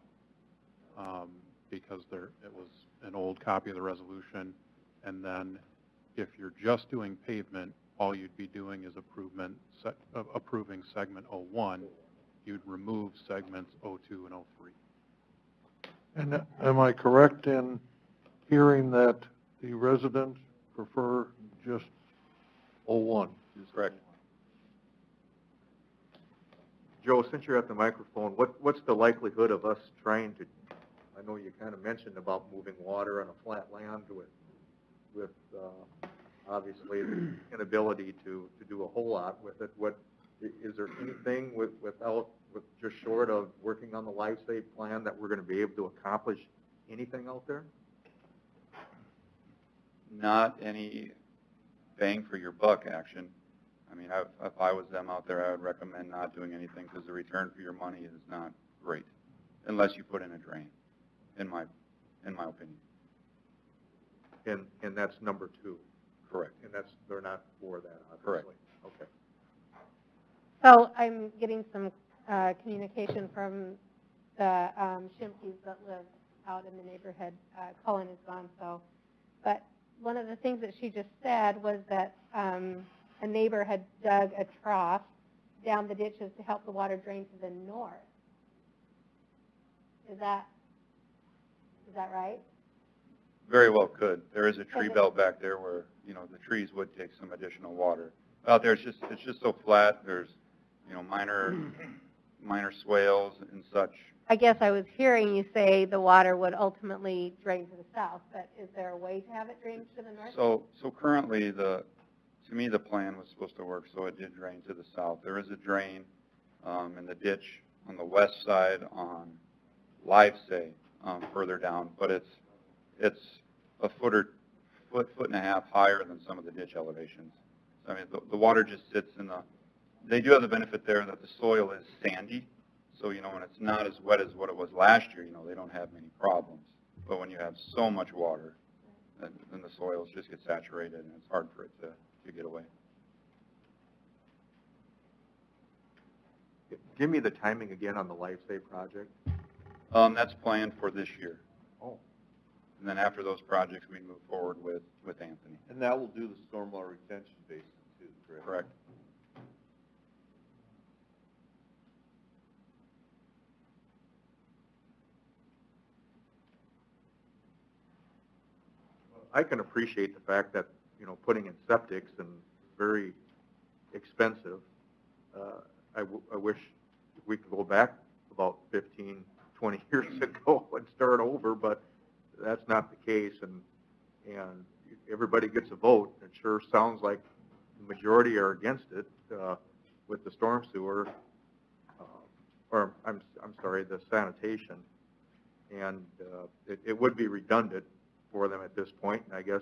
because it was an old copy of the resolution. And then if you're just doing pavement, all you'd be doing is approving segment 01. You'd remove segments 02 and 03. And am I correct in hearing that the residents prefer just 01? That's correct. Joe, since you're at the microphone, what's the likelihood of us trying to, I know you kind of mentioned about moving water on a flat land with obviously the inability to do a whole lot with it. Is there anything with just short of working on the Life Save plan that we're going to be able to accomplish anything out there? Not any bang for your buck action. I mean, if I was them out there, I would recommend not doing anything because the return for your money is not great unless you put in a drain, in my opinion. And that's number 2. Correct. And they're not for that, obviously. Correct. Okay. So I'm getting some communication from the Shimkees that live out in the neighborhood. Cullen is gone, so. But one of the things that she just said was that a neighbor had dug a trough down the ditches to help the water drain to the north. Is that right? Very well could. There is a tree belt back there where, the trees would take some additional water. Out there, it's just so flat. There's, minor swales and such. I guess I was hearing you say the water would ultimately drain to the south, but is there a way to have it drain to the north? So currently, to me, the plan was supposed to work, so it did drain to the south. There is a drain in the ditch on the west side on Livesay, further down, but it's a foot and a half higher than some of the ditch elevations. So, I mean, the water just sits they do have the benefit there that the soil is sandy, so, when it's not as wet as what it was last year, they don't have many problems. But when you have so much water, then the soils just get saturated and it's hard for it to get away. Give me the timing again on the Life Save project. That's planned for this year. Oh. And then after those projects, we move forward with Anthony. And that will do the stormwater retention basin too, correct? Correct. I can appreciate the fact that, putting in septics and very expensive. I wish we could go back about 15, 20 years ago and start over, but that's not the case. And everybody gets a vote. It sure sounds like the majority are against it with the storm sewer, or I'm sorry, the sanitation. And it would be redundant for them at this point. And I guess,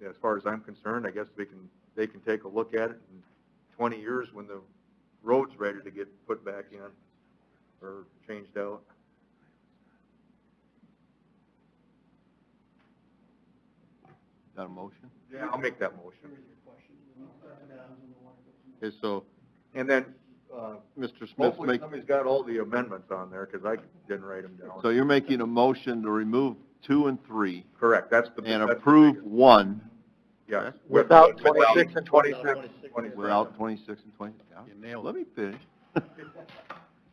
as far as I'm concerned, I guess they can take a look at it in 20 years when the road's ready to get put back in or changed out. Got a motion? Yeah, I'll make that motion. Okay, so, And then, Mr. Smith, hopefully somebody's got all the amendments on there, because I didn't write them down. so you're making a motion to remove 2 and 3 Correct, and approve 1 Yes. Without 26 and 27. without 26 and 20. Yeah. Let me finish.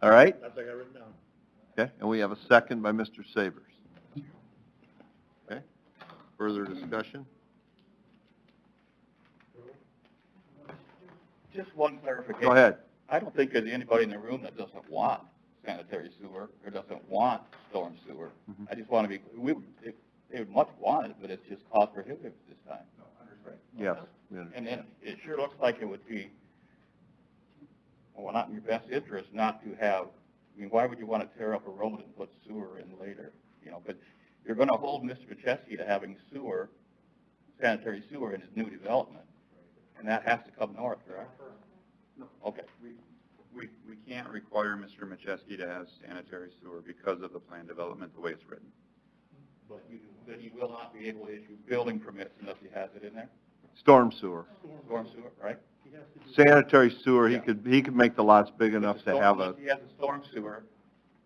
All right? That's what I got written down. Okay, and we have a second by Mr. Savers. Okay, further discussion? Just one clarification. Go ahead. I don't think there's anybody in the room that doesn't want sanitary sewer or doesn't want storm sewer. Mhm. I just want to be, they would much want it, but it's just cost prohibitive this time. Yes. we understand. And then it sure looks like it would be, well, not in your best interest not to have, why would you want to tear up a road and put sewer in later? But you're going to hold Mr. Macheski to having sanitary sewer in his new development. And that has to come north, correct? No. Okay. We can't require Mr. Macheski to have sanitary sewer because of the plan development, the way it's written. But he will not be able to issue building permits unless he has it in there? Storm sewer. Storm sewer, right? Sanitary sewer, he could make the lots big enough to have a, If he has a storm sewer,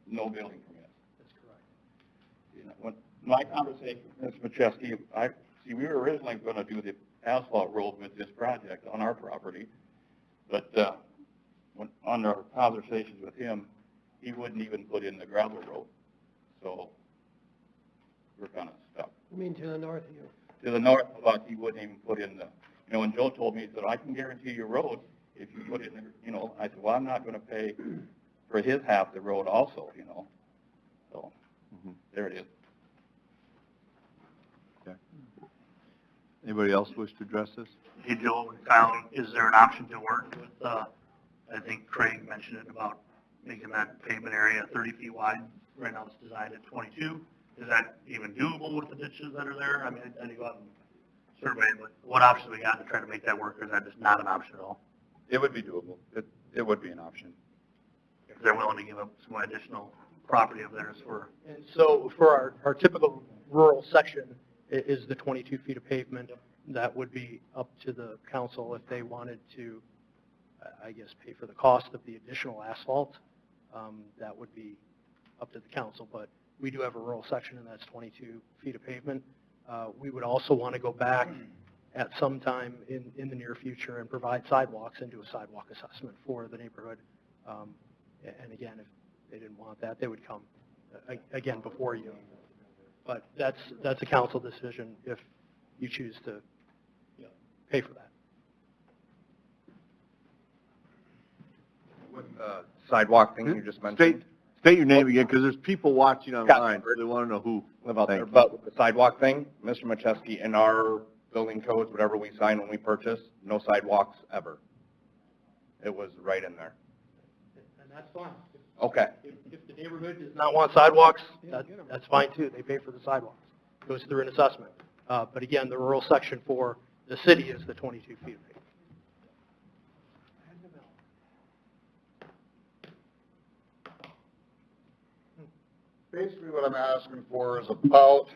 no building permits. That's correct. When my conversation with Mr. Macheski, we were originally going to do the asphalt road with this project on our property, but on our conversations with him, he wouldn't even put in the gravel road. So we're kind of stuck. You mean to the north of you? To the north, but he wouldn't even put in when Joe told me, he said, I can guarantee your road if you put in, I said, well, I'm not going to pay for his half of the road also, you know. So, there it is. Okay. Anybody else wish to address this? Hey, Joe and Kyle, is there an option to work with, I think Craig mentioned it about making that pavement area 30 feet wide. Right now it's designed at 22. Is that even doable with the ditches that are there? I mean, I go out and survey, but what options we got to try to make that work, or is that just not an option at all? It would be doable. It would be an option. If they're willing to give up some additional property of theirs for. And so for our typical rural section is the 22 feet of pavement. That would be up to the council if they wanted to, I guess, pay for the cost of the additional asphalt. That would be up to the council, but we do have a rural section, and that's 22 feet of pavement. We would also want to go back at some time in the near future and provide sidewalks and do a sidewalk assessment for the neighborhood. And again, if they didn't want that, they would come again before you. But that's a council decision if you choose to pay for that. With the sidewalk thing you just mentioned. State your name again, because there's people watching online, so they want to know who. Live out there. But with the sidewalk thing, Mr. Macheski, in our building codes, whatever we sign when we purchase, no sidewalks ever. It was right in there. And that's fine. Okay. If the neighborhood does not want sidewalks, that's fine too. They pay for the sidewalks. It goes through an assessment. But again, the rural section for the city is the 22 feet of pavement. Basically, what I'm asking for is about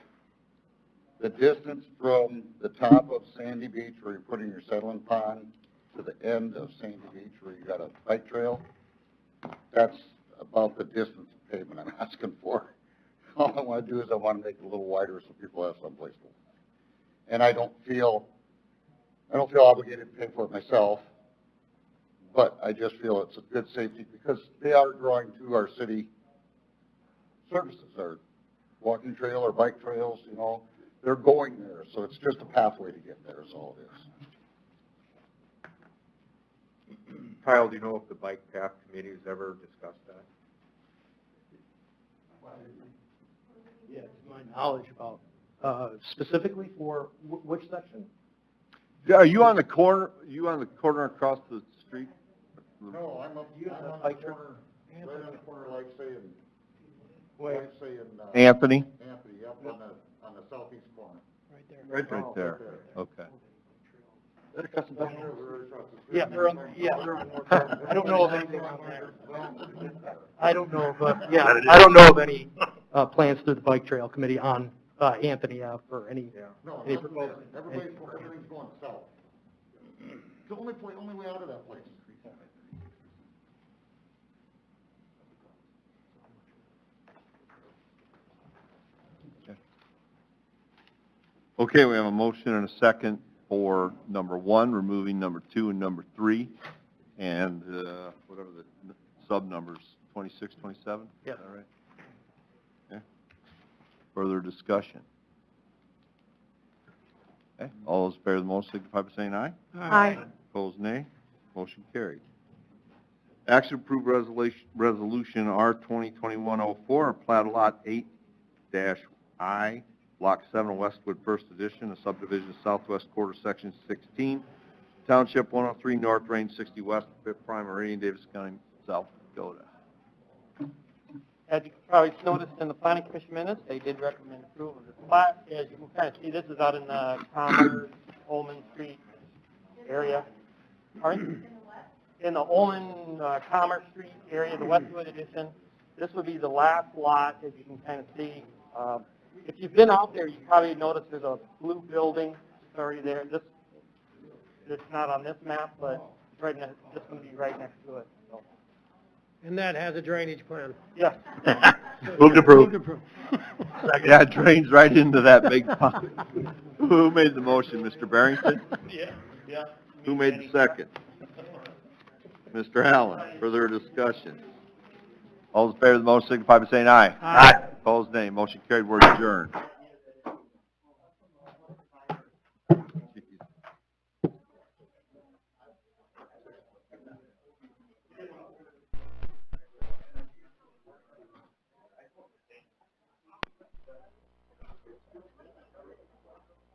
the distance from the top of Sandy Beach, where you're putting your settling pond, to the end of Sandy Beach, where you got a bike trail. That's about the distance of pavement I'm asking for. All I want to do is I want to make it a little wider so people have someplace to walk. And I don't feel obligated to pay for it myself, but I just feel it's a good safety because they are drawing to our city services, our walking trail or bike trails, you know, they're going there, so it's just a pathway to get there is all it is. Kyle, do you know if the bike path committee has ever discussed that? Yeah, to my knowledge about, specifically for which section? Are you on the corner, across the street? No, I'm up on the corner, right on the corner, like say in Anthony? Anthony, yep, on the southeast corner. Right there. Right there, okay. Is that a custom building? Yeah, they're on North Road. I don't know of anything on there. I don't know of any plans through the bike trail committee on Anthony Ave or any. No, any everybody's going south. It's the only way out of that place. Okay, we have a motion and a second for number 1, removing number 2 and number 3, and whatever the sub numbers, 26, 27? Yeah. Is that right? Okay. Further discussion? Okay, all those in favor of the motion signify by saying aye. Aye. Opposed, nay. Motion carried. Action to approve resolution R 2021-04, plat lot 8-I, Block 7, Westwood First Edition, a subdivision southwest quarter, section 16, Township 103 North, Range 60 West, 5th Prime Meridian, Davis County, South Dakota. As you probably noticed in the planning commission minutes, they did recommend approval of this plat. As you can kind of see, this is out in the Commerce, Holman Street area. Pardon? In the Olin Commerce Street area, the Westwood Edition. This would be the last lot, as you can kind of see. If you've been out there, you probably noticed there's a blue building already there. It's not on this map, but it's right next, this one would be right next to it. So. And that has a drainage plan. Yeah. Move to approve. Move to approve. Yeah, it drains right into that big pond. Who made the motion, Mr. Barrington? Yeah. Who made the second? Mr. Allen, further discussion. All those in favor of the motion signify by saying aye. Aye. Opposed, nay. Motion carried, we're adjourned.